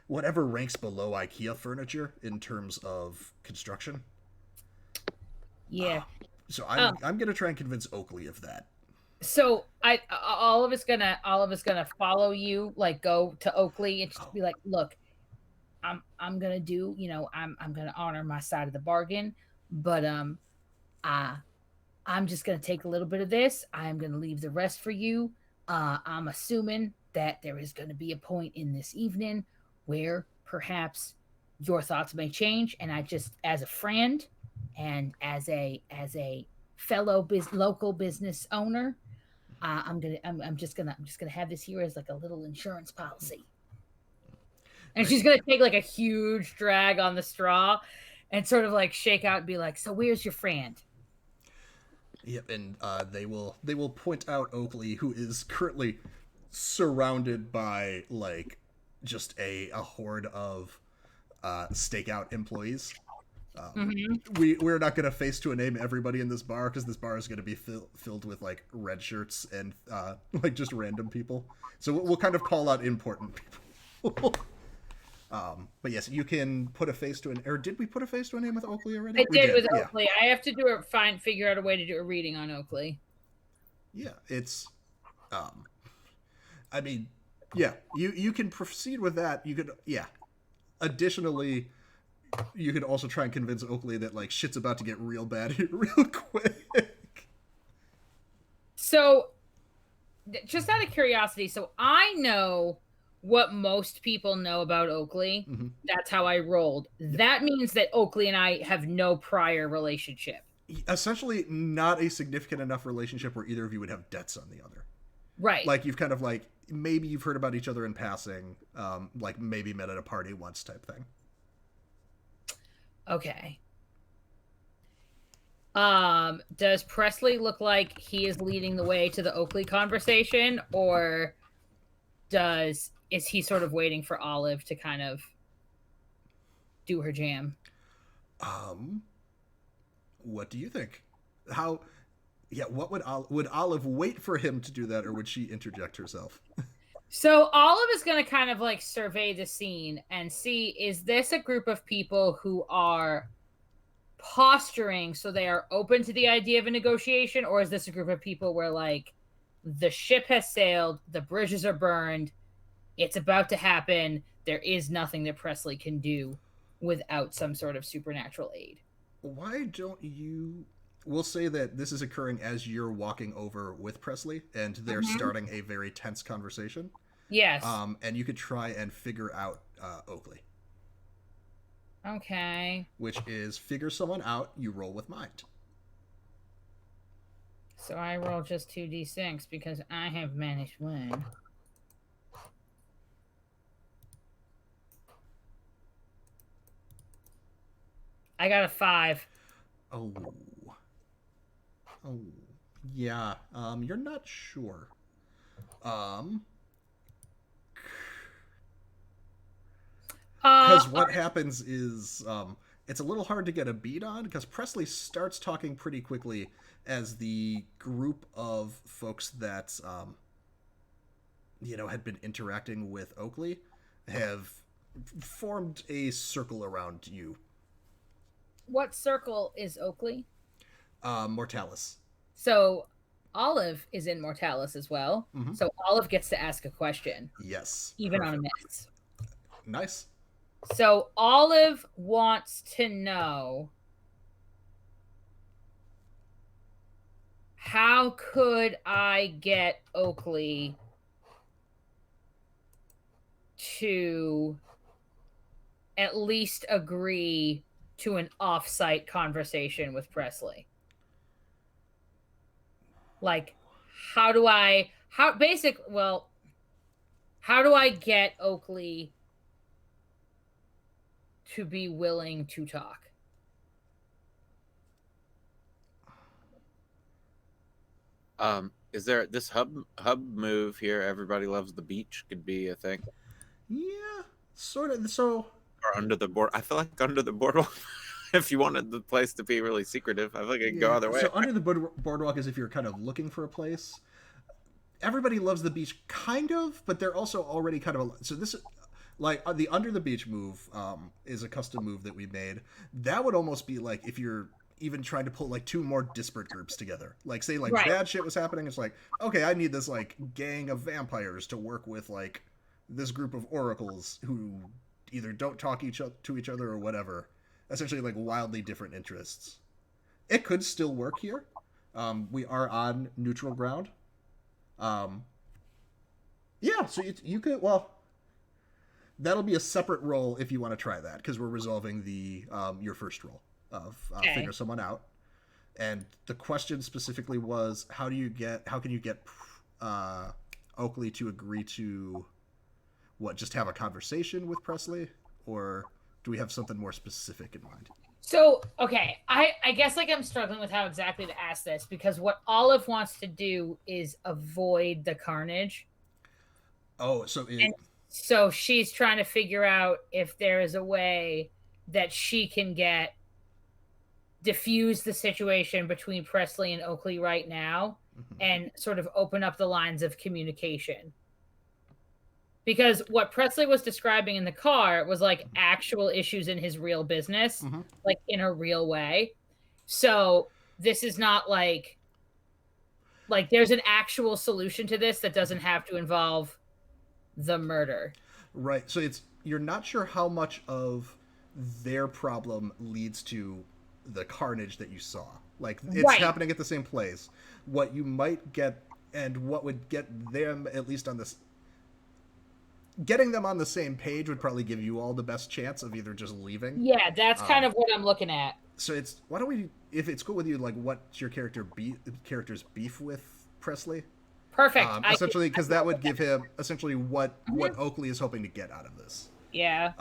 ranks below IKEA furniture in terms of construction. Yeah. So I'm going to try and convince Oakley of that. So Olive is gonna follow you, like go to Oakley and just be like, look, I'm gonna do, I'm gonna honor my side of the bargain, but I'm just gonna take a little bit of this. I'm gonna leave the rest for you. I'm assuming that there is gonna be a point in this evening where perhaps your thoughts may change, and I just, as a friend and as a fellow local business owner, I'm just gonna have this here as like a little insurance policy. And she's gonna take like a huge drag on the straw and sort of like shake out and be like, "So where's your friend?" Yep, and they will point out Oakley, who is currently surrounded by like just a horde of stakeout employees. We're not going to face to a name everybody in this bar, because this bar is going to be filled with like red shirts and like just random people. So we'll kind of call out important people. But yes, you can put a face to or did we put a face to a name with Oakley already? I did with Oakley. I have to figure out a way to do a reading on Oakley. Yeah, it's I mean, yeah, you can proceed with that. You could, additionally, you could also try and convince Oakley that like shit's about to get real bad here real quick. So, just out of curiosity, so I know what most people know about Oakley. Mm-hmm. That's how I rolled. Yeah. That means that Oakley and I have no prior relationship. Essentially, not a significant enough relationship where either of you would have debts on the other. Right. Like you've kind of like, maybe you've heard about each other in passing, like maybe met at a party once type thing. Okay. Does Presley look like he is leading the way to the Oakley conversation, or is he sort of waiting for Olive to kind of do her jam? What do you think? What would Olive wait for him to do that, or would she interject herself? So Olive is going to kind of like survey the scene and see, is this a group of people who are posturing so they are open to the idea of a negotiation, or is this a group of people where like the ship has sailed, the bridges are burned, it's about to happen, there is nothing that Presley can do without some sort of supernatural aid. Why don't you... We'll say that this is occurring as you're walking over with Presley, and they're starting a very tense conversation. Yes. And you could try and figure out Oakley. Okay. Which is figure someone out, you roll with mind. So I roll just 2d6 because I have managed one. I got a 5. Oh. Oh. Yeah. You're not sure. Because what happens is it's a little hard to get a beat on, because Presley starts talking pretty quickly as the group of folks that had been interacting with Oakley have formed a circle around you. What circle is Oakley? Mortalis. So Olive is in Mortalis as well. Mm-hmm. So Olive gets to ask a question. Yes. Even on a miss. Nice. So Olive wants to know, how could I get Oakley to at least agree to an off-site conversation with Presley? Like, how do I get Oakley to be willing to talk? Is there this hub move here? Everybody loves the beach could be a thing. Yeah, sort of. So, or under the board. I feel like under the boardwalk. If you wanted the place to be really secretive, I feel like it could go either way. So under the boardwalk is if you're kind of looking for a place. Everybody loves the beach, kind of, but they're also already kind of so this. Like, the under the beach move is a custom move that we made. That would almost be like if you're even trying to pull like two more disparate groups together. Like, say, like, right. Bad shit was happening. It's like, okay, I need this like gang of vampires to work with like this group of oracles who either don't talk to each other or whatever. Essentially, like, wildly different interests. It could still work here. We are on neutral ground. Yeah, so you could, well, that'll be a separate roll if you want to try that, because we're resolving the your first roll of figure someone out. And the question specifically was, how can you get Oakley to agree to what? Just have a conversation with Presley, or do we have something more specific in mind? So, okay, I guess like I'm struggling with how exactly to ask this, because what Olive wants to do is avoid the carnage. Oh, so she's trying to figure out if there is a way that she can diffuse the situation between Presley and Oakley right now, and sort of open up the lines of communication. Because what Presley was describing in the car was like actual issues in his real business, like in a real way. So this is not like there's an actual solution to this that doesn't have to involve the murder. Right. So you're not sure how much of their problem leads to the carnage that you saw. Like, it's happening at the same place. What you might get and what would get them at least on this... Getting them on the same page would probably give you all the best chance of either just leaving. Yeah, that's kind of what I'm looking at. So why don't we, if it's cool with you, like, what's your character's beef with Presley? Perfect. Essentially, because that would give him essentially what Oakley is hoping to get out of this. Yeah.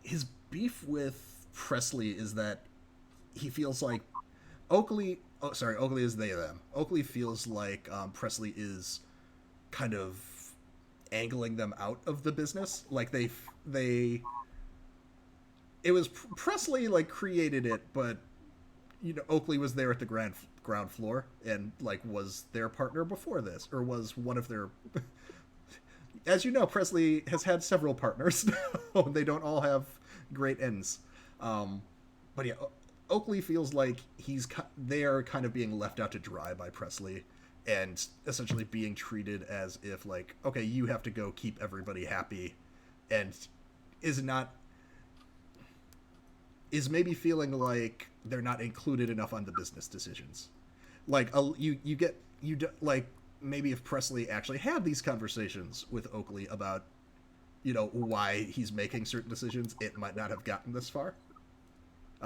His beef with Presley is that he feels like Oakley is they them. Oakley feels like Presley is kind of angling them out of the business. Like it was Presley like created it, but Oakley was there at the ground floor and like was their partner before this, or was one of their as you know, Presley has had several partners. They don't all have great ends. But yeah, Oakley feels like they are kind of being left out to dry by Presley, and essentially being treated as if like, okay, you have to go keep everybody happy, and is not is maybe feeling like they're not included enough on the business decisions. Like like maybe if Presley actually had these conversations with Oakley about, you know, why he's making certain decisions, it might not have gotten this far.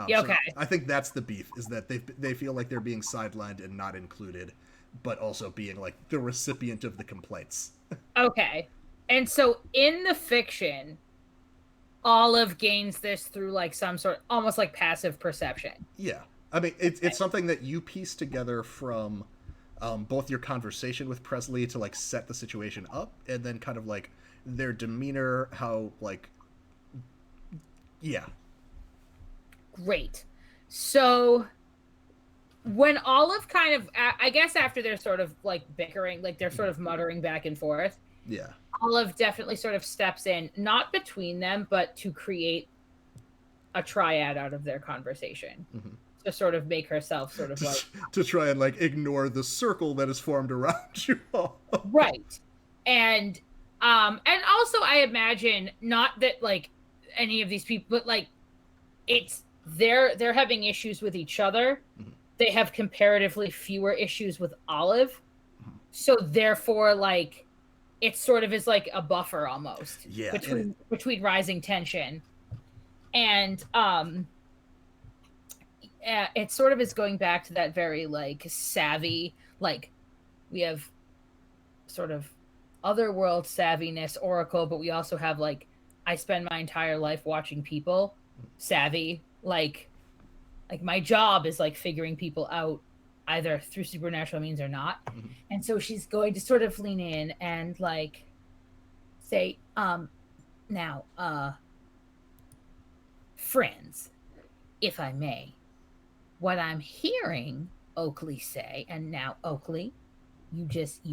Yeah, okay. So I think that's the beef, is that they feel like they're being sidelined and not included, but also being like the recipient of the complaints. Okay. And so in the fiction, Olive gains this through like some sort, almost like passive perception. Yeah. I mean, it's something that you piece together from both your conversation with Presley to like set the situation up, and then kind of like their demeanor, how like, yeah. Great. So when Olive kind of, I guess after they're sort of like bickering, like they're sort of muttering back and forth. Yeah. Olive definitely sort of steps in, not between them, but to create a triad out of their conversation. Mm-hmm. To sort of make herself sort of like... to try and like ignore the circle that is formed around you all. Right. And also I imagine, not that like any of these people, but like it's they're having issues with each other. Mm-hmm. They have comparatively fewer issues with Olive. Mm-hmm. So therefore, like, it sort of is like a buffer almost between rising tension. And it sort of is going back to that very like savvy, like we have sort of otherworld savviness oracle, but we also have like I spend my entire life watching people savvy, like my job is like figuring people out either through supernatural means or not. Mm-hmm. And so she's going to sort of lean in and like say, now, friends, if I may, what I'm hearing Oakley say, and now Oakley, you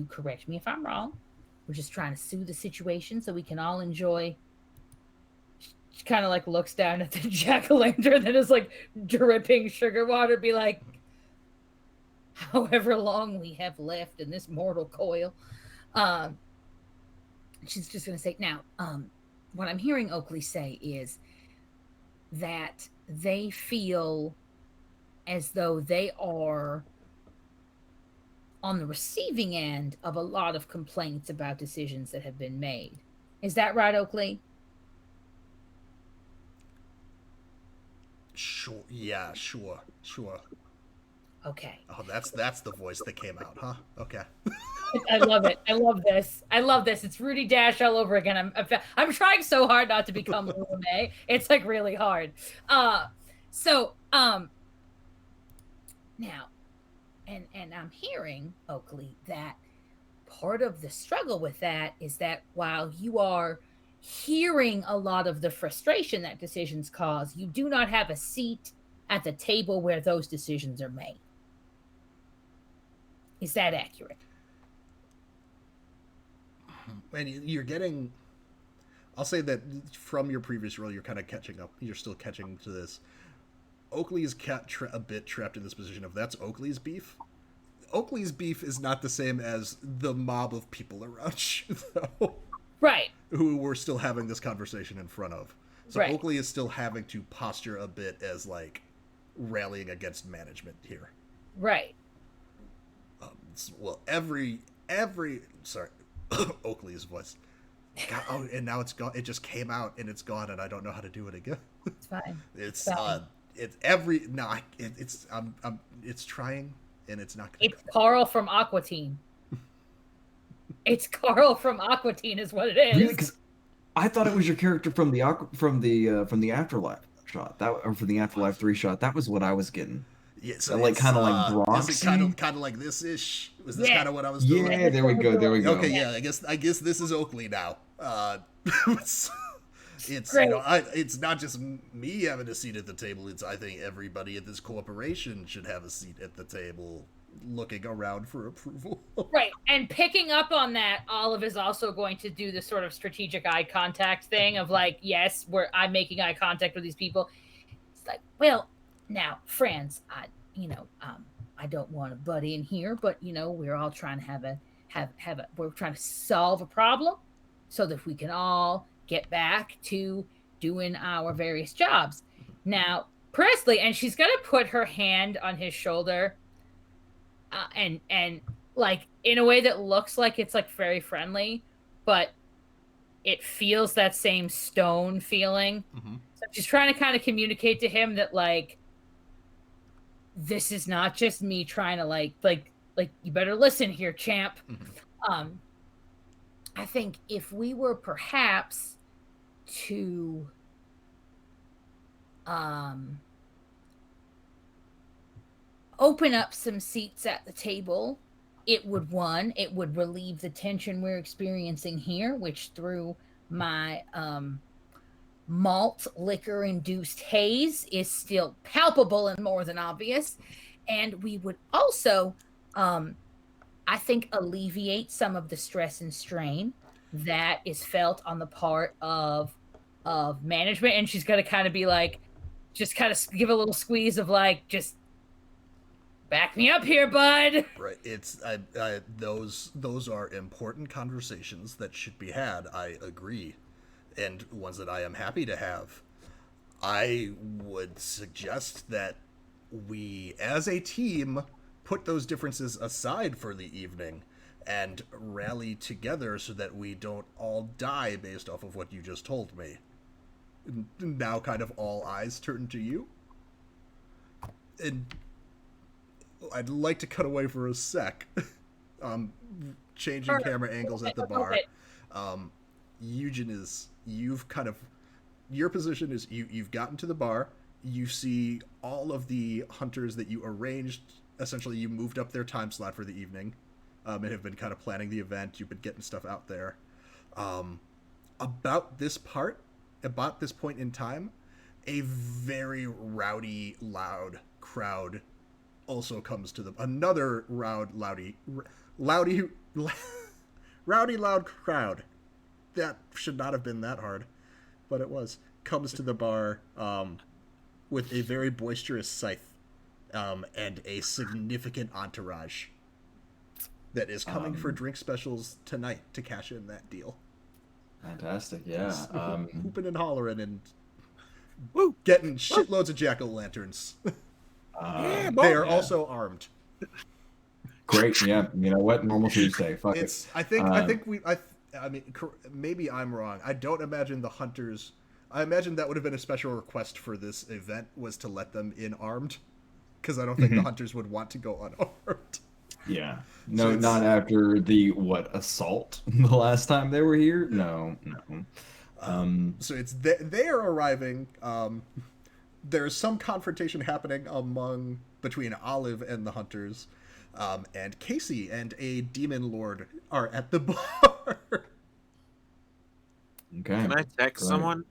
correct me if I'm wrong. We're just trying to soothe the situation so we can all enjoy. She kind of like looks down at the jack-o'-lantern that is like dripping sugar water, be like, however long we have left in this mortal coil. She's just going to say, now, what I'm hearing Oakley say is that they feel as though they are on the receiving end of a lot of complaints about decisions that have been made. Is that right, Oakley? Sure. Yeah, sure. Okay. Oh, that's the voice that came out, huh? Okay. I love it. I love this. It's Rudy Dash all over again. I'm trying so hard not to become May. It's like really hard. Now, and I'm hearing, Oakley, that part of the struggle with that is that while you are hearing a lot of the frustration that decisions cause, you do not have a seat at the table where those decisions are made. Is that accurate? And you're getting... I'll say that from your previous role, you're kind of catching up. You're still catching to this. Oakley is a bit trapped in this position of that's Oakley's beef. Oakley's beef is not the same as the mob of people around you, though. Right. Who we're still having this conversation in front of. So right. Oakley is still having to posture a bit as, like, rallying against management here. Right. Well, sorry, Oakley's voice. God, oh, and now it's gone. It just came out and it's gone, and I don't know how to do it again. It's fine. It's trying, and it's not. It's Carl from Aqua Teen. It's Carl from Aqua Teen, is what it is. Really? Because I thought it was your character from the Afterlife shot, or from the Afterlife 3 shot. That was what I was getting. Yeah, so like kind of like Bronx. Is it kind of like this-ish? Was this kind of what I was doing? Yeah, there we go. Okay, yeah, I guess this is Oakley now. It's great. You know, it's not just me having a seat at the table. It's I think everybody at this corporation should have a seat at the table, looking around for approval. Right, and picking up on that, Olive is also going to do the sort of strategic eye contact thing of like, yes, I'm making eye contact with these people. It's like, well, now, friends, I don't want to butt in here, but we're all trying to we're trying to solve a problem so that we can all get back to doing our various jobs. Now, Presley, and she's gonna put her hand on his shoulder, and like in a way that looks like it's like very friendly, but it feels that same stone feeling. Mm-hmm. So she's trying to kind of communicate to him that like this is not just me trying to like you better listen here, champ. Mm-hmm. I think if we were perhaps to open up some seats at the table, it would relieve the tension we're experiencing here, which through my malt liquor induced haze is still palpable and more than obvious. And we would also, I think, alleviate some of the stress and strain that is felt on the part of management. And she's going to kind of be like, just kind of give a little squeeze of like, just back me up here, bud. Right. It's those are important conversations that should be had. I agree, and ones that I am happy to have. I would suggest that we, as a team, put those differences aside for the evening and rally together so that we don't all die based off of what you just told me. Now, kind of all eyes turn to you, and I'd like to cut away for a sec. Changing camera angles at the bar. Eugenēs, your position is you've gotten to the bar. You see all of the hunters that you arranged. Essentially, you moved up their time slot for the evening, and have been kind of planning the event. You've been getting stuff out there. About this point in time, a very rowdy, loud crowd also comes to them. Another rowdy, loud crowd. That should not have been that hard, but it was. Comes to the bar with a very boisterous scythe and a significant entourage that is coming for drink specials tonight to cash in that deal. Fantastic, yeah. Hooping and hollering and Woo! Getting shitloads of jack-o'-lanterns. They are also armed. Great, yeah. You know what? Normal Tuesday. Fuck it. I mean, maybe I'm wrong. I don't imagine the hunters. I imagine that would have been a special request for this event, was to let them in armed, because I don't think the hunters would want to go unarmed. Yeah. No, so not after the assault the last time they were here. No. So it's they are arriving. There's some confrontation happening between Olive and the hunters, and Kasey and a demon lord are at the bar. Okay. Can I text someone?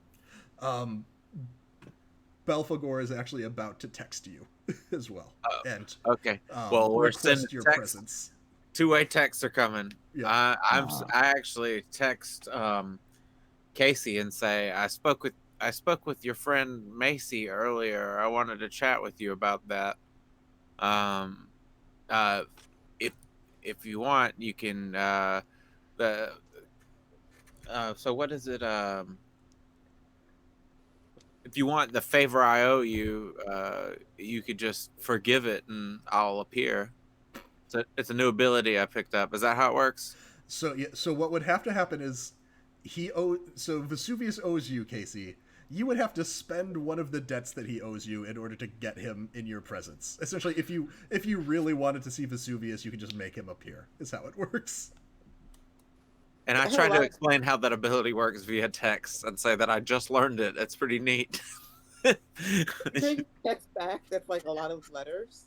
Belphegor is actually about to text you as well. And okay. Well, we're sending your text. presence. Two-way texts are coming. Yeah. I actually text Kasey and say I spoke with your friend Macy earlier. I wanted to chat with you about that. If you want, you can. So what is it? If you want the favor I owe you, you could just forgive it and I'll appear. It's a new ability I picked up. Is that how it works? So yeah. So what would have to happen is so Vesuvius owes you, Kasey. You would have to spend one of the debts that he owes you in order to get him in your presence. Essentially, if you really wanted to see Vesuvius, you could just make him appear. Is how it works. And I tried to explain how that ability works via text and say that I just learned it. It's pretty neat. Take text back. That's like a lot of letters.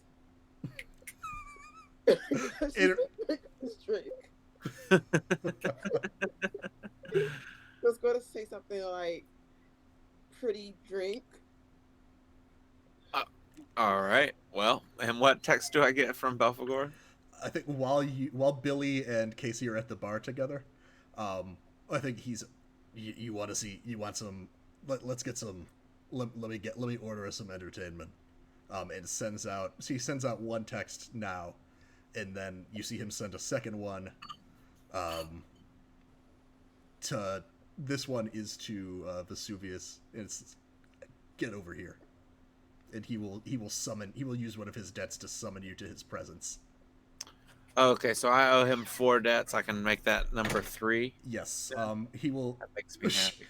Just going to say something like pretty drink. All right. Well, and what text do I get from Belphegor? I think while Billy and Kasey are at the bar together, I think you want some. Let's get some. Let me order us some entertainment. And he sends out one text now, and then you see him send a second one. This one is to Vesuvius. It's get over here. and he will use one of his debts to summon you to his presence. Okay, so I owe him 4 debts. I can make that number 3. Yes. He will. That makes me happy.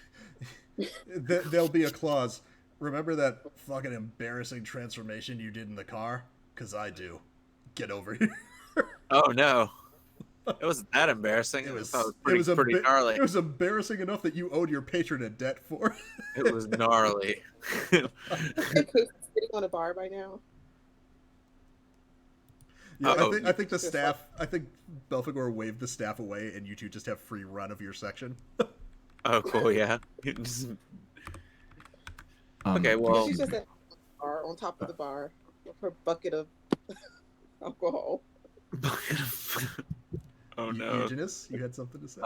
There'll be a clause. Remember that fucking embarrassing transformation you did in the car? 'Cause I do. Get over here. Oh no, it wasn't that embarrassing. It was pretty gnarly. It was embarrassing enough that you owed your patron a debt for. It was gnarly. Casey's sitting on a bar by now. Yeah, Oh, I think the staff. I think Belphegor waved the staff away, and you two just have free run of your section. Oh, cool. Yeah. Okay. Well. She's just at the bar, on top of the bar with her bucket of alcohol. Oh no. Eugenēs, you had something to say?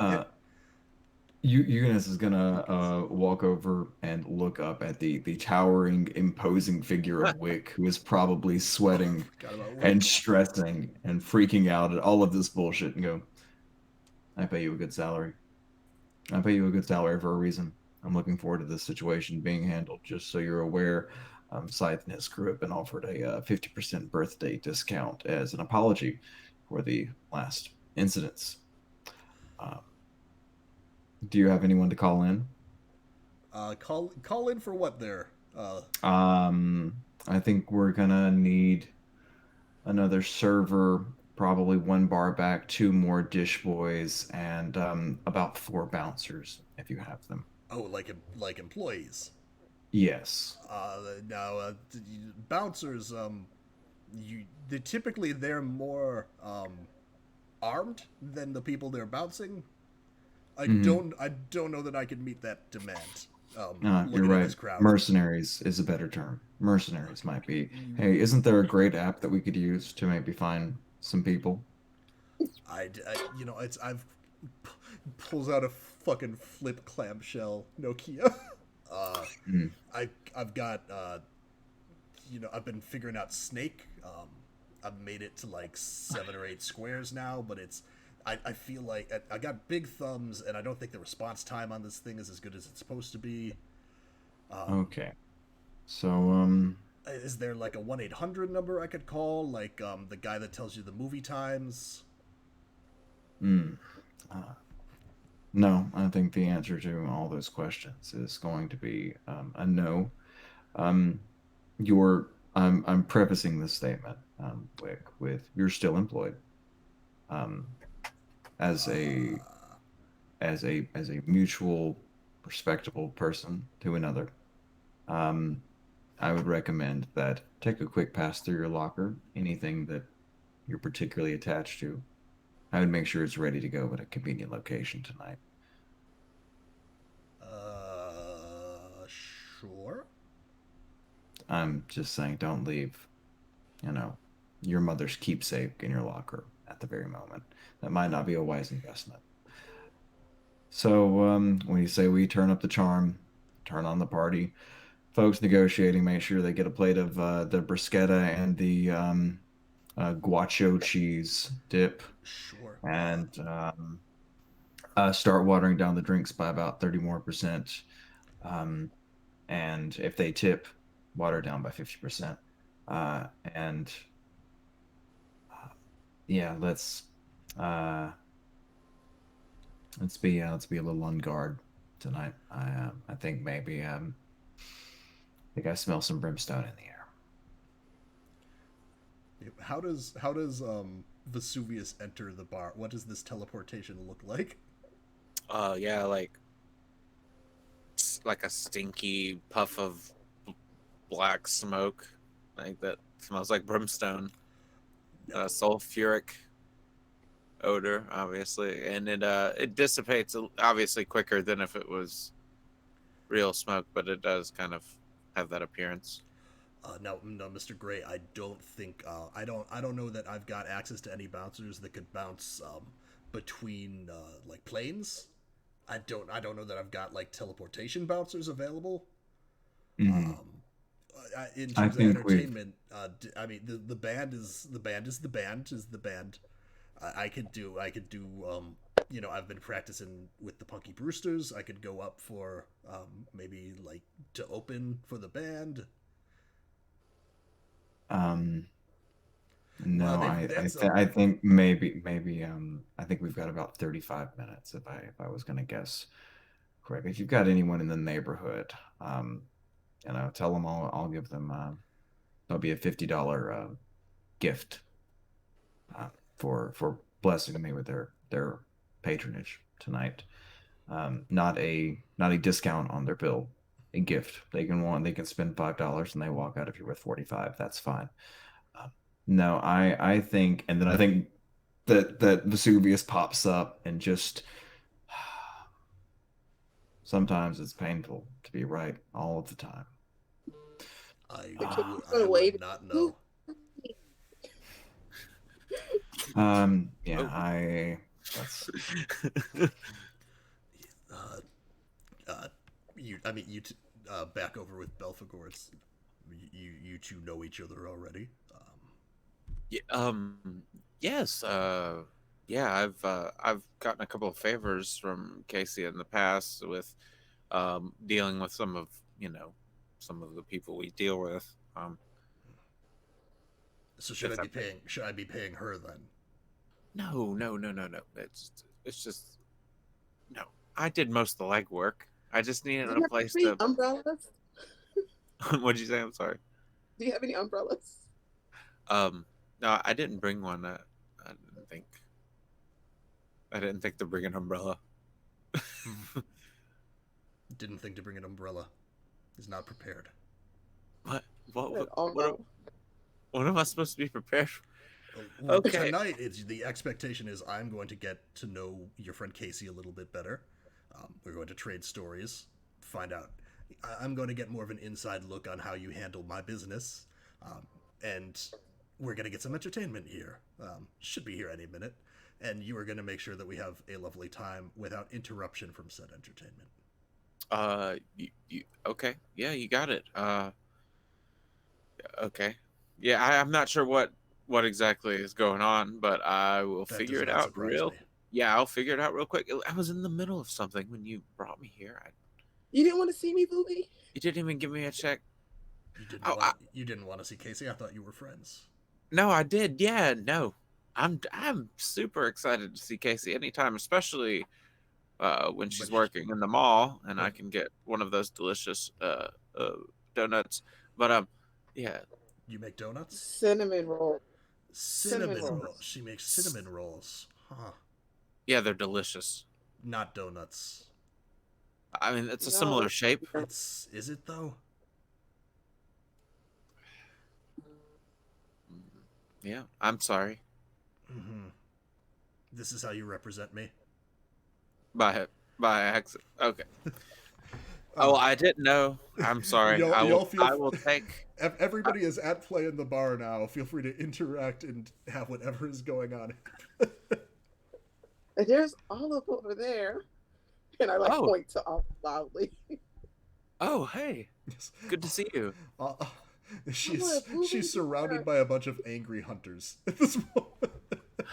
Eugenēs is gonna walk over and look up at the towering, imposing figure of Wick, who is probably sweating and stressing and freaking out at all of this bullshit, and go, "I pay you a good salary. I pay you a good salary for a reason. I'm looking forward to this situation being handled. Just so you're aware, Scythe and his crew have been offered a 50% birthday discount as an apology for the last incidents. Do you have anyone to call in? Call in for what there? I think we're gonna need another server, probably 1 bar back, 2 more dish boys, and about 4 bouncers if you have them. Oh, like employees. Yes. Now bouncers. They're more armed than the people they're bouncing. I don't know that I can meet that demand. You're right. Mercenaries is a better term. Mercenaries might be. Hey, isn't there a great app that we could use to maybe find some people? I've pulls out a fucking flip clamshell Nokia. I've got I've been figuring out Snake. I've made it to like 7 or 8 squares now, but I feel like I got big thumbs, and I don't think the response time on this thing is as good as it's supposed to be. Okay. So, is there like a 1-800 number I could call? Like, the guy that tells you the movie times? No, I think the answer to all those questions is going to be a no. I'm prefacing this statement, Wick, with you're still employed. As a mutual, respectable person to another, I would recommend that take a quick pass through your locker. Anything that you're particularly attached to, I would make sure it's ready to go at a convenient location tonight. Sure. I'm just saying, don't leave, your mother's keepsake in your locker at the very moment. That might not be a wise investment. So when you say we turn up the charm, turn on the party, folks negotiating make sure they get a plate of the bruschetta and the guacho cheese dip. Sure. And start watering down the drinks by about 30 more %. And if they tip, water down by 50%. Yeah, let's be a little on guard tonight. I think maybe I think I smell some brimstone in the air. How does Vesuvius enter the bar? What does this teleportation look like? Yeah, like a stinky puff of black smoke, like that smells like brimstone. Sulfuric odor, obviously, and it dissipates obviously quicker than if it was real smoke, but it does kind of have that appearance. No, Mr. Gray, I don't think I don't know that I've got access to any bouncers that could bounce between like planes. I don't know that I've got like teleportation bouncers available. Mm-hmm. In terms of entertainment, I mean the band is the band. I could do I've been practicing with the Punky Brewsters. I could go up for maybe like to open for the band. No, Well, I think maybe I think we've got about 35 minutes if I was gonna guess correct. If you've got anyone in the neighborhood, tell them I'll give them that'll be a $50 gift for blessing me with their patronage tonight. Not a discount on their bill, a gift. They can spend $5 and they walk out if you're with 45. That's fine. No, I think, and then I think that Vesuvius pops up and just sometimes it's painful to be right all of the time. I gonna wave would not know. Yeah, Oh. that's back over with Belphegor. You two know each other already. Yeah, yes. Yeah, I've gotten a couple of favors from Kasey in the past with dealing with some of the people we deal with. So If that should I be paying her then? No. It's just no. I did most of the legwork. I just Do needed you a have place any to. umbrellas? What'd you say? I'm sorry. Do you have any umbrellas? No, I didn't bring one. I didn't think. I didn't think to bring an umbrella. Didn't think to bring an umbrella. Is not prepared. What? Oh, no. What am I supposed to be prepared for? Well, Okay. Tonight, the expectation is I'm going to get to know your friend Kasey a little bit better. We're going to trade stories, find out. I'm going to get more of an inside look on how you handle my business, and we're going to get some entertainment here. Should be here any minute, and you are going to make sure that we have a lovely time without interruption from said entertainment. You okay? Yeah, you got it. Okay. Yeah, I'm not sure what exactly is going on, but I will That figure does it not out surprise me. Yeah, I'll figure it out real quick. I was in the middle of something when you brought me here. You didn't want to see me, Booby? You didn't even give me a check. You didn't want to see Kasey? I thought you were friends. No, I did. Yeah, no. I'm super excited to see Kasey anytime, especially when she's working in the mall and I can get one of those delicious donuts. But yeah. You make donuts? Cinnamon roll. Cinnamon rolls. She makes cinnamon rolls. Huh. Yeah, they're delicious. Not donuts. I mean, it's a similar shape. Is it though? Yeah, I'm sorry. Mm-hmm. This is how you represent me? By accident. Okay. Oh, I didn't know. I'm sorry. I will take. Everybody is at play in the bar now. Feel free to interact and have whatever is going on. There's Olive over there. And I point to Olive loudly. Oh, hey. Good to see you. She's surrounded by a bunch of angry hunters at this moment.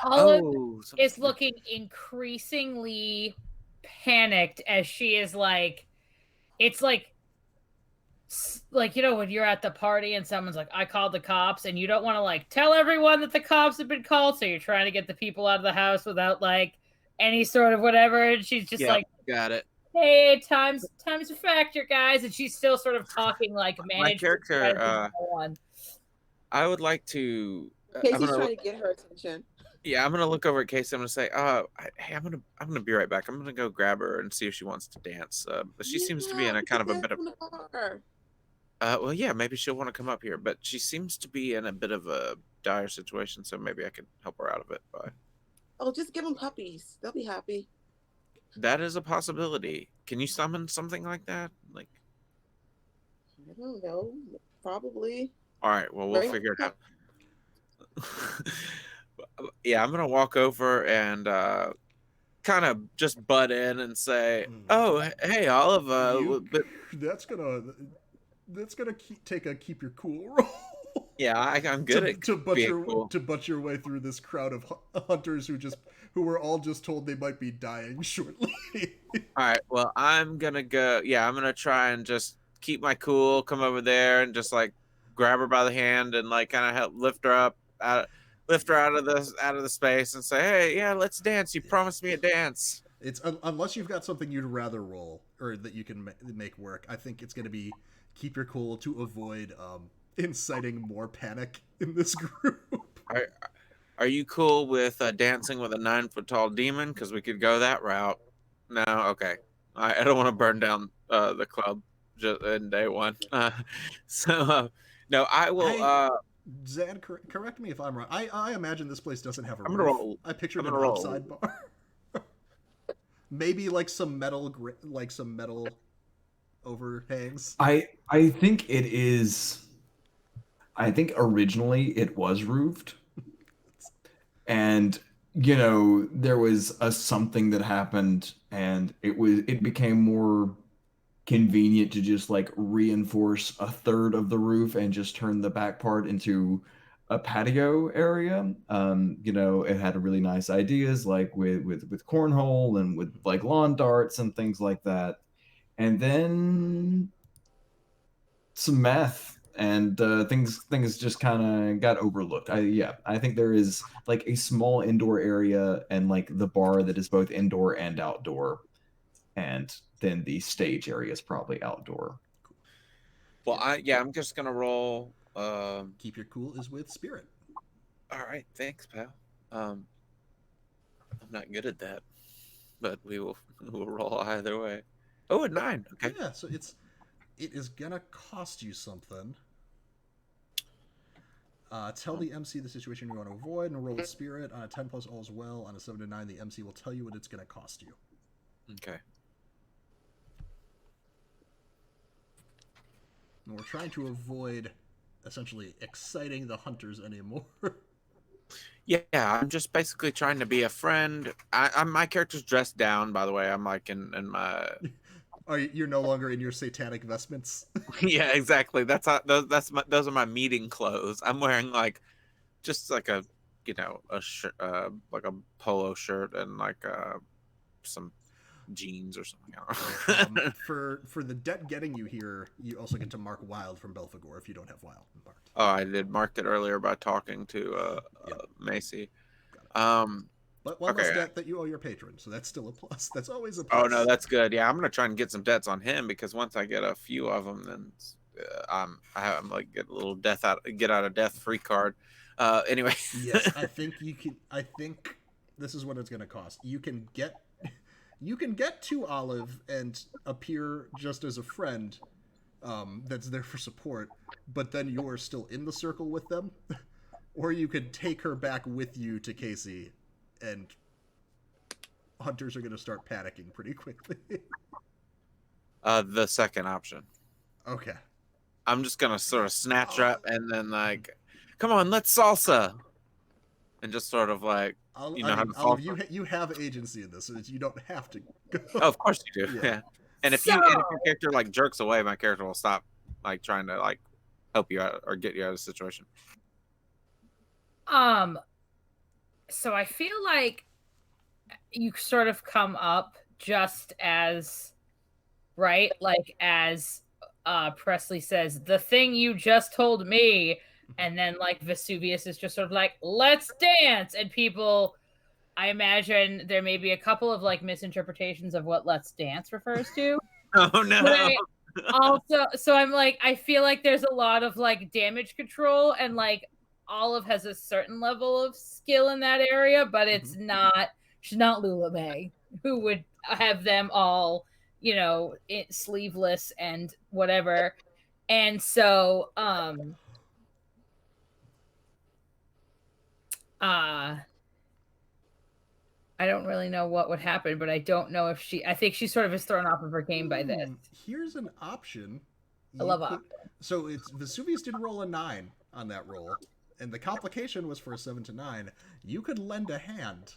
Olive is looking increasingly panicked as she is like, it's like when you're at the party and someone's like, I called the cops, and you don't want to tell everyone that the cops have been called, so you're trying to get the people out of the house without any sort of whatever, and she's just got it. Hey, time's a factor, guys, and she's still sort of talking like my character. I would like to. Kasey's trying to get her attention. Yeah, I'm gonna look over at Kasey. I'm gonna say, hey, I'm gonna be right back. I'm gonna go grab her and see if she wants to dance. But she seems to be in a kind of a bit of. Well, yeah, maybe she'll want to come up here, but she seems to be in a bit of a dire situation, so maybe I can help her out of it. Oh, just give them puppies. They'll be happy. That is a possibility. Can you summon something like that? I don't know. Probably. All right. Well, we'll figure it out. Yeah, I'm gonna walk over and kind of just butt in and say, "Oh, hey, Olive." That's gonna keep your cool roll. Yeah, I'm good to butt your way through this crowd of hunters who were all just told they might be dying shortly. All right, well, I'm gonna go. Yeah, I'm gonna try and just keep my cool. Come over there and just grab her by the hand and like kind of help lift her up, lift her out of the space and say, "Hey, yeah, let's dance. You promised me a dance." It's unless you've got something you'd rather roll or that you can make work. I think it's going to be keep your cool to avoid inciting more panic in this group. Are you cool with dancing with a 9-foot tall demon? Because we could go that route. No, okay. I don't want to burn down the club just in day one. No, I will. Zan, correct me if I'm wrong. I imagine this place doesn't have a I'm roof. gonna roll. I pictured I'm an gonna outside bar. Maybe like some metal overhangs. I think it is. I think originally it was roofed, and there was a something that happened, and it became more convenient to just like reinforce a third of the roof and just turn the back part into a patio area. It had really nice ideas like with cornhole and with like lawn darts and things like that. And then some meth and things just kind of got overlooked. I think there is like a small indoor area and like the bar that is both indoor and outdoor, and then the stage area is probably outdoor. Well, I'm just gonna roll. Keep your cool is with spirit. All right, thanks, pal. I'm not good at that, but we'll roll either way. Oh, a 9. Okay. Yeah, so it is gonna cost you something. Tell the MC the situation you want to avoid and roll with spirit. On a 10 plus all is well. On a 7 to 9, the MC will tell you what it's gonna cost you. Okay. And we're trying to avoid essentially exciting the hunters anymore. Yeah, I'm just basically trying to be a friend. My character's dressed down, by the way. I'm like in my. You're no longer in your satanic vestments. Yeah, exactly. Those are my meeting clothes. I'm wearing like just like a shirt, like a polo shirt and like some jeans or something. I don't know. For the debt getting you here, you also get to mark wild from Belphegor if you don't have wild marked. Oh, I did marked it earlier by talking to Macy. But one less debt that you owe your patron, so that's still a plus. That's always a Oh plus. no, that's good. Yeah, I'm gonna try and get some debts on him because once I get a few of them, then I'm like get a little get out of death free card. Anyway. Yes, I think you can. I think this is what it's gonna cost. You can get to Olive and appear just as a friend that's there for support, but then you're still in the circle with them, or you could take her back with you to Kasey, and hunters are going to start panicking pretty quickly. The second option. Okay. I'm just gonna sort of snatch her up and then like, come on, let's salsa, and just sort of like. You have agency in this, so you don't have to go. Oh, of course you do. Yeah. And if your character like jerks away, my character will stop like trying to like help you out or get you out of the situation. So I feel like you sort of come up just as right, like as Presley says, the thing you just told me. And then, like, Vesuvius is just sort of like, let's dance. And people, I imagine there may be a couple of, like, misinterpretations of what let's dance refers to. Oh, no. So I'm like, I feel like there's a lot of, like, damage control. And, like, Olive has a certain level of skill in that area. But it's not, she's not Lula May, who would have them all, sleeveless and whatever. And so, I don't really know what would happen, but I don't know if I think she sort of is thrown off of her game by this. Here's an option. I love options. So it's Vesuvius did roll a 9 on that roll, and the complication was for a 7 to 9. You could lend a hand.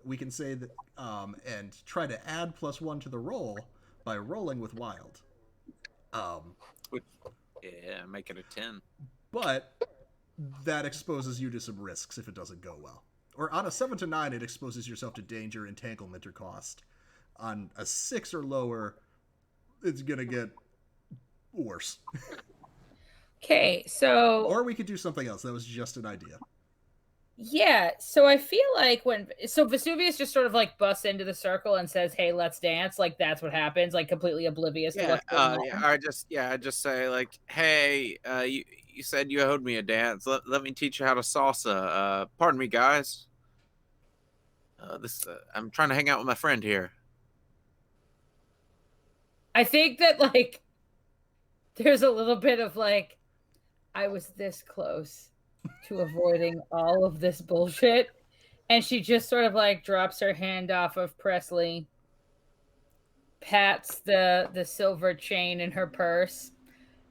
We can say that, and try to add +1 to the roll by rolling with wild. Yeah, make it a 10. But that exposes you to some risks if it doesn't go well. Or on a 7 to 9, it exposes yourself to danger, entanglement, or cost. On a 6 or lower, it's gonna get worse. Okay, so Or we could do something else. That was just an idea. yeah, so I feel like so Vesuvius just sort of like busts into the circle and says, "Hey, let's dance." Like that's what happens, like completely oblivious to Yeah, what's going on. yeah. I just say like, hey, you said you owed me a dance. Let me teach you how to salsa. Pardon me, guys. I'm trying to hang out with my friend here. I think that like there's a little bit of like I was this close to avoiding all of this bullshit. And she just sort of like drops her hand off of Presley, pats the silver chain in her purse,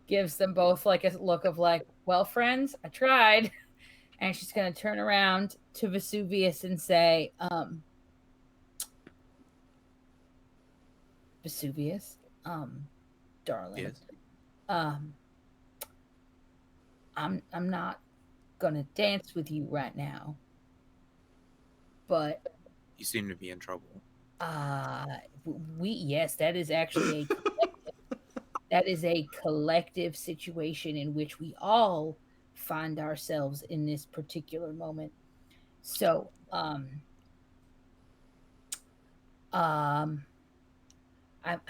gives them both like a look of like, well, friends, I tried. And she's gonna turn around to Vesuvius and say, Vesuvius, darling. Yes. I'm not gonna dance with you right now. But You seem to be in trouble. yes, that is actually a collective situation in which we all find ourselves in this particular moment. So, I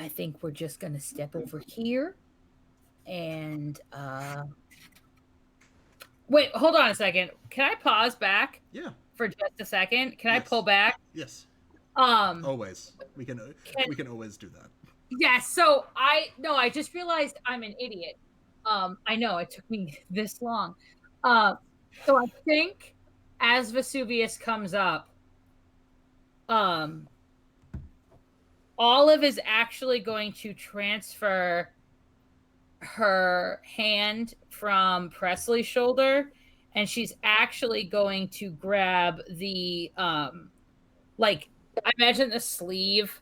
think we're just gonna step over here and wait, hold on a second. Can I pause back Yeah. for just a second? Can I Yes. pull back? Yes. Um, Always. We can always do that. yeah, so I just realized I'm an idiot. I know it took me this long. So I think as Vesuvius comes up, Olive is actually going to transfer her hand from Presley's shoulder, and she's actually going to grab the like I imagine the sleeve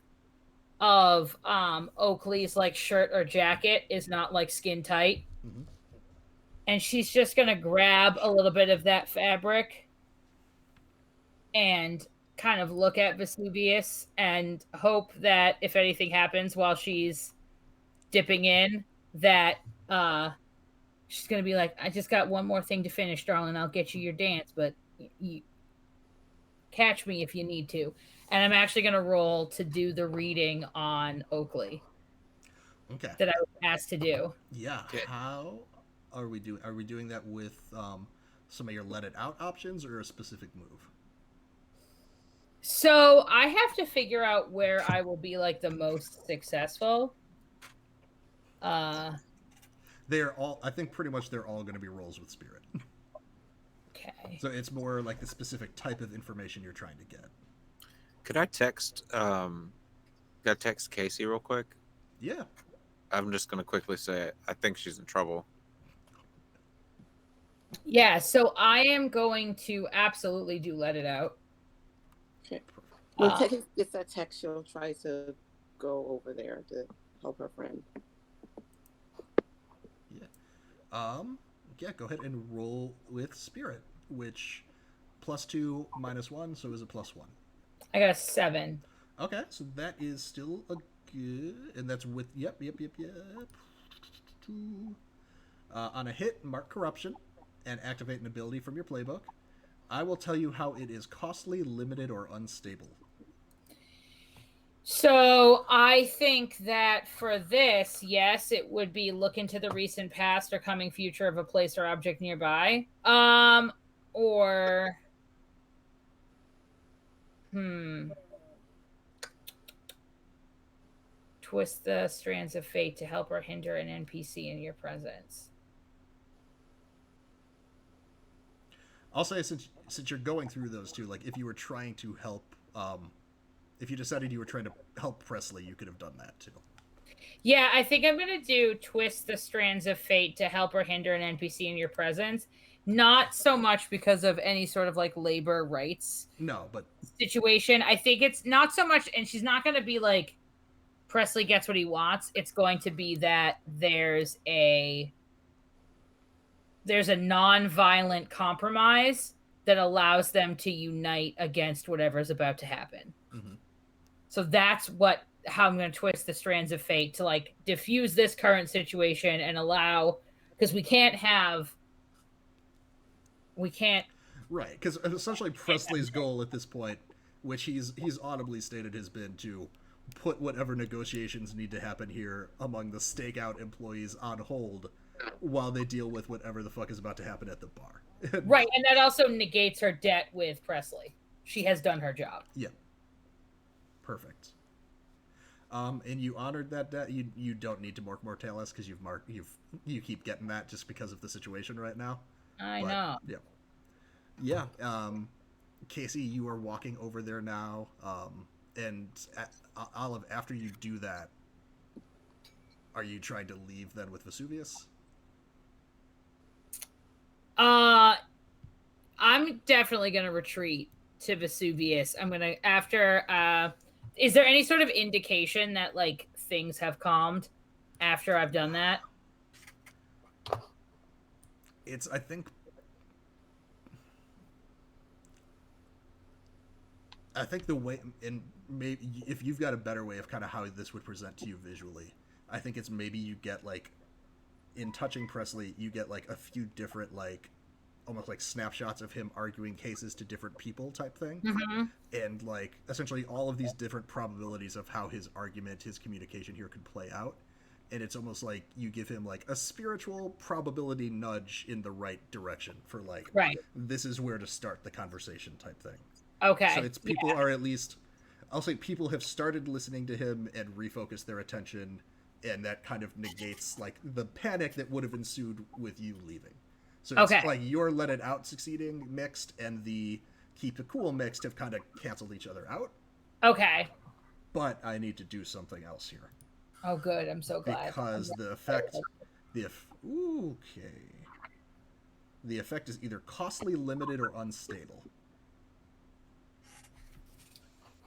of Oakley's like shirt or jacket is not like skin tight. Mm-hmm. And she's just gonna grab a little bit of that fabric and kind of look at Vesuvius and hope that if anything happens while she's dipping in, that she's gonna be like, I just got one more thing to finish, darling. I'll get you your dance, but you catch me if you need to. And I'm actually gonna roll to do the reading on Oakley. Okay. That I was asked to do. Yeah. Okay. How are we doing? Are we doing that with some of your let it out options or a specific move? So I have to figure out where I will be like the most successful. They're all. I think pretty much they're all going to be rolls with spirit. Okay. So it's more like the specific type of information you're trying to get. Could I text Kasey real quick? Yeah. I'm just gonna quickly say I think she's in trouble. Yeah, so I am going to absolutely do let it out. Okay. When Kasey gets that text, she'll try to go over there to help her friend. Yeah. Yeah, go ahead and roll with spirit, which +2 -1, so is a +1. I got a 7. Okay, so that is still a good, and that's with yep. On a hit, mark corruption, and activate an ability from your playbook. I will tell you how it is costly, limited, or unstable. So I think that for this, yes, it would be look into the recent past or coming future of a place or object nearby. Or twist the strands of fate to help or hinder an NPC in your presence. I'll say since you're going through those two, like if you were trying to help, if you decided you were trying to help Presley, you could have done that too. Yeah, I think I'm going to do twist the strands of fate to help or hinder an NPC in your presence. Not so much because of any sort of like labor rights but situation. I think it's not so much, and she's not going to be like Presley gets what he wants. It's going to be that there's a non-violent compromise that allows them to unite against whatever's about to happen. Mm-hmm. So that's how I'm going to twist the strands of fate to like diffuse this current situation and allow because we can't. Right, because essentially Presley's goal at this point, which he's audibly stated has been to put whatever negotiations need to happen here among the stakeout employees on hold while they deal with whatever the fuck is about to happen at the bar. Right, and that also negates her debt with Presley. She has done her job. Yeah. Perfect. And you honored that debt. You don't need to mark Mortalis because you keep getting that just because of the situation right now. I know. Yeah. Yeah. Kasey, you are walking over there now. And Olive, after you do that, are you trying to leave then with Vesuvius? I'm definitely gonna retreat to Vesuvius. I'm gonna after. Is there any sort of indication that like things have calmed after I've done that? I think the way, and maybe if you've got a better way of kind of how this would present to you visually, I think it's maybe you get like, in touching Presley, you get like a few different like, almost like snapshots of him arguing cases to different people type thing. Mm-hmm. And like essentially all of these different probabilities of how his argument, his communication here could play out. And it's almost like you give him like a spiritual probability nudge in the right direction for like, right, this is where to start the conversation type thing. Okay. So it's people are at least, I'll say people have started listening to him and refocused their attention, and that kind of negates like the panic that would have ensued with you leaving. So it's like your let it out succeeding mixed and the keep it cool mixed have kind of canceled each other out. Okay. But I need to do something else here. Oh, good. I'm so glad. Because the effect, the effect is either costly, limited, or unstable.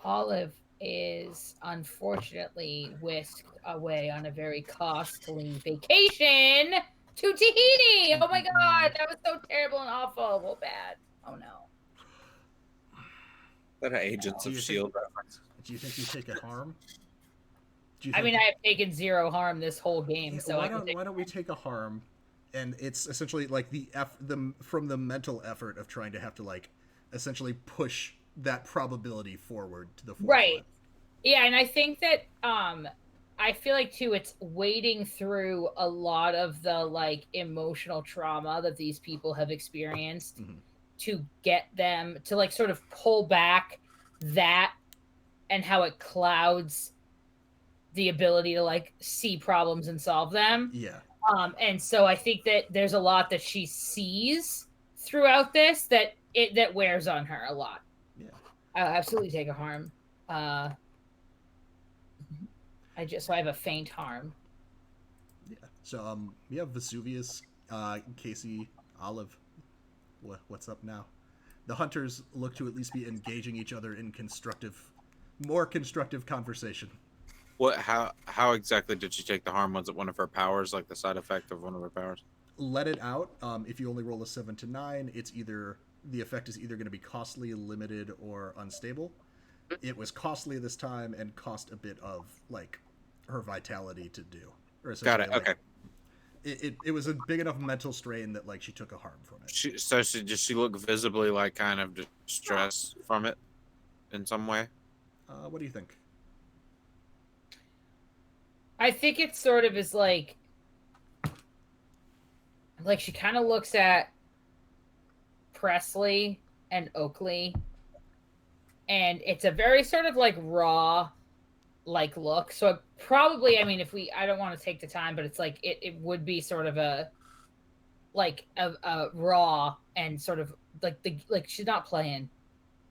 Olive is unfortunately whisked away on a very costly vacation to Tahiti. Oh my god, that was so terrible and awful. Well, bad. Oh no. That Agents of S.H.I.E.L.D. reference. Do you think you take a harm? I mean, I have taken 0 harm this whole game, yeah, so why don't we take a harm? And it's essentially like from the mental effort of trying to have to like essentially push that probability forward to the forefront. Right. Yeah, and I think that I feel like too it's wading through a lot of the like emotional trauma that these people have experienced to get them to like sort of pull back that and how it clouds the ability to like see problems and solve them. Yeah. And so I think that there's a lot that she sees throughout this that wears on her a lot. Yeah. I'll absolutely take a harm. I have a faint harm. Yeah. So we have Vesuvius, Kasey, Olive. What's up now? The hunters look to at least be engaging each other in more constructive conversation. What? How exactly did she take the harm? Was it one of her powers, like the side effect of one of her powers? Let it out. If you only roll a 7 to 9, it's either the effect is either going to be costly, limited, or unstable. It was costly this time and cost a bit of like her vitality to do. Got it. Like, okay. It was a big enough mental strain that like she took a harm from it. Does she look visibly like kind of distressed from it in some way? What do you think? I think it sort of is like she kind of looks at Presley and Oakley, and it's a very sort of like raw like look. So probably, I mean, I don't want to take the time, but it's like it would be sort of a raw and sort of like she's not playing.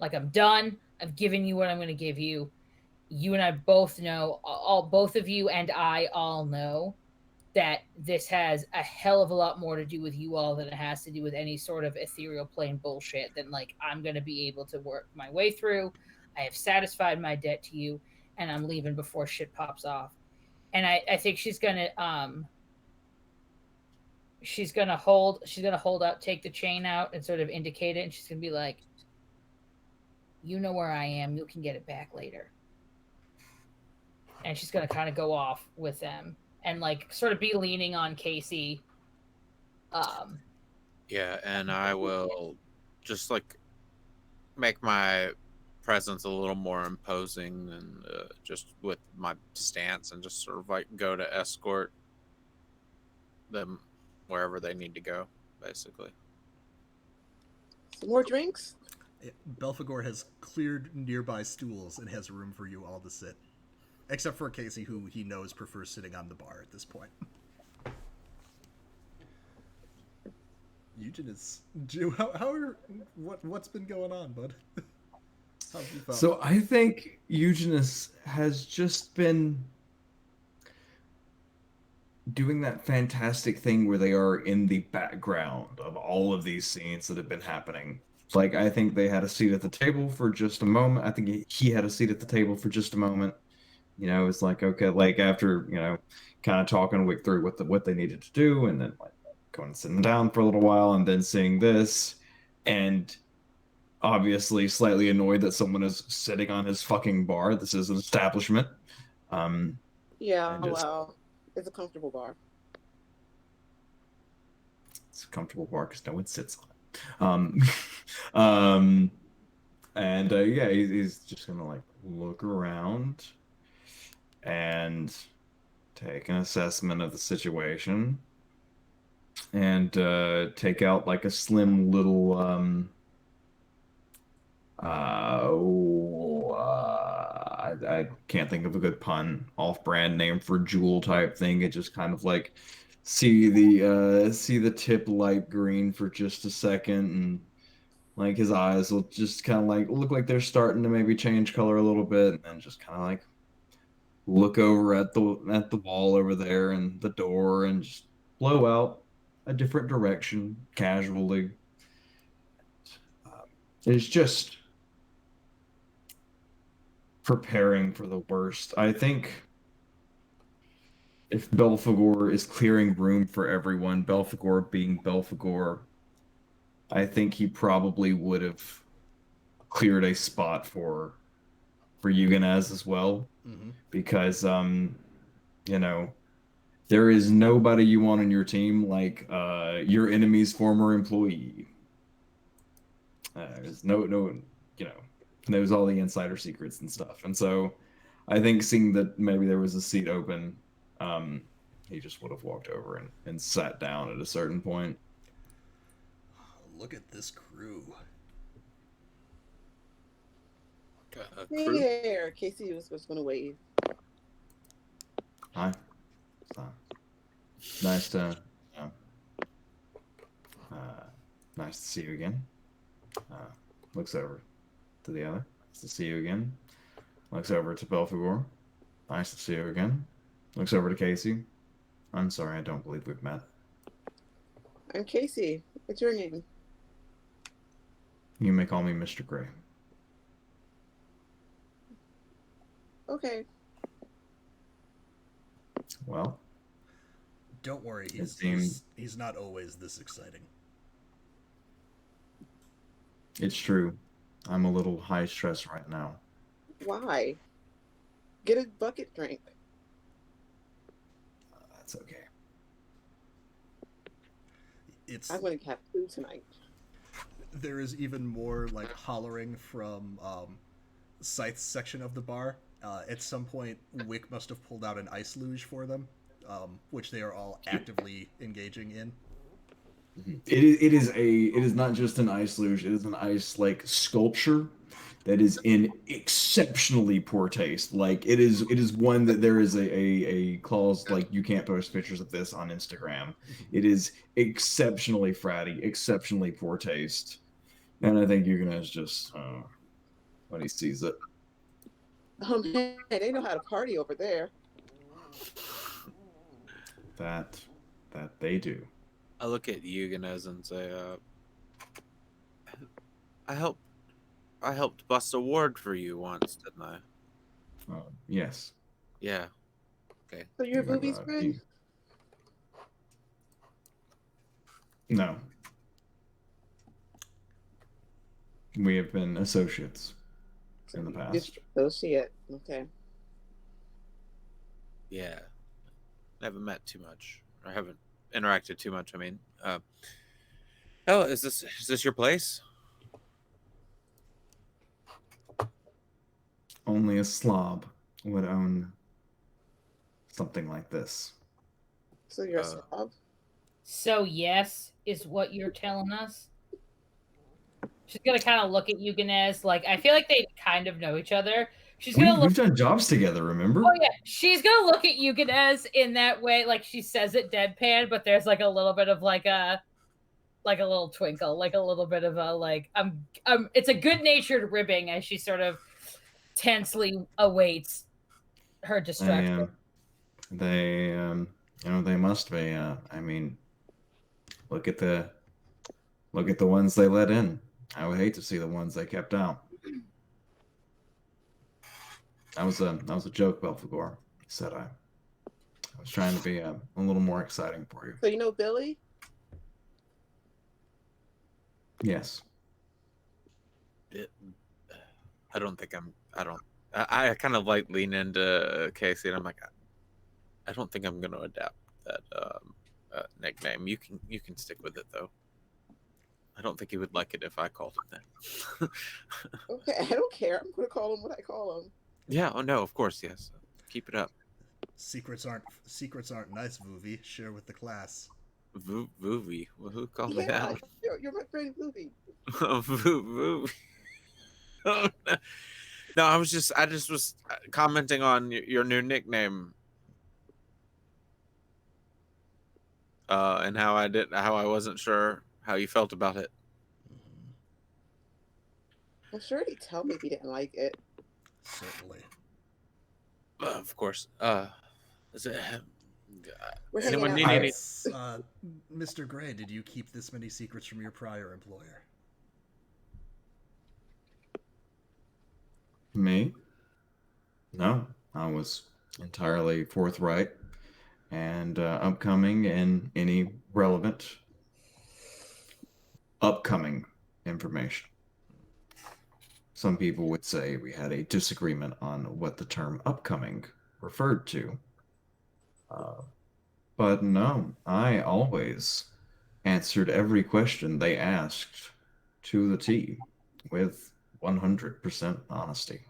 Like, I'm done. I've given you what I'm going to give you. You and I both know, both of you and I all know that this has a hell of a lot more to do with you all than it has to do with any sort of ethereal plane bullshit that like I'm going to be able to work my way through. I have satisfied my debt to you, and I'm leaving before shit pops off. And I think she's going to hold up, take the chain out and sort of indicate it. And she's going to be like, you know where I am. You can get it back later. And she's going to kind of go off with them and like sort of be leaning on Kasey Yeah, and I will just like make my presence a little more imposing and just with my stance and just sort of like go to escort them wherever they need to go, basically. Some more drinks? Belphegor has cleared nearby stools and has room for you all to sit. Except for Kasey, who he knows prefers sitting on the bar at this point. Eugenēs, what's been going on, bud? How have you felt? So I think Eugenēs has just been doing that fantastic thing where they are in the background of all of these scenes that have been happening. Like, I think they had a seat at the table for just a moment. I think he had a seat at the table for just a moment. You know, it's like, okay, like after, you know, kind of talking through what they needed to do, and then like going and sitting down for a little while, and then seeing this, and obviously slightly annoyed that someone is sitting on his fucking bar. This is an establishment. Yeah, just- well, it's a comfortable bar. It's a comfortable bar because no one sits on it. And yeah, he's just gonna like look around and take an assessment of the situation and take out like a slim little I can't think of a good pun, off-brand name for jewel type thing. It just kind of like see the tip light green for just a second, and like his eyes will just kind of like look like they're starting to maybe change color a little bit, and then just kind of like look over at the wall over there and the door and just blow out a different direction casually. It's just preparing for the worst. I think if Belphegor is clearing room for everyone, Belphegor being Belphegor, I think he probably would have cleared a spot for Eugenēs as well, because you know, there is nobody you want on your team like your enemy's former employee. There's no you know, knows all the insider secrets and stuff, and so I think seeing that maybe there was a seat open, he just would have walked over and sat down at a certain point. Look at this crew. Hey there, Kasey was just going to wave. Hi. Nice to nice to see you again. Looks over to the other. Nice to see you again. Looks over to Belphegor. Nice to see you again. Looks over to Kasey. I'm sorry, I don't believe we've met. I'm Kasey. What's your name? You may call me Mr. Gray. Okay. Well, don't worry, he's not always this exciting. It's true. I'm a little high stress right now. Why? Get a bucket drink. That's okay. I'm going to have food tonight. There is even more like hollering from Scythe's section of the bar. At some point, Wick must have pulled out an ice luge for them, which they are all actively engaging in. It is not just an ice luge. It is an ice like sculpture that is in exceptionally poor taste. Like it is one that there is a clause like you can't post pictures of this on Instagram. It is exceptionally fratty, exceptionally poor taste, and I think Eugenēs just when he sees it. Oh man, they know how to party over there. That they do. I look at Eugenēs and say, I helped bust a ward for you once, didn't I? Yes. Yeah. Okay. So you're Booby's friend? No. We have been associates in the past. Associate. Okay. Yeah. Never met too much. I haven't interacted too much. I mean, oh, is this your place? Only a slob would own something like this. So you're a slob? So yes, is what you're telling us. She's gonna kind of look at Eugenēs. Like, I feel like they kind of know each other. She's gonna look. We've done jobs together, remember? Oh yeah, she's gonna look at Eugenēs in that way, like she says it deadpan, but there's like a little bit of like a little twinkle, like a little bit of a like it's a good-natured ribbing as she sort of tensely awaits her destruction. They must be. I mean, look at the ones they let in. I would hate to see the ones they kept out. That was a joke, Belphegor. Said I was trying to be a little more exciting for you. So you know Billy? Yes. I don't think I kind of like lean into Kasey, and I'm like, I don't think I'm going to adapt that nickname. You can stick with it though. I don't think he would like it if I called him that. Okay, I don't care. I'm going to call him what I call him. Yeah. Oh no. Of course. Yes. Keep it up. Secrets aren't nice, Vuvi. Share with the class. Vuvi. Well, who called me Yeah, out? you're my friend Vuvi. Vuvi. Oh, no. No, I just was commenting on your new nickname. And how I wasn't sure how you felt about it. I'm sure he'd tell me if he didn't like it. Certainly. Of course. Is it? We're Anyone hanging need out. any? Mr. Gray, did you keep this many secrets from your prior employer? Me? No, I was entirely forthright and upcoming in any relevant upcoming information. Some people would say we had a disagreement on what the term upcoming referred to. But no, I always answered every question they asked to the T with 100% honesty.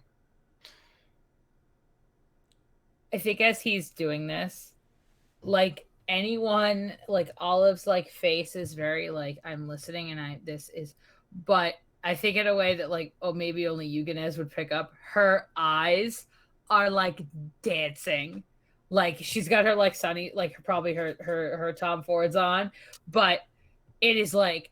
I think as he's doing this, like anyone, like Olive's like face is very like I'm listening and but I think in a way that like maybe only Eugenēs would pick up. Her eyes are like dancing, like she's got her like sunny like probably her Tom Fords on, but it is like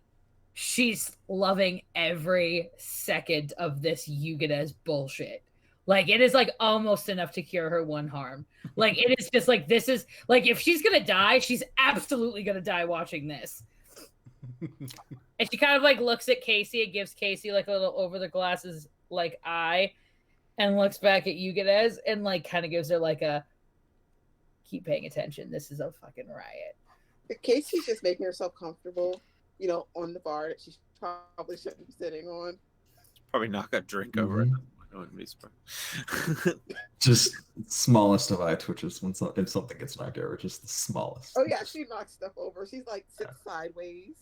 she's loving every second of this Eugenēs bullshit. Like it is like almost enough to cure her one harm. Like it is just like this is like if she's gonna die, she's absolutely gonna die watching this. And she kind of like looks at Kasey and gives Kasey like a little over the glasses like eye, and looks back at Eugenēs and like kind of gives her like a keep paying attention. This is a fucking riot. Kasey's just making herself comfortable, on the bar that she probably shouldn't be sitting on. Probably knock a drink over it. I wouldn't be surprised. Just smallest of eye twitches if something gets knocked over, just the smallest. Oh yeah, she knocks stuff over. She's like sits sideways.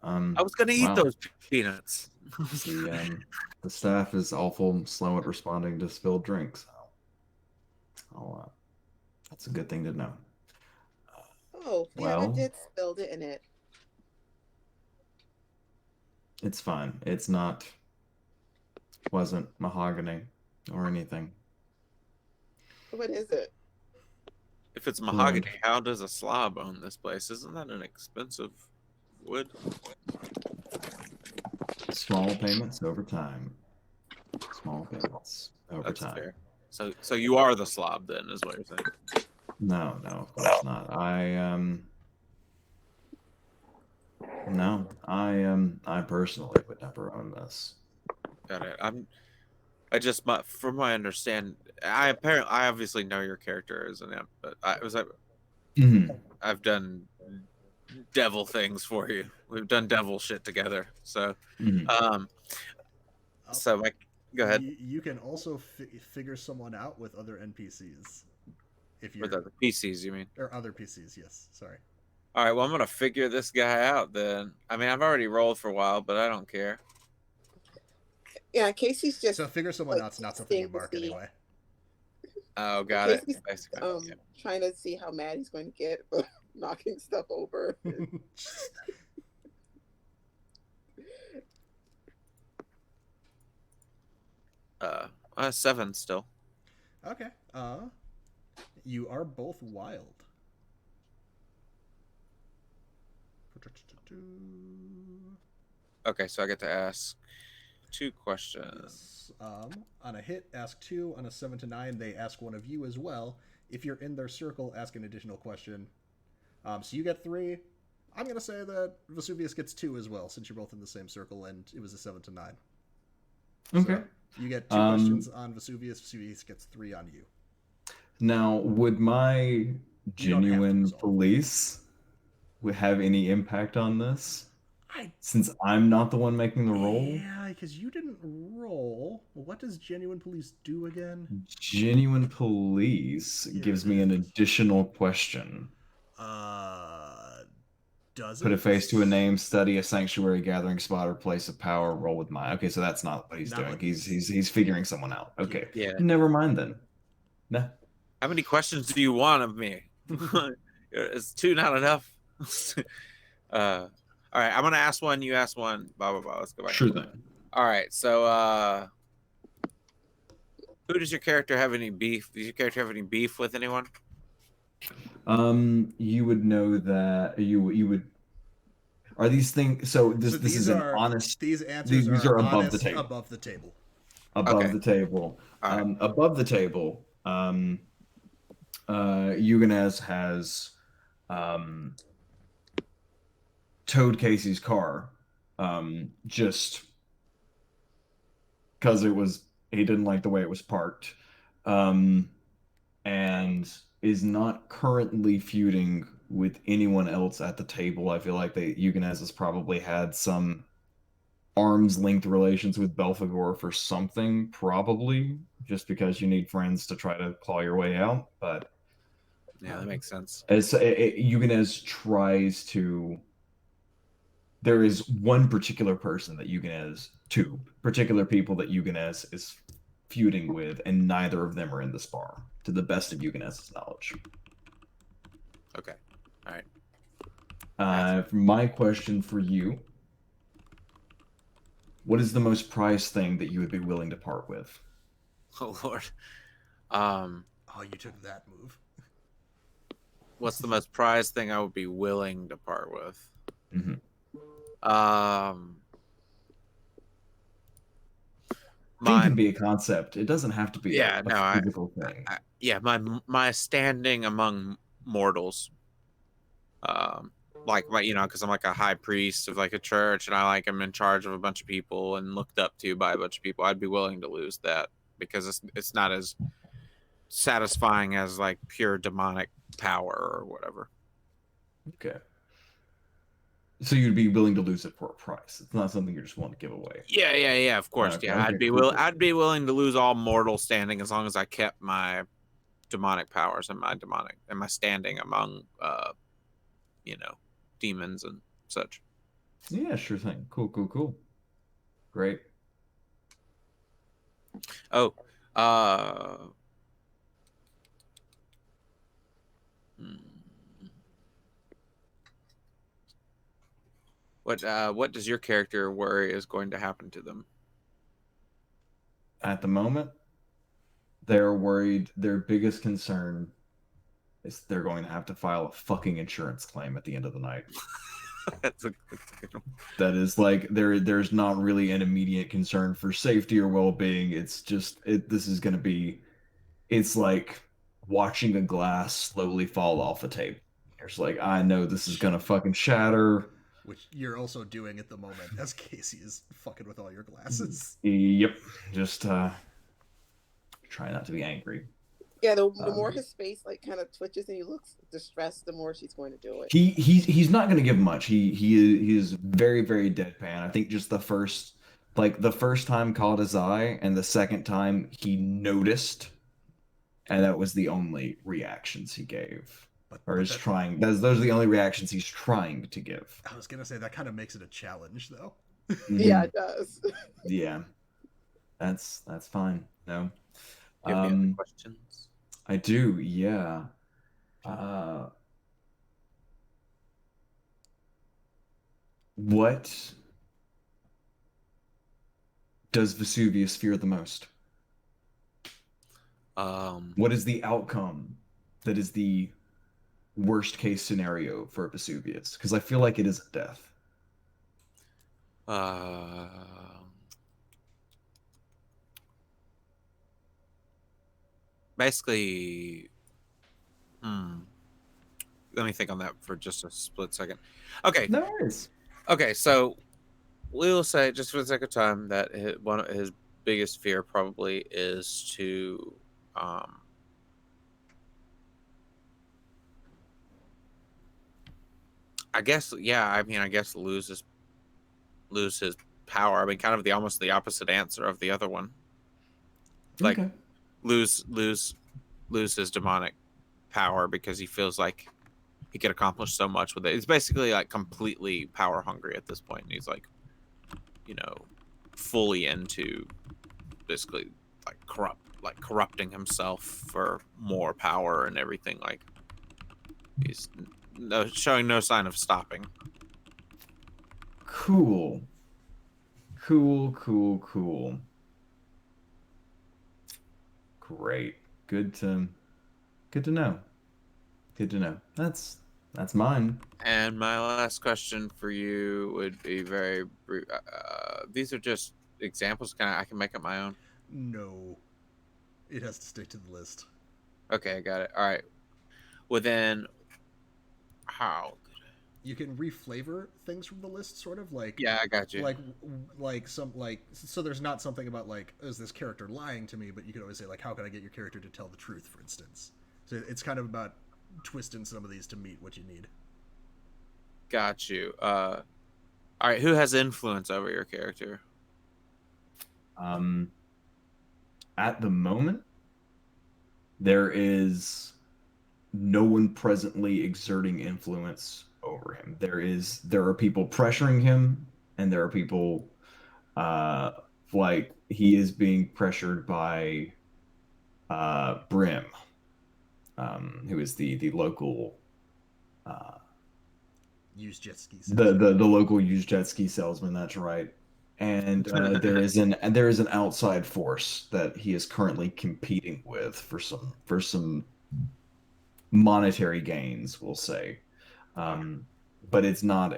I was gonna eat those peanuts. The staff is awful slow at responding to spilled drinks. That's a good thing to know. Oh, yeah, I did spill it in it. It's fine. Wasn't mahogany or anything. What is it? If it's mahogany, how does a slob own this place? Isn't that an expensive wood? Small payments over time. Small payments over That's time. fair. So you are the slob then, is what you're saying? No, of course not. I personally would never own this. Got it. From my understand, I obviously know your character as an imp, but I've done devil things for you. We've done devil shit together. So, So go ahead. You can also figure someone out with other NPCs. if With you're other PCs, you mean? or other PCs. Yes, sorry. All right, well, I'm gonna figure this guy out then. I mean, I've already rolled for a while, but I don't care. Yeah, Casey's just So figure someone like out's not something you testing to mark see. anyway. Oh, got it. Casey's Basically, yeah. trying to see how mad he's going to get for knocking stuff over. Uh, 7 still. Okay. You are both wild. Okay, so I get to ask 2 questions. Yes. On a hit, ask 2. On a 7 to 9, they ask one of you as well. If you're in their circle, ask an additional question. So you get 3. I'm gonna say that Vesuvius gets 2 as well, since you're both in the same circle, and it was a 7 to 9. Okay. So you get 2 questions on Vesuvius. Vesuvius gets 3 on you. Now, would my genuine police would have any impact on this? Since I'm not the one making the roll? Yeah, because you didn't roll. What does genuine police do again? Genuine police gives me an additional question. Does Put it? a face to a name, study a sanctuary, gathering spot, or place of power, roll with mine. Okay, so that's not what he's Not doing. what He's figuring someone out. Okay. Yeah. Never mind then. Nah. How many questions do you want of me? Is 2 not enough? All right, I'm gonna ask 1. You ask 1. Blah blah blah. Let's go back. Sure thing. All right, so who does your character have any beef? Does your character have any beef with anyone? You would know that you would. Are these things? So this is an honest. These answers these are above the table. Above the table. Above the table. Right. Above the table. Eugenēs has towed Kasey's car, just because he didn't like the way it was parked, and is not currently feuding with anyone else at the table. I feel like Eugenēs has probably had some arm's length relations with Belphegor for something, probably just because you need friends to try to claw your way out. But yeah, that makes sense. As Eugenēs tries to, there is one particular person that Eugenēs, 2 particular people that Eugenēs is feuding with, and neither of them are in the spar, to the best of Eugenēs' knowledge. Okay. All right. My question for you: what is the most prized thing that you would be willing to part with? Oh Lord. Oh, you took that move. What's the most prized thing I would be willing to part with? Mm-hmm. Thing can be a concept. It doesn't have to be a physical thing. My standing among mortals. Like because I'm like a high priest of like a church, and I am in charge of a bunch of people and looked up to by a bunch of people. I'd be willing to lose that because it's not as satisfying as like pure demonic power or whatever. Okay. So you'd be willing to lose it for a price. It's not something you just want to give away. Yeah, of course. Okay, yeah, okay, I'd be willing to lose all mortal standing as long as I kept my demonic powers and my standing among demons and such. Yeah, sure thing. Cool. Great. Oh, what does your character worry is going to happen to them? At the moment, they're worried. Their biggest concern is they're going to have to file a fucking insurance claim at the end of the night. That's a good one. That is like there's not really an immediate concern for safety or well-being. It's just this is going to be. It's like watching a glass slowly fall off a table. It's like, I know this is going to fucking shatter. Which you're also doing at the moment, as Kasey is fucking with all your glasses. Yep. Just try not to be angry. Yeah, the more his face kind of twitches and he looks distressed, the more she's going to do it. He's not going to give much. He is very, very deadpan. I think just the first time caught his eye, and the second time he noticed and that was the only reactions he gave. Or is that, trying. Those are the only reactions he's trying to give. I was gonna say that kind of makes it a challenge, though. Yeah, it does. Yeah, that's fine. No, Do you have any other questions? I do. Yeah. What does Vesuvius fear the most? What is the outcome that is the worst case scenario for Vesuvius? Because I feel like it is death. Basically, let me think on that for just a split second. Okay. No worries. Okay, so we'll say, just for the sake of time, that one of his biggest fear probably is to I guess lose his power. I mean, kind of almost the opposite answer of the other one. Like Okay. lose his demonic power because he feels like he could accomplish so much with it. It's basically like completely power hungry at this point. And he's like, fully into basically corrupting himself for more power and everything. Like he's showing no sign of stopping. Cool. Great. Good to know. Good to know. That's mine. And my last question for you would be very brief. These are just examples. I can make up my own? No. It has to stick to the list. Okay, I got it. All right. Well, then, how? You can reflavor things from the list, sort of like. Yeah, I got you. So there's not something about like, is this character lying to me? But you could always say like, how can I get your character to tell the truth, for instance. So it's kind of about twisting some of these to meet what you need. Got you. All right. Who has influence over your character? At the moment, there is no one presently exerting influence over him. There are people pressuring him, and there are people like he is being pressured by Brim, who is the local Used jet ski. The local used jet ski salesman. That's right. And there is an outside force that he is currently competing with for some monetary gains, we'll say. But it's not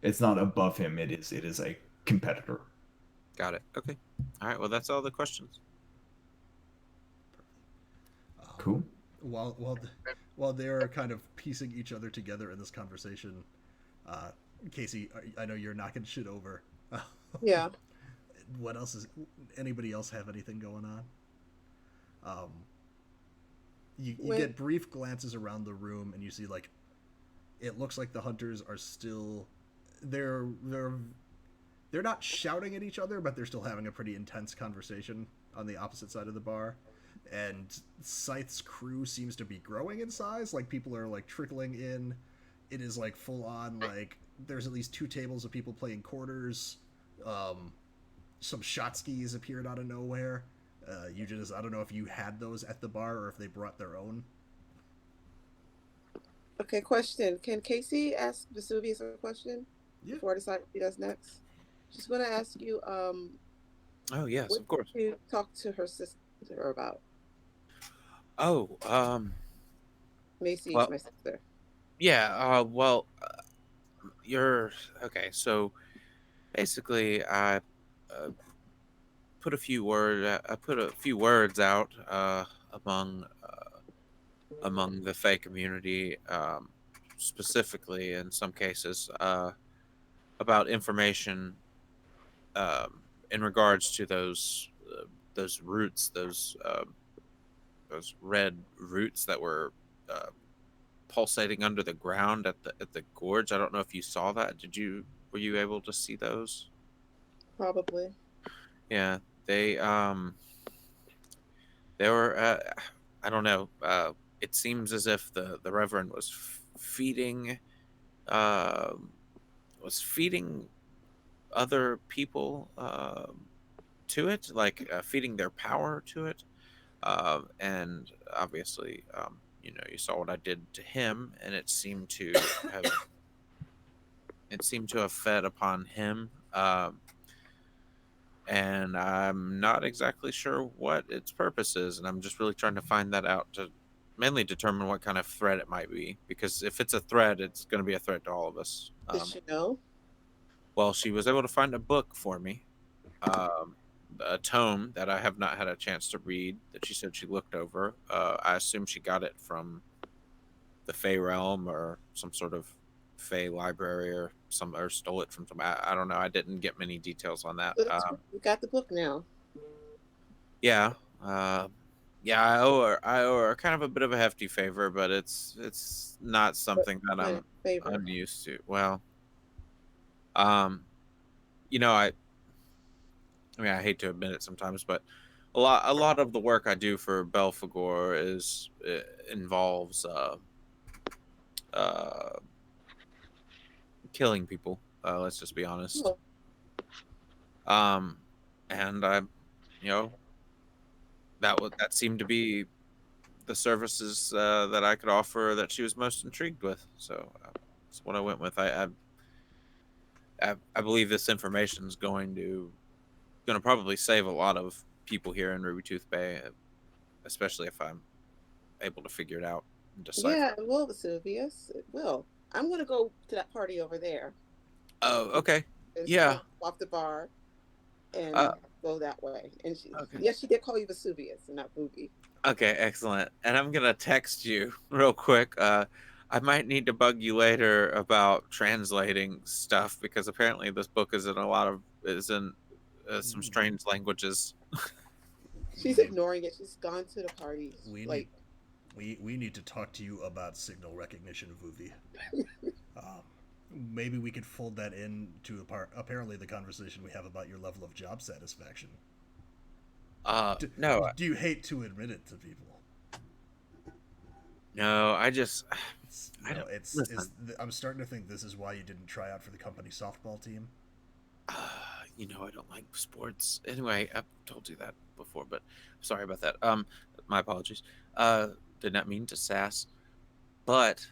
above him. It is a competitor. Got it. Okay. All right. Well, that's all the questions. Cool. While they're kind of piecing each other together in this conversation, Kasey, I know you're knocking shit over. Yeah. What else is? Anybody else have anything going on? You get brief glances around the room, and you see like, it looks like the hunters are still, they're not shouting at each other, but they're still having a pretty intense conversation on the opposite side of the bar. And Scythe's crew seems to be growing in size. Like, people are like trickling in. It is like full on, like, there's at least 2 tables of people playing quarters. Some shot skis appeared out of nowhere. Eugenēs, I don't know if you had those at the bar or if they brought their own. Okay, question. Can Kasey ask Vesuvius a question before I decide what he does next? She's going to ask you, oh, yes, of course. What did you talk to her sister about? Oh, Macy's my sister. Yeah, you're okay. So basically, I put a few words out among the Fae community, specifically in some cases, about information in regards to those roots, those red roots that were pulsating under the ground at the gorge. I don't know if you saw that. Were you able to see those? Probably. Yeah, they There were, I don't know. It seems as if the Reverend was feeding, uh, other people to it, like feeding their power to it. And obviously, you saw what I did to him, and have it seemed to have fed upon him. And I'm not exactly sure what its purpose is, and I'm just really trying to find that out to mainly determine what kind of threat it might be. Because if it's a threat, it's going to be a threat to all of us. Does she know? Well, she was able to find a book for me, um, a tome that I have not had a chance to read that she said she looked over. I assume she got it from the Fey realm or some sort of Fey library or stole it from some. I don't know. I didn't get many details on that. But we got the book now. Yeah, yeah. I owe her kind of a bit of a hefty favor, but it's not something that Kind of favor. I'm used to. Well, um, I mean, I hate to admit it sometimes, but a lot of the work I do for Belphegor involves uh, killing people. Let's just be honest. Oh, And I, you know, that seemed to be the services that I could offer that she was most intrigued with. So that's what I went with. I believe this information is going to probably save a lot of people here in Ruby Tooth Bay, especially if I'm able to figure it out and decipher. yeah, it will, Vesuvius. It will. I'm going to go to that party over there. Oh, okay. It's Yeah. Off the bar and go that way. And Okay. yes, she did call you Vesuvius and not Booby. Okay, excellent. And I'm gonna text you real quick. I might need to bug you later about translating stuff because apparently this book is in some strange languages. She's ignoring it. She's gone to the party. We need to talk to you about signal recognition, Vuvi. Maybe we could fold that into apparently the conversation we have about your level of job satisfaction. No, Do you hate to admit it to people? no, I'm starting to think this is why you didn't try out for the company softball team. I don't like sports. Anyway, I've told you that before, but sorry about that. My apologies. Did not mean to sass, but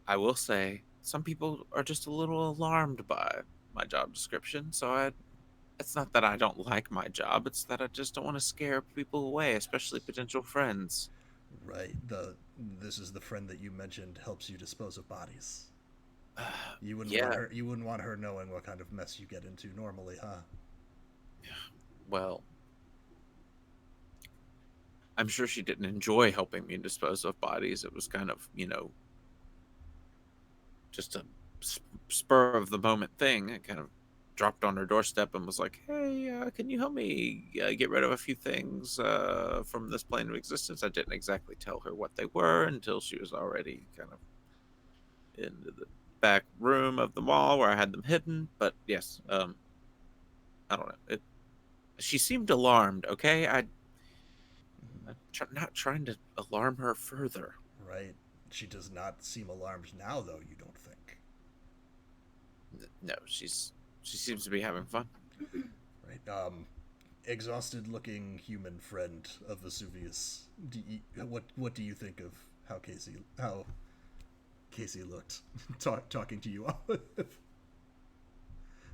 I will say some people are just a little alarmed by my job description. So it's not that I don't like my job; it's that I just don't want to scare people away, especially potential friends. Right. This is the friend that you mentioned helps you dispose of bodies. You wouldn't want her knowing what kind of mess you get into normally, huh? Well, I'm sure she didn't enjoy helping me dispose of bodies. It was kind of, just a spur of the moment thing. It kind of dropped on her doorstep and was like, "Hey, can you help me get rid of a few things from this plane of existence?" I didn't exactly tell her what they were until she was already kind of into the back room of the mall where I had them hidden. But yes, I don't know. She seemed alarmed. Okay, I'm not trying to alarm her further. Right. She does not seem alarmed now, though. You don't think? No, she seems to be having fun. Right. Exhausted-looking human friend of Vesuvius. What do you think of how Kasey looked talking to you? Do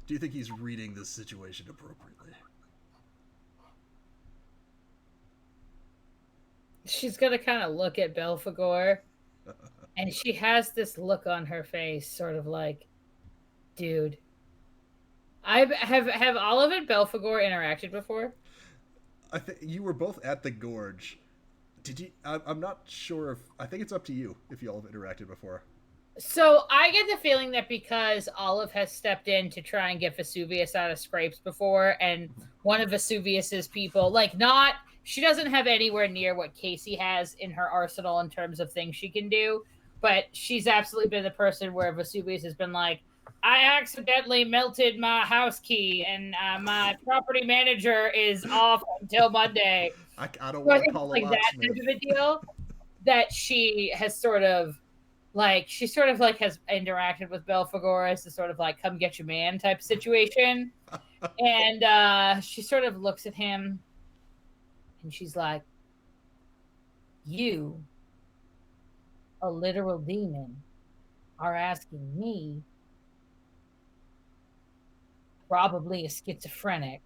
you think he's reading this situation appropriately? She's gonna kind of look at Belphegor, and she has this look on her face, sort of like, dude. Have Olive and Belphegor interacted before? I think you were both at the gorge. Did you? I'm not sure if. I think it's up to you if you all have interacted before. So I get the feeling that because Olive has stepped in to try and get Vesuvius out of scrapes before, and one of Vesuvius's people, she doesn't have anywhere near what Kasey has in her arsenal in terms of things she can do, but she's absolutely been the person where Vesuvius has been like, I accidentally melted my house key, and my property manager is off until Monday. I don't So I want to think call it's a like that locksmith. type of a deal that she has sort of like has interacted with Belphegor as a sort of like come get your man type situation. And she sort of looks at him and she's like, "You, a literal demon, are asking me, probably a schizophrenic,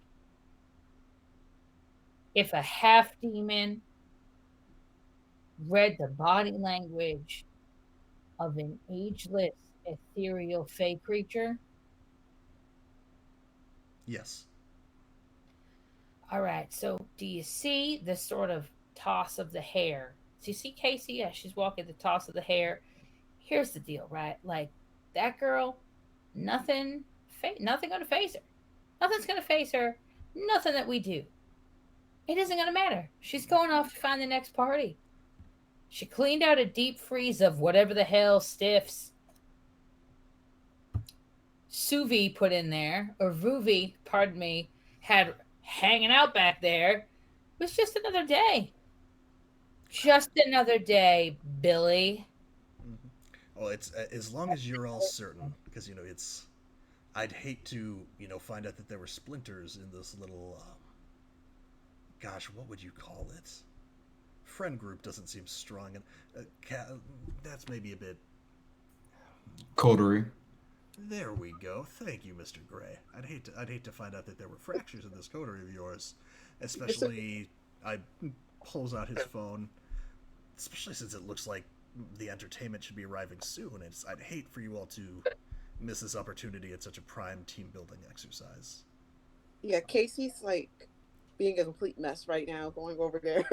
if a half demon read the body language of an ageless, ethereal fey creature?" Yes. All right, so do you see the sort of toss of the hair? So you see Kasey? Yeah, she's walking the toss of the hair. Here's the deal, right? Like that girl, nothing gonna face her. Nothing's gonna face her. Nothing that we do. It isn't gonna matter. She's going off to find the next party. She cleaned out a deep freeze of whatever the hell stiffs Suvi put in there, or Vuvi, pardon me, had hanging out back there. It was just another day. Just another day, Billy. Mm-hmm. Well, it's as long as you're all certain, because it's. I'd hate to find out that there were splinters in this little. Gosh, what would you call it? Friend group doesn't seem strong, and that's maybe a bit. Coterie. There we go. Thank you, Mr. Gray. I'd hate to find out that there were fractures in this coterie of yours, especially. I pulls out his phone, especially since it looks like the entertainment should be arriving soon. I'd hate for you all to miss this opportunity at such a prime team building exercise. Yeah, Casey's like being a complete mess right now, going over there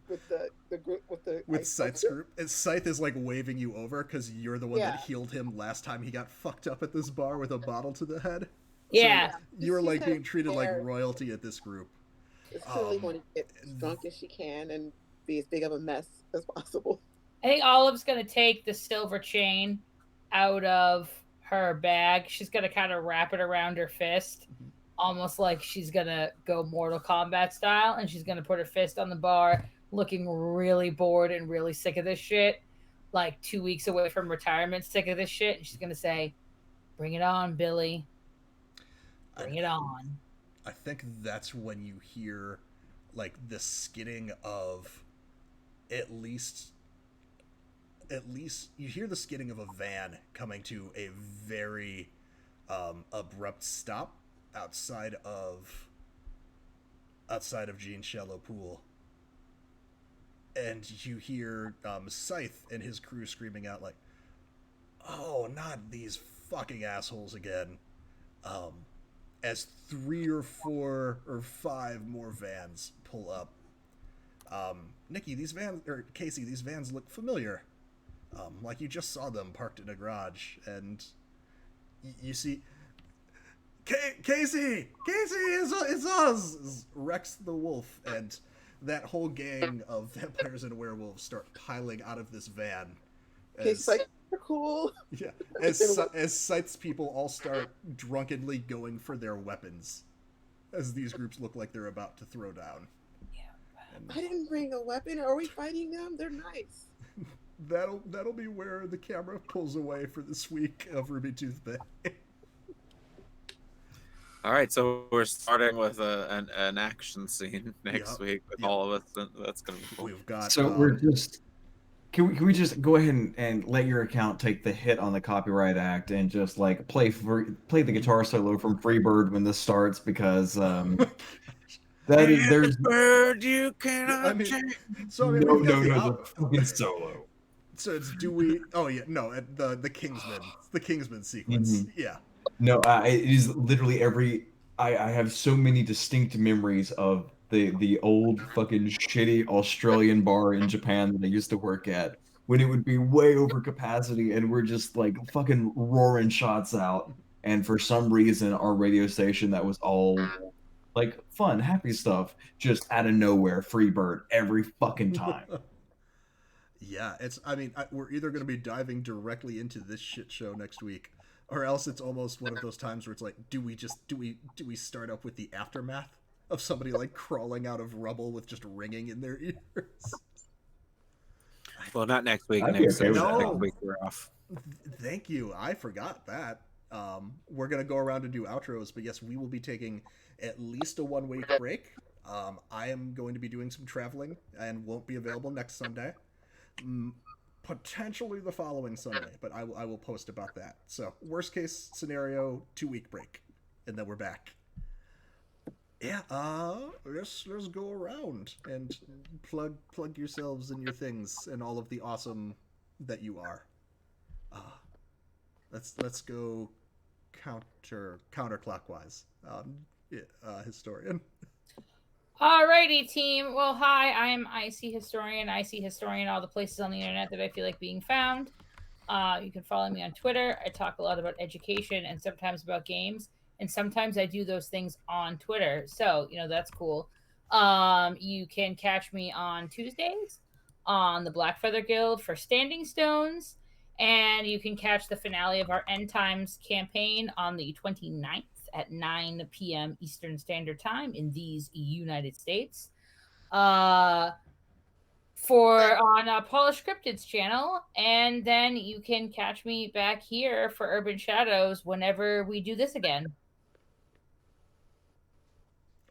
with the group with Scythe's group. And Scythe is like waving you over because you're the one that healed him last time he got fucked up at this bar with a bottle to the head. Yeah. So you're like being treated like royalty at this group. It's clearly going to get as drunk as she can and be as big of a mess as possible. I think Olive's going to take the silver chain out of her bag. She's going to kind of wrap it around her fist, almost like she's going to go Mortal Kombat style, and she's going to put her fist on the bar, looking really bored and really sick of this shit, like 2 weeks away from retirement, sick of this shit. And she's going to say, "Bring it on, Billy. Bring it on." I think that's when you hear like the skidding of at least you hear the skidding of a van coming to a very abrupt stop outside of Jean's shallow pool, and you hear Scythe and his crew screaming out like, "Oh, not these fucking assholes again!" As 3 or 4 or 5 more vans pull up. Nikki, Kasey, these vans look familiar. Like you just saw them parked in a garage, and you see Kasey, it's us, Rex the Wolf, and that whole gang of vampires and werewolves start piling out of this van. It's like, "You're cool." Yeah, as Scythe's people all start drunkenly going for their weapons, as these groups look like they're about to throw down. I didn't bring a weapon. Are we fighting them? They're nice. That'll be where the camera pulls away for this week of Ruby Tooth Bay. All right, so we're starting with an action scene next week with all of us. That's gonna be cool. We've got. So we're just. Can we just go ahead and let your account take the hit on the Copyright Act and just like play the guitar solo from Freebird when this starts, because there's bird you cannot change. So no the fucking solo. So it's the Kingsman sequence. Mm-hmm. Yeah. No, it is literally I have so many distinct memories of the old fucking shitty Australian bar in Japan that I used to work at, when it would be way over capacity and we're just like fucking roaring shots out, and for some reason our radio station that was all like fun, happy stuff, just out of nowhere, Freebird every fucking time. Yeah, we're either going to be diving directly into this shit show next week, or else it's almost one of those times where it's like, do we start up with the aftermath of somebody like crawling out of rubble with just ringing in their ears. Well, not next week. I'd be Next okay with that. next week we're off. Thank you. I forgot that. We're gonna go around and do outros, but yes, we will be taking at least a 1 week break. I am going to be doing some traveling and won't be available next Sunday. Potentially the following Sunday, but I will post about that. So worst case scenario, 2 week break, and then we're back. Yeah, let's go around and plug yourselves and your things and all of the awesome that you are. Let's go counterclockwise. Historian. Alrighty, team. Well, hi, I'm IC Historian. IC Historian, all the places on the internet that I feel like being found. You can follow me on Twitter. I talk a lot about education and sometimes about games. And sometimes I do those things on Twitter. So, that's cool. You can catch me on Tuesdays on the Black Feather Guild for Standing Stones. And you can catch the finale of our End Times campaign on the 29th at 9 p.m. Eastern Standard Time in these United States. On Polished Cryptids channel. And then you can catch me back here for Urban Shadows whenever we do this again.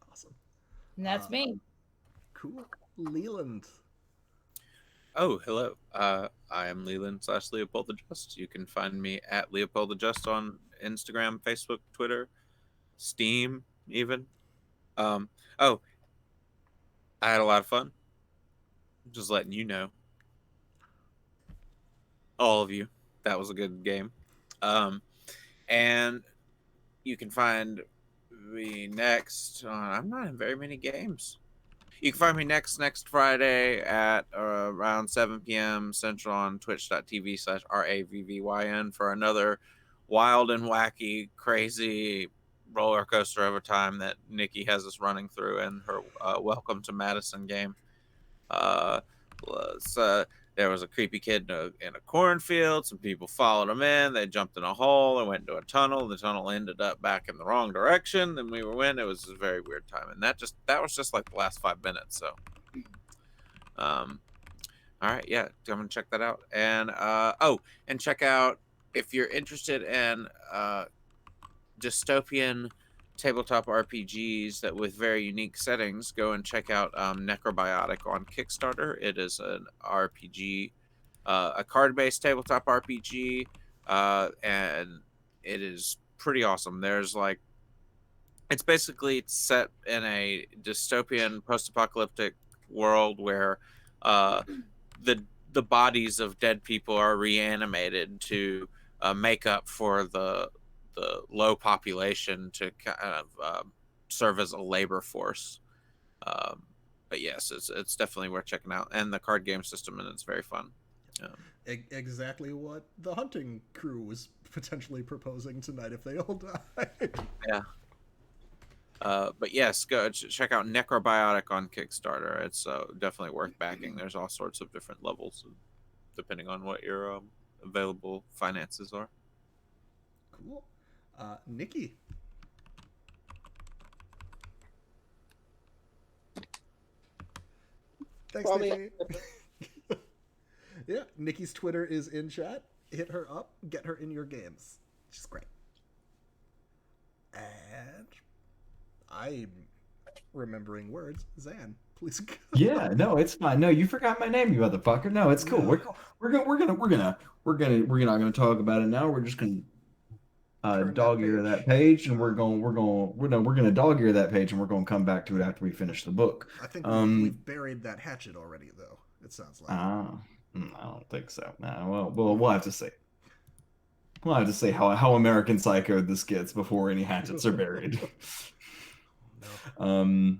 Awesome. And that's me. Cool. Leland. Oh, hello. I am Leland/Leopold the Just. You can find me at Leopold the Just on Instagram, Facebook, Twitter, Steam, even. I had a lot of fun. Just letting you know. All of you. That was a good game. And you can find me next on... I'm not in very many games. You can find me next Friday at around 7 p.m. Central on twitch.tv/RAVVYN for another wild and wacky, crazy roller coaster of a time that Nikki has us running through in her Welcome to Madison game. There was a creepy kid in a cornfield. Some people followed him in. They jumped in a hole and went into a tunnel. The tunnel ended up back in the wrong direction, and we were in. It was a very weird time, and that was just like the last 5 minutes. So, all right, yeah, come and check that out. And and check out if you're interested in dystopian tabletop RPGs that with very unique settings, go and check out Necrobiotic on Kickstarter. It is an RPG, a card-based tabletop RPG, and it is pretty awesome. There's it's basically set in a dystopian post-apocalyptic world where the bodies of dead people are reanimated to make up for the low population to kind of serve as a labor force. But yes, it's definitely worth checking out, and the card game system, and it's very fun. Exactly what the hunting crew was potentially proposing tonight if they all died. Yeah. But yes, go check out Necrobiotic on Kickstarter. It's definitely worth backing. There's all sorts of different levels depending on what your available finances are. Cool. Nikki. Thanks, Nikki. Yeah, Nikki's Twitter is in chat. Hit her up. Get her in your games. She's great. And I'm remembering words. Zan, please go. Yeah, no, it's fine. No, you forgot my name, you motherfucker. No, it's cool. No. We're not gonna talk about it now. We're just gonna dog ear that page, and we're gonna dog ear that page, and we're gonna come back to it after we finish the book. I think we've buried that hatchet already, though. It sounds like. I don't think so. Nah, well, we'll have to see. We'll have to see how American Psycho this gets before any hatchets are buried. No.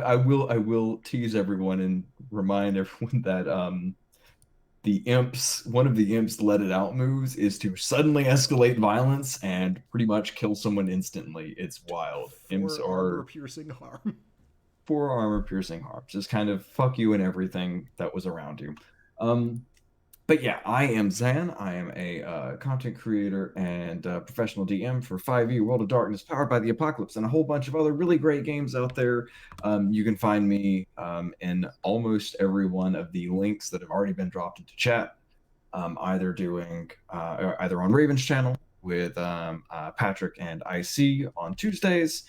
I will tease everyone and remind everyone that one of the imps let it out moves is to suddenly escalate violence and pretty much kill someone instantly. It's wild. Imps are armor-piercing harm. For armor-piercing harm. Just kind of fuck you and everything that was around you. But yeah, I am Zan. I am a content creator and professional DM for 5e World of Darkness, powered by the Apocalypse, and a whole bunch of other really great games out there. You can find me in almost every one of the links that have already been dropped into chat. Either doing either on Raven's channel with Patrick and IC on Tuesdays.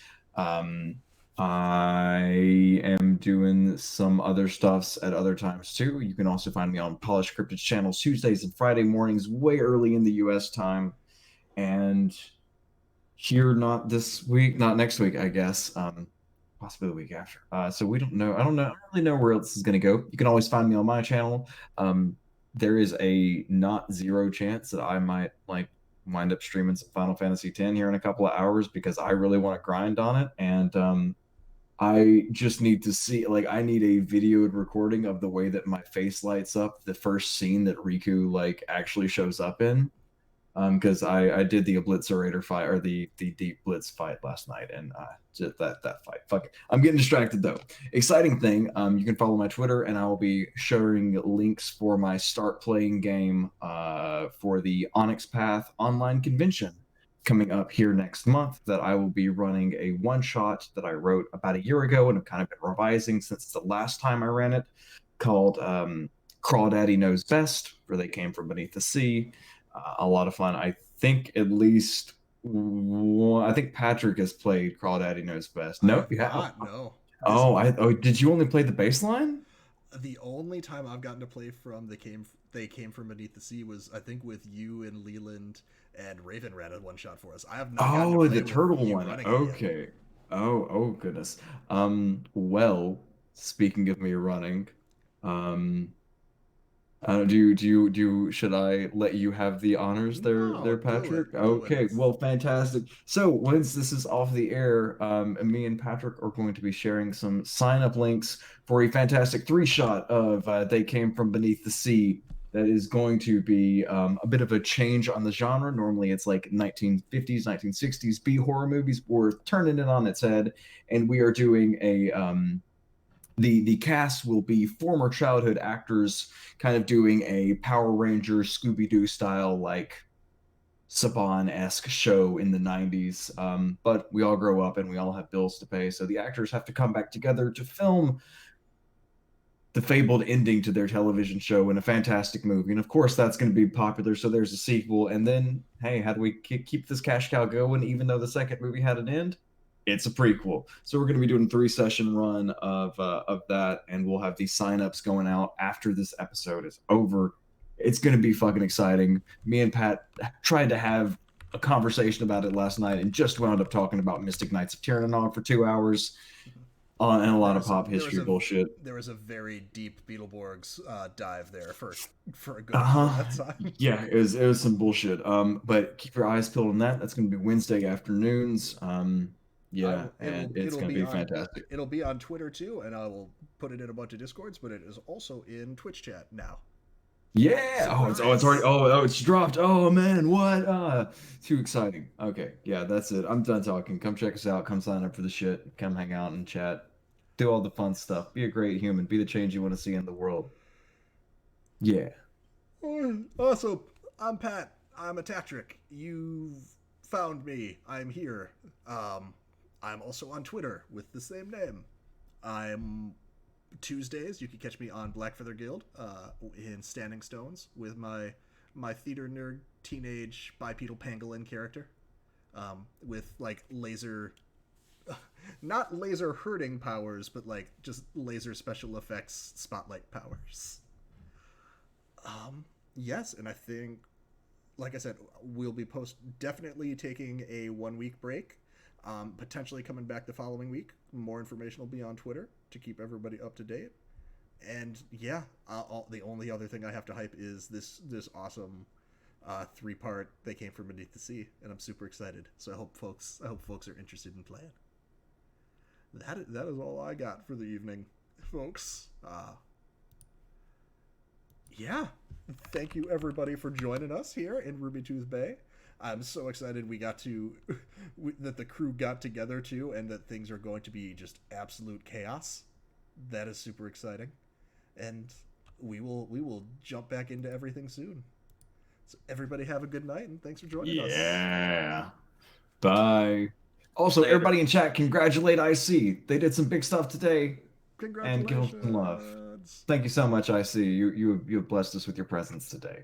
I am doing some other stuffs at other times too. You can also find me on Polished Cryptid's channels Tuesdays and Friday mornings, way early in the US time. And here, not this week, not next week, I guess. Possibly the week after. So we don't know. I don't really know where else is going to go. You can always find me on my channel. There is a not zero chance that I might like wind up streaming some Final Fantasy X here in a couple of hours because I really want to grind on it. And I just need to see, like, I need a videoed recording of the way that my face lights up the first scene that Riku, like, actually shows up in. Because I did the Obliterator fight, or the Deep Blitz fight last night, and just that fight. Fuck it. I'm getting distracted, though. Exciting thing, you can follow my Twitter, and I will be sharing links for my Start Playing game for the Onyx Path online convention coming up here next month, that I will be running a one-shot that I wrote about a year ago and have kind of been revising since the last time I ran it, called Crawdaddy Knows Best, where they came from beneath the sea. A lot of fun. I think at least one, I think Patrick has played Crawdaddy Knows Best. No, you haven't. No. Oh, did you only play the baseline? The only time I've gotten to play from they came from beneath the sea was, I think, with you and Leland and Raven ran a one shot for us. I have not gotten to play the with turtle you one. running it Okay. yet. Oh goodness. Well, speaking of me running, should I let you have the honors there, No, Patrick? do Okay, it. well, fantastic. So once this is off the air, me and Patrick are going to be sharing some sign-up links for a fantastic 3-shot of They Came From Beneath the Sea. That is going to be a bit of a change on the genre. Normally, it's like 1950s, 1960s B horror movies. We're turning it on its head, and we are doing a the cast will be former childhood actors kind of doing a Power Rangers Scooby-Doo style, like Saban-esque show in the 90s. But we all grow up and we all have bills to pay, so the actors have to come back together to film the fabled ending to their television show in a fantastic movie. And of course that's going to be popular, so there's a sequel. And then, hey, how do we keep this cash cow going even though the second movie had an end? It's a prequel. So we're going to be doing a 3-session run of that, and we'll have these signups going out after this episode is over. It's going to be fucking exciting. Me and Pat tried to have a conversation about it last night and just wound up talking about Mystic Knights of Tyrannon for 2 hours and a lot of pop history bullshit. There was a very deep Beetleborgs dive there for a good that time. Yeah, it was some bullshit. But keep your eyes peeled on that. That's going to be Wednesday afternoons. Yeah, and it's going to be fantastic. It'll be on Twitter too, and I will put it in a bunch of Discords, but it is also in Twitch chat now. Yeah. Surprise. It's already. It's dropped. Oh man, what? Too exciting. Okay, yeah, that's it. I'm done talking. Come check us out. Come sign up for the shit. Come hang out and chat. Do all the fun stuff. Be a great human. Be the change you want to see in the world. Yeah. Also, I'm Pat. I'm a Tatrick. You've found me. I'm here. I'm also on Twitter with the same name. I'm Tuesdays. You can catch me on Blackfeather Guild in Standing Stones with my theater nerd teenage bipedal pangolin character with like laser, not laser hurting powers, but like just laser special effects spotlight powers. Yes, and I think, like I said, we'll be definitely taking a 1-week break. Potentially coming back the following week. More information will be on Twitter to keep everybody up to date. And yeah, the only other thing I have to hype is this awesome 3-part They Came From Beneath the Sea, and I'm super excited. So I hope folks are interested in playing. That is all I got for the evening, folks. Yeah, thank you everybody for joining us here in Ruby Tooth Bay. I'm so excited that the crew got together too, and that things are going to be just absolute chaos. That is super exciting. And we will jump back into everything soon. So everybody have a good night, and thanks for joining us. Yeah. Bye. Also, Later. everybody in chat, congratulate IC. They did some big stuff today. And give them some love. Congratulations. Thank you so much, IC. You have blessed us with your presence today.